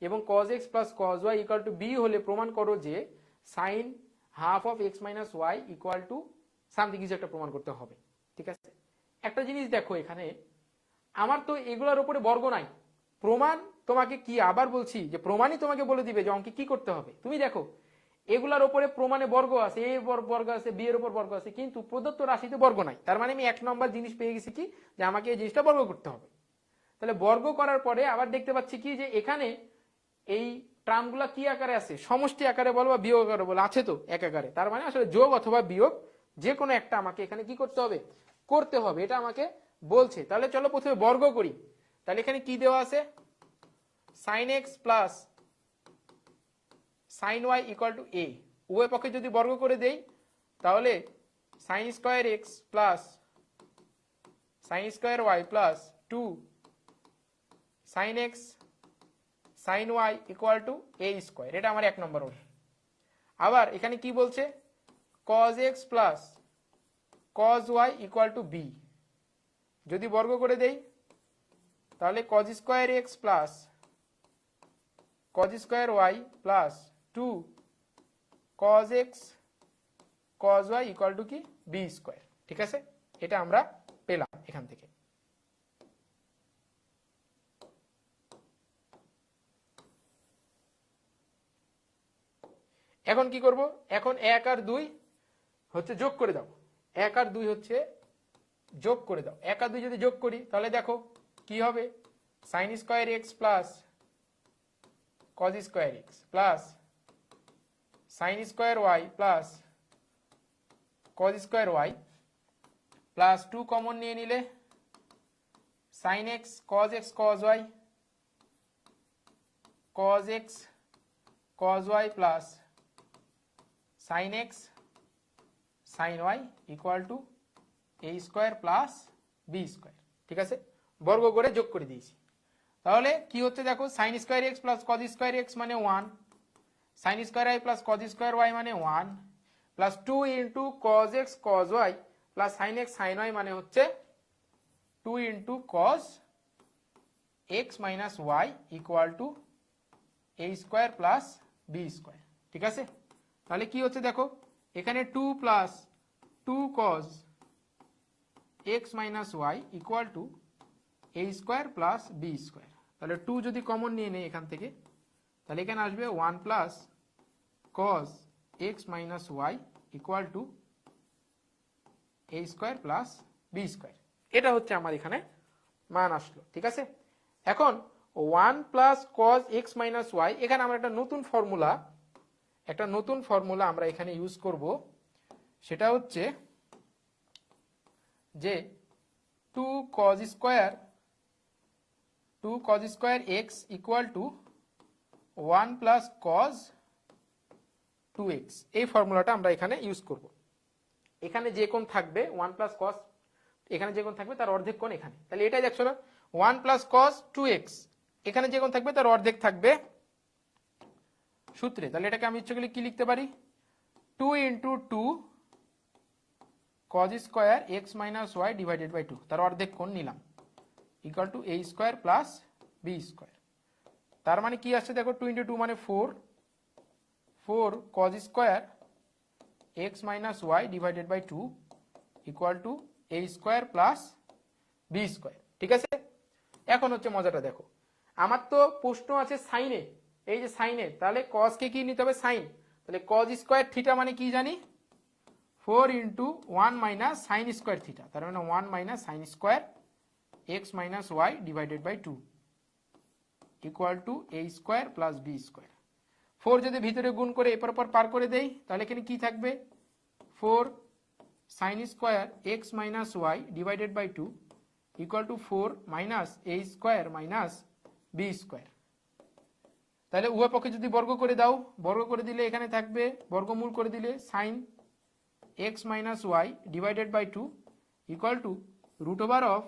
এবং cos X plus cos Y equal to B হলে প্রমাণ করো যে sine half of X minus Y equal to something কিছু একটা প্রমাণ করতে হবে। ঠিক আছে, একটা জিনিস দেখো, এখানে আমার তো এগুলোর উপরে বর্গ নাই। প্রমাণ তোমাকে কি, আবার বলছি যে প্রমাণই তোমাকে বলে দিবে যে অঙ্কে কি করতে হবে। তুমি দেখো এগুলার উপরে প্রমাণে বর্গ আছে, এ বর্গ আছে, বি এর উপর বর্গ আছে, কিন্তু প্রদত্ত রাশিতে বর্গ নাই। তার মানে আমি 1 নম্বর জিনিস পেয়ে গেছি কি, যে আমাকে এই জিনিসটা বর্গ করতে হবে। তাহলে বর্গ করার পরে আবার দেখতে পাচ্ছি কি, যে এখানে এই টার্মগুলা কি আকারে আছে, সমষ্টি আকারে বলো বা বিয়োগ আকারে বলো, আছে তো এক আকারে। তার মানে আসলে যোগ অথবা বিয়োগ যে কোনো একটা আমাকে এখানে কি করতে হবে, করতে হবে, এটা আমাকে বলছে। তাহলে চলো প্রথমে বর্গ করি। তাহলে এখানে কি দেওয়া আছে, sine X plus sine Y equal to A. উভয় পক্ষে যদি বর্গ করে দেই তাহলে sine square X plus sine square Y plus 2 sine X sine Y equal to A square. এটা আমার 1 নম্বর অংশ। আবার এখানে কি বলছে, cos X plus cos Y equal to B. যদি বর্গ করে দেই তাহলে cos square X plus cos square Y plus 2 cos X cos Y equal two কি, বি স্কোয়ার। ঠিক আছে, এটা আমরা পেলাম এখান থেকে। এখন কি করব, এখন 1 আর 2 হচ্ছে যোগ করে দাও। 1 আর 2 হচ্ছে যোগ করে দাও। 1 আর 2 যদি যোগ করি তাহলে দেখো কি হবে, sine square X plus cos square X plus sine square Y plus cos square Y plus 2 common নিয়ে নিলে sine X cos Y cos X cos Y plus sine X sine Y equal to A square plus B square. ঠিক আছে, বর্গ করে যোগ করে দিয়েছি। তাহলে কি হচ্ছে দেখো, sine square X plus cos square X মানে 1, sine square Y plus cos square Y মানে 1, plus 2 into cos X cos Y plus sine X sine Y মানে হচ্ছে 2 into cos X minus Y equal to A square plus B square. ঠিক আছে, তাহলে কি হচ্ছে দেখো, এখানে 2 plus 2 cos X minus Y equal to A square plus B square. তাহলে 2 যদি কমন নিয়ে নেই এখান থেকে, তাহলে এখানে আসবে 1 plus cos X minus Y equal to A square plus B square. এটা হচ্ছে আমার এখানে মান আসলো। ঠিক আছে, এখন 1 plus cos X minus Y, এখানে আমরা একটা নতুন ফর্মুলা আমরা এখানে ইউজ করব। সেটা হচ্ছে যে 2 cos square x equal to 1 plus cause 2x। এই ফর্মুলাটা আমরা এখানে ইউজ করব। এখানে যে কোণ থাকবে 1 প্লাস কজ, এখানে যে কোণ থাকবে তার অর্ধেক কোণ এখানে। তাহলে এটাই দেখছো না, 1 প্লাস কজ 2x, এখানে যে কোণ থাকবে তার অর্ধেক থাকবে সূত্রে। তাহলে এটাকে আমি ইচ্ছে করলে কি লিখতে পারি, 2 into 2 cos square X minus Y divided by 2, তার অর্ধেক কোণ নিলাম, equal to A square plus B square. তার মানে কি আসছে দেখো, 2 ইন্টু 2 মানে 4 cos square X minus Y divided by 2 equal to A square plus B square. ঠিক আছে, এখন হচ্ছে মজাটা দেখো, আমার তো প্রশ্ন আছে সাইনে, এই যে সাইনে, তাহলে কজকে কি নিতে হবে, সাইন। তাহলে কজ স্কোয়ার থিটা মানে কি জানি, 4 into 1 minus sine square theta, তার মানে 1 minus sine square X minus Y divided by 2 equal to A square plus B square. 4 যদি ভিতরে গুণ করে এরপর পার করে দেই তাহলে এখানে কি থাকবে, 4 sine square X minus Y divided by 2 equal to 4 minus A square minus B square. তাহলে উভয় পক্ষে যদি বর্গ করে দাও, বর্গ করে দিলে এখানে থাকবে, বর্গমূল করে দিলে sine X minus Y divided by 2 equal to root over of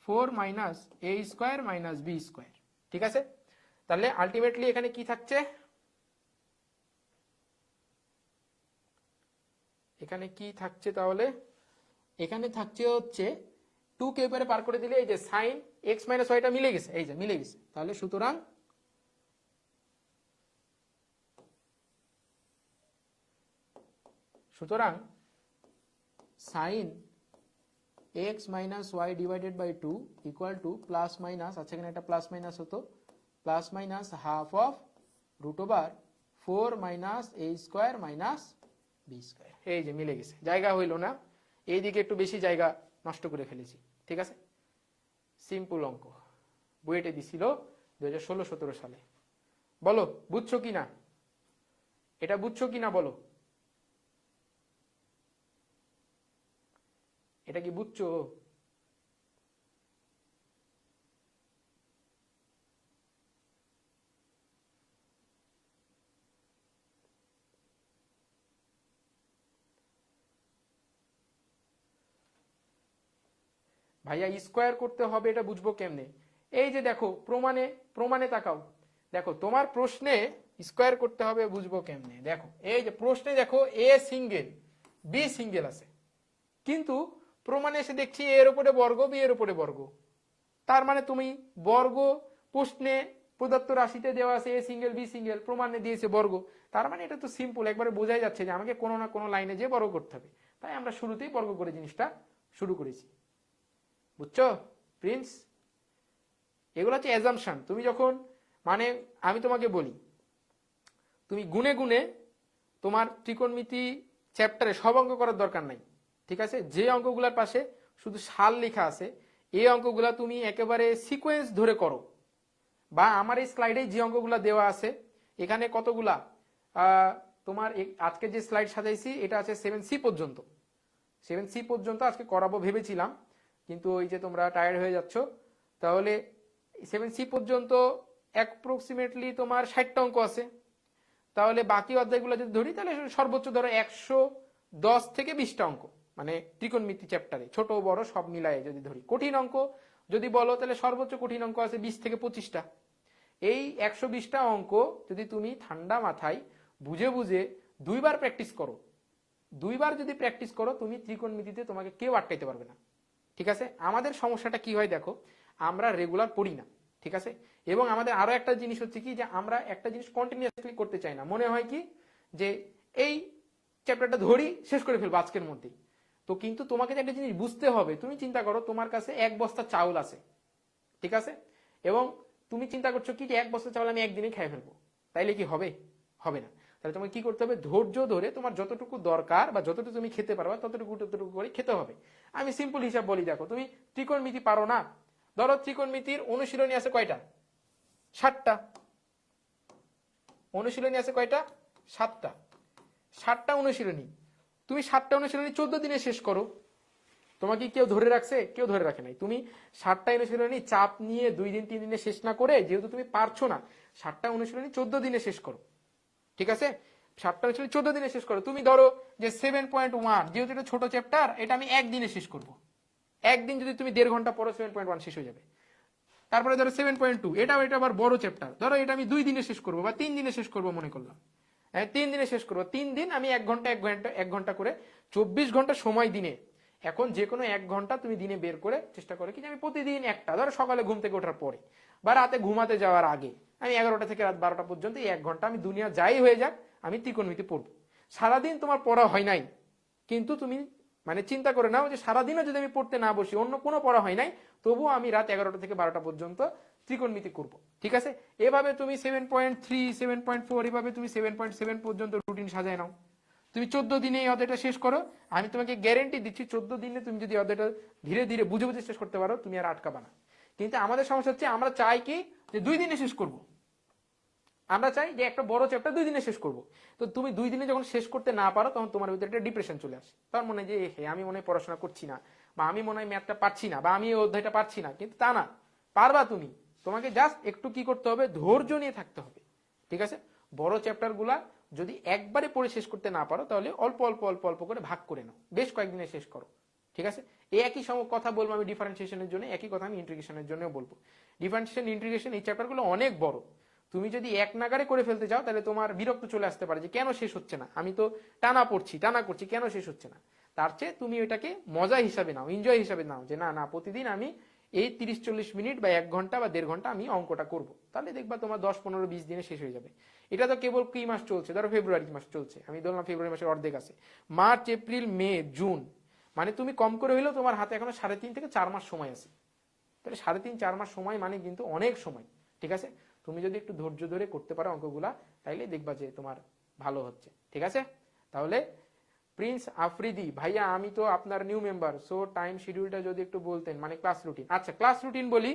4 minus A square minus B square. ঠিক আছে, তাহলে আলটিমেটলি এখানে কি থাকছে, এখানে কি থাকছে তাহলে, এখানে থাকছে হচ্ছে 2 কে এবারে পার করে দিলে এই যে সাইন এক্স মাইনাস ওয়াইটা মিলে গেছে, এই যে মিলে গেছে। তাহলে সুতরাং sine X minus Y divided by 2 equal to plus minus, আচ্ছা এখানে একটা প্লাস মাইনাস হতো, plus minus half of root over 4 minus A square minus B square. এই যে মিলে গেছে, জায়গা হইল না, এইদিকে একটু বেশি জায়গা নষ্ট করে ফেলেছি। ঠিক আছে, সিম্পল অঙ্ক, বুয়েটে দিছিল 2016-17 সালে। বলো বুঝছো কি না, এটা বুঝছো কি না বলো, এটা কি বুঝছো? ভাইয়া স্কোয়ার করতে হবে, এটা বুঝবো কেমনে? এই যে দেখো প্রমাণে তাকাও, দেখো তোমার প্রশ্নে স্কোয়ার করতে হবে বুঝবো কেমনে। দেখো এই যে প্রশ্নে দেখো এ সিঙ্গেল বি সিঙ্গেল আছে, কিন্তু প্রমাণে এসে দেখছি এ এর উপরে বর্গ বি এর উপরে বর্গ। তার মানে তুমি বর্গ প্রশ্নে প্রদত্ত রাশিতে দেওয়া আছে এ সিঙ্গেল বি সিঙ্গেল, প্রমাণে দিয়েছে বর্গ, তার মানে এটা তো সিম্পল, একবারে বোঝাই যাচ্ছে যে আমাকে কোনো না কোনো লাইনে যে বর্গ করতে হবে। তাই আমরা শুরুতেই বর্গ করে জিনিসটা শুরু করেছি। বুঝছো প্রিন্স? এগুলো হচ্ছে অ্যাজাম্পশন। তুমি যখন মানে আমি তোমাকে বলি, তুমি গুনে গুনে তোমার ত্রিকোণমিতি চ্যাপ্টারে সব অঙ্ক করার দরকার নাই। ঠিক আছে, যে অঙ্কগুলোর পাশে শুধু সাল লেখা আছে এই অঙ্কগুলা তুমি একেবারে সিকোয়েন্স ধরে করো, বা আমার এই স্লাইডে যে অঙ্কগুলা দেওয়া আছে এখানে কতগুলা তোমার আজকে যে স্লাইড সাজাইছি এটা আছে 7C পর্যন্ত। 7C পর্যন্ত আজকে করাবো ভেবেছিলাম, কিন্তু ওই যে তোমরা টায়ার্ড হয়ে যাচ্ছ। তাহলে 7C পর্যন্ত অ্যাপ্রক্সিমেটলি তোমার 60টা অঙ্ক আছে। তাহলে বাকি অধ্যায়গুলো যদি ধরি তাহলে সর্বোচ্চ ধরো 110 থেকে 20টা অঙ্ক, মানে ত্রিকোণমিতি চ্যাপ্টারে ছোট বড় সব মিলায়ে যদি ধরি। কঠিন অঙ্ক যদি বলো তাহলে সর্বোচ্চ কঠিন অঙ্ক আছে 20 থেকে 25টা। এই 120টা অঙ্ক যদি তুমি ঠান্ডা মাথায় বুঝে বুঝে 2বার প্র্যাকটিস করো, 2বার যদি প্র্যাকটিস করো তুমি ত্রিকোণমিতিতে তোমাকে কেউ আটকাইতে পারবে না। ঠিক আছে, আমাদের সমস্যাটা কি হয় দেখো, আমরা রেগুলার পড়ি না। ঠিক আছে, এবং আমাদের আরো একটা জিনিস হচ্ছে কি যে আমরা একটা জিনিস কন্টিনিউয়াসলি করতে চাই না। মনে হয় কি যে এই চ্যাপ্টারটা ধরি শেষ করে ফেলবো আজকের মধ্যেই। তো কিন্তু তোমাকে যে একটা জিনিস বুঝতে হবে, তুমি চিন্তা করো তোমার কাছে 1 বস্তা চাউল আছে, ঠিক আছে, এবং তুমি চিন্তা করছো কি যে 1 বস্তা চাউল আমি একদিনে খেয়ে ফেলবো, তাইলে কি হবে? হবে না। তাহলে তোমাকে কি করতে হবে, ধৈর্য ধরে তোমার যতটুকু দরকার বা যতটুকু তুমি খেতে পারবা ততটুকু করে খেতে হবে। আমি সিম্পল হিসাব বলি, দেখো তুমি ত্রিকোণমিতি পারো না, ধরো ত্রিকোণমিতির অনুশীলনী আছে কয়টা? 7টা। অনুশীলনী আছে কয়টা? 7টা। 7টা অনুশীলনী, তুমি 7টা অনুশীলনী 14 দিনে শেষ করো। তোমাকে কেউ ধরে রাখছে? কেউ ধরে রাখে নাই। তুমি 7টা অনুশীলনী চাপ নিয়ে 2 দিন 3 দিনে শেষ না করে, যেহেতু তুমি পারছো না, 7টা অনুশীলনী 14 দিনে শেষ করো। ঠিক আছে, 7টা অনুশীলনী 14 দিনে শেষ করো। তুমি ধরো যে 7.1, যেহেতু এটা ছোট চ্যাপ্টার, এটা আমি একদিনে শেষ করব। একদিন যদি তুমি 1.5 ঘন্টা পড়ো 7.1 শেষ হয়ে যাবে। তারপরে ধরো 7.2, এটা আবার বড় চ্যাপ্টার, ধরো এটা আমি 2 দিনে শেষ করবো বা 3 দিনে শেষ করবো মনে করলাম। 3 দিনে শেষ করবো, 3 দিন আমি 1 ঘন্টা করে 24 ঘন্টা সময় দিনে। এখন যে কোনো 1 ঘন্টা তুমি দিনে বের করে চেষ্টা করে কি যে আমি প্রতিদিন একটা, ধরো সকালে ঘুম থেকে ওঠার পরে বা রাতে ঘুমাতে যাওয়ার আগে আমি 11টা থেকে রাত 12টা পর্যন্ত এই 1 ঘন্টা আমি দুনিয়া যাই হয়ে যাক আমি ত্রিকোণমিতি পড়বো। সারাদিন তোমার পড়া হয় নাই, কিন্তু তুমি মানে চিন্তা করে নাও যে সারাদিনও যদি আমি পড়তে না বসি, অন্য কোনো পড়া হয় নাই, তবুও আমি রাত 11টা থেকে 12টা পর্যন্ত ত্রিকোণমিতি করব। ঠিক আছে, এভাবে তুমি 7.3, 7.4, এভাবে তুমি 7.7 পর্যন্ত রুটিন সাজায় নাও। তুমি 14 দিনে এই অধ্যায়টা শেষ করো, আমি তোমাকে গ্যারেন্টি দিচ্ছি 14 দিনে তুমি যদি অধ্যায়টা ধীরে ধীরে বুঝে বুঝে শেষ করতে পারো, তুমি আর আটকাবা না। কিন্তু আমাদের সমস্যা হচ্ছে আমরা চাই কি যে 2 দিনে শেষ করব। আমরা চাই যে একটা বড় চ্যাপ্টার 2 দিনে শেষ করব। তো তুমি 2 দিনে যখন শেষ করতে না পারো তখন তোমার ভিতরে একটা ডিপ্রেশন চলে আসে। তার মনে যে হে আমি মনে হয় পড়াশোনা করছি না, বা আমি মনে হয় ম্যাথটা পারছি না, বা আমি এই অধ্যায়টা পারছি না। কিন্তু তা না, পারবা তুমি। তোমাকে জাস্ট একটু কি করতে হবে, ধৈর্য নিয়ে থাকতে হবে। ঠিক আছে, বড় চ্যাপ্টারগুলা যদি একবারে পড়ে শেষ করতে না পারো তাহলে অল্প অল্প অল্প অল্প করে ভাগ করে নাও, বেশ কয়েকদিনে শেষ করো। ঠিক আছে, এই একই কথা বলবো আমি ডিফারেন্সিয়েশনের জন্য, একই কথা আমি ইন্টিগ্রেশনের জন্যও বলবো। ডিফারেন্সিয়েশন, ইন্টিগ্রেশন এই চ্যাপ্টারগুলো অনেক বড়। তুমি যদি এক নাগারে করে ফেলতে চাও তাহলে তোমার বিরক্ত চলে আসতে পারে যে কেন শেষ হচ্ছে না, আমি তো টানা পড়ছি টানা করছি, কেন শেষ হচ্ছে না। তার চেয়ে তুমি ওইটাকে মজা হিসাবে নাও, এনজয় হিসাবে নাও, যে না না প্রতিদিন আমি এই 30-40 মিনিট বা 1 ঘন্টা বা 1.5 ঘন্টা আমি অঙ্কটা করব, তাহলে দেখবা তোমার 10-15-20 দিনে শেষ হয়ে যাবে। এটা তো কেবল কি মাস চলছে, ধরো ফেব্রুয়ারি মাস চলছে, আমি ধরলাম ফেব্রুয়ারি মাসের অর্ধেক আছে, মার্চ এপ্রিল মে জুন, মানে তুমি কম করে হইলেও তোমার হাতে এখনো 3.5 থেকে 4 মাস সময় আছে। তাহলে 3.5-4 মাস সময় মানে কিন্তু অনেক সময়, ঠিক আছে। তুমি যদি একটু ধৈর্য ধরে করতে পারো অঙ্কগুলা, তাইলে দেখবা যে তোমার ভালো হচ্ছে, ঠিক আছে। তাহলে প্রিন্স আফ্রিদি ভাইয়া, আমি তো আপনার নিউ মেম্বার, সো টাইম শিডিউলটা যদি একটু বলতেন, মানে ক্লাস রুটিন। আচ্ছা ক্লাস রুটিন বলি,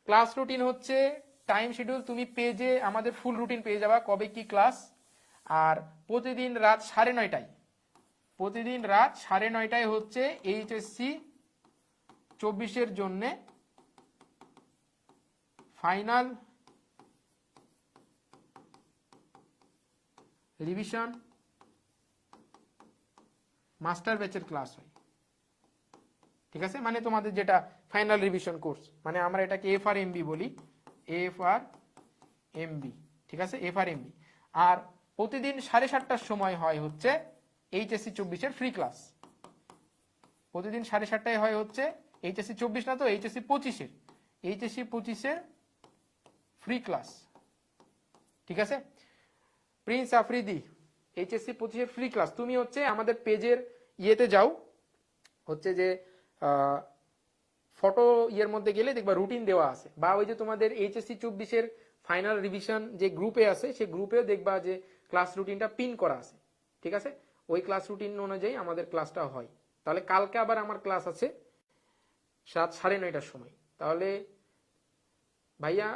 ক্লাস রুটিন হচ্ছে টাইম শিডিউল, তুমি পেজে আমাদের ফুল রুটিন পেয়ে যাবা কবে কি ক্লাস। আর প্রতিদিন রাত 9:30টায়, প্রতিদিন রাত 9:30টায় হচ্ছে এইচএসসি 24-এর জন্য ফাইনাল রিভিশন মাস্টার ব্যাচের ক্লাস হয়, ঠিক আছে। মানে তোমাদের যেটা ফাইনাল রিভিশন কোর্স, মানে আমরা এটাকে FRMB বলি, FRMB, ঠিক আছে, FRMB। আর প্রতিদিন 7:30টার সময় হয় হচ্ছে এইচএসসি 24-এর ফ্রি ক্লাস, প্রতিদিন 7:30টায় হয় হচ্ছে এইচএসসি 24 না তো এইচএসসি 25-এর, এইচএসসি 25-এর ফ্রি ক্লাস, ঠিক আছে। প্রিন্স আফ্রিদি, এইচএসসি 25-এর ফ্রি ক্লাস, তুমি হচ্ছে আমাদের পেজের ইয়েতে যাও, হচ্ছে যে ফটো ইয়ের মধ্যে গেলে দেখবা রুটিন দেওয়া আছে, বা ওই যে তোমাদের এইচএসসি 24-এর ফাইনাল রিভিশন যে গ্রুপে আছে সেই গ্রুপেও দেখবা যে ক্লাস রুটিনটা পিন করা আছে, ঠিক আছে। ওই ক্লাস রুটিন অনুযায়ী আমাদের ক্লাসটা হয়। তাহলে কালকে আবার আমার ক্লাস আছে রাত 9:30টার সময়। তাহলে ভাইয়া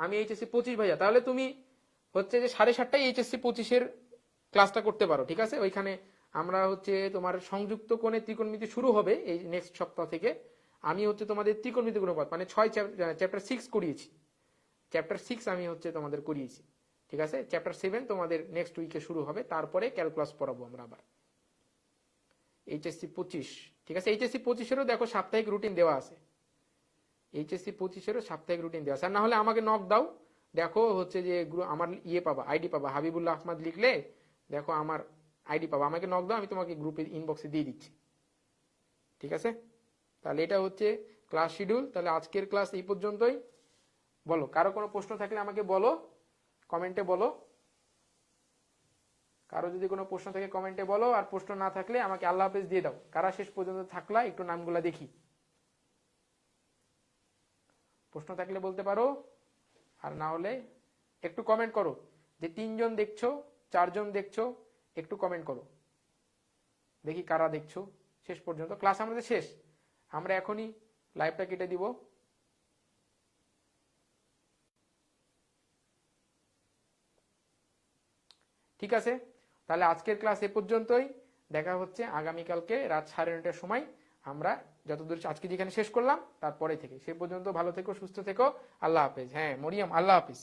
আমি এইচএসসি 25 ভাইয়া, তাহলে তুমি হচ্ছে যে 7:30টায় এইচএসসি 25-এর ক্লাসটা করতে পারো, ঠিক আছে। ওইখানে আমরা হচ্ছে তোমার সংযুক্ত কোণে ত্রিকোণমিতি শুরু হবে এই নেক্সট সপ্তাহ থেকে। আমি হচ্ছে তোমাদের ত্রিকোণমিতি অনুপাত মানে 6 চ্যাপ্টার 6 করিয়েছি, চ্যাপ্টার 6 আমি হচ্ছে তোমাদের করিয়েছি, ঠিক আছে। চ্যাপ্টার 7 তোমাদের নেক্সট উইকে শুরু হবে, তারপরে ক্যালকুলাস পড়াবো আমরা আবার এইচএসসি 25, ঠিক আছে। এইচএসসি 25-এরও দেখো সাপ্তাহিক রুটিন দেওয়া আছে, এইচএসসি 25-এরও সাপ্তাহিক রুটিন দেওয়া আছে। আর না হলে আমাকে নক দাও, দেখো হচ্ছে যে আমার ইয়ে পাবা, আইডি পাবা, হাবিবুল্লাহ আহমদ লিখলে দেখো আমার আইডি পাবা, আমাকে নক দাও, আমি তোমাকে গ্রুপে ইনবক্সে দিয়ে দিচ্ছি, ঠিক আছে। তাহলে এটা হচ্ছে ক্লাস শিডিউল। তাহলে আজকের ক্লাস এই পর্যন্তই। বলো, কারো কোনো প্রশ্ন থাকলে আমাকে বলো, কমেন্টে বলো, কারো যদি কোনো প্রশ্ন থাকে কমেন্টে বলো, আর প্রশ্ন না থাকলে আমাকে আল্লাহ হাফেজ দিয়ে দাও। কারা শেষ পর্যন্ত থাকলা একটু নামগুলা দেখি, প্রশ্ন থাকলে বলতে পারো, আর না হলে একটু কমেন্ট করো, যে 3 জন দেখছো 4 জন দেখছো একটু কমেন্ট করো, দেখি কারা দেখছো শেষ পর্যন্ত। ক্লাস আমাদের শেষ, আমরা এখনই লাইভটা কেটে দিব। ঠিক আছে, তাহলে আজকের ক্লাস এ পর্যন্তই, দেখা হচ্ছে আগামীকালকে রাত 9:30টার সময়। আমরা যতদূর আজকে যেখানে শেষ করলাম তারপরে থেকে, সে পর্যন্ত ভালো থেকো, সুস্থ থেকো, আল্লাহ হাফেজ। হ্যাঁ মরিয়ম, আল্লাহ হাফেজ।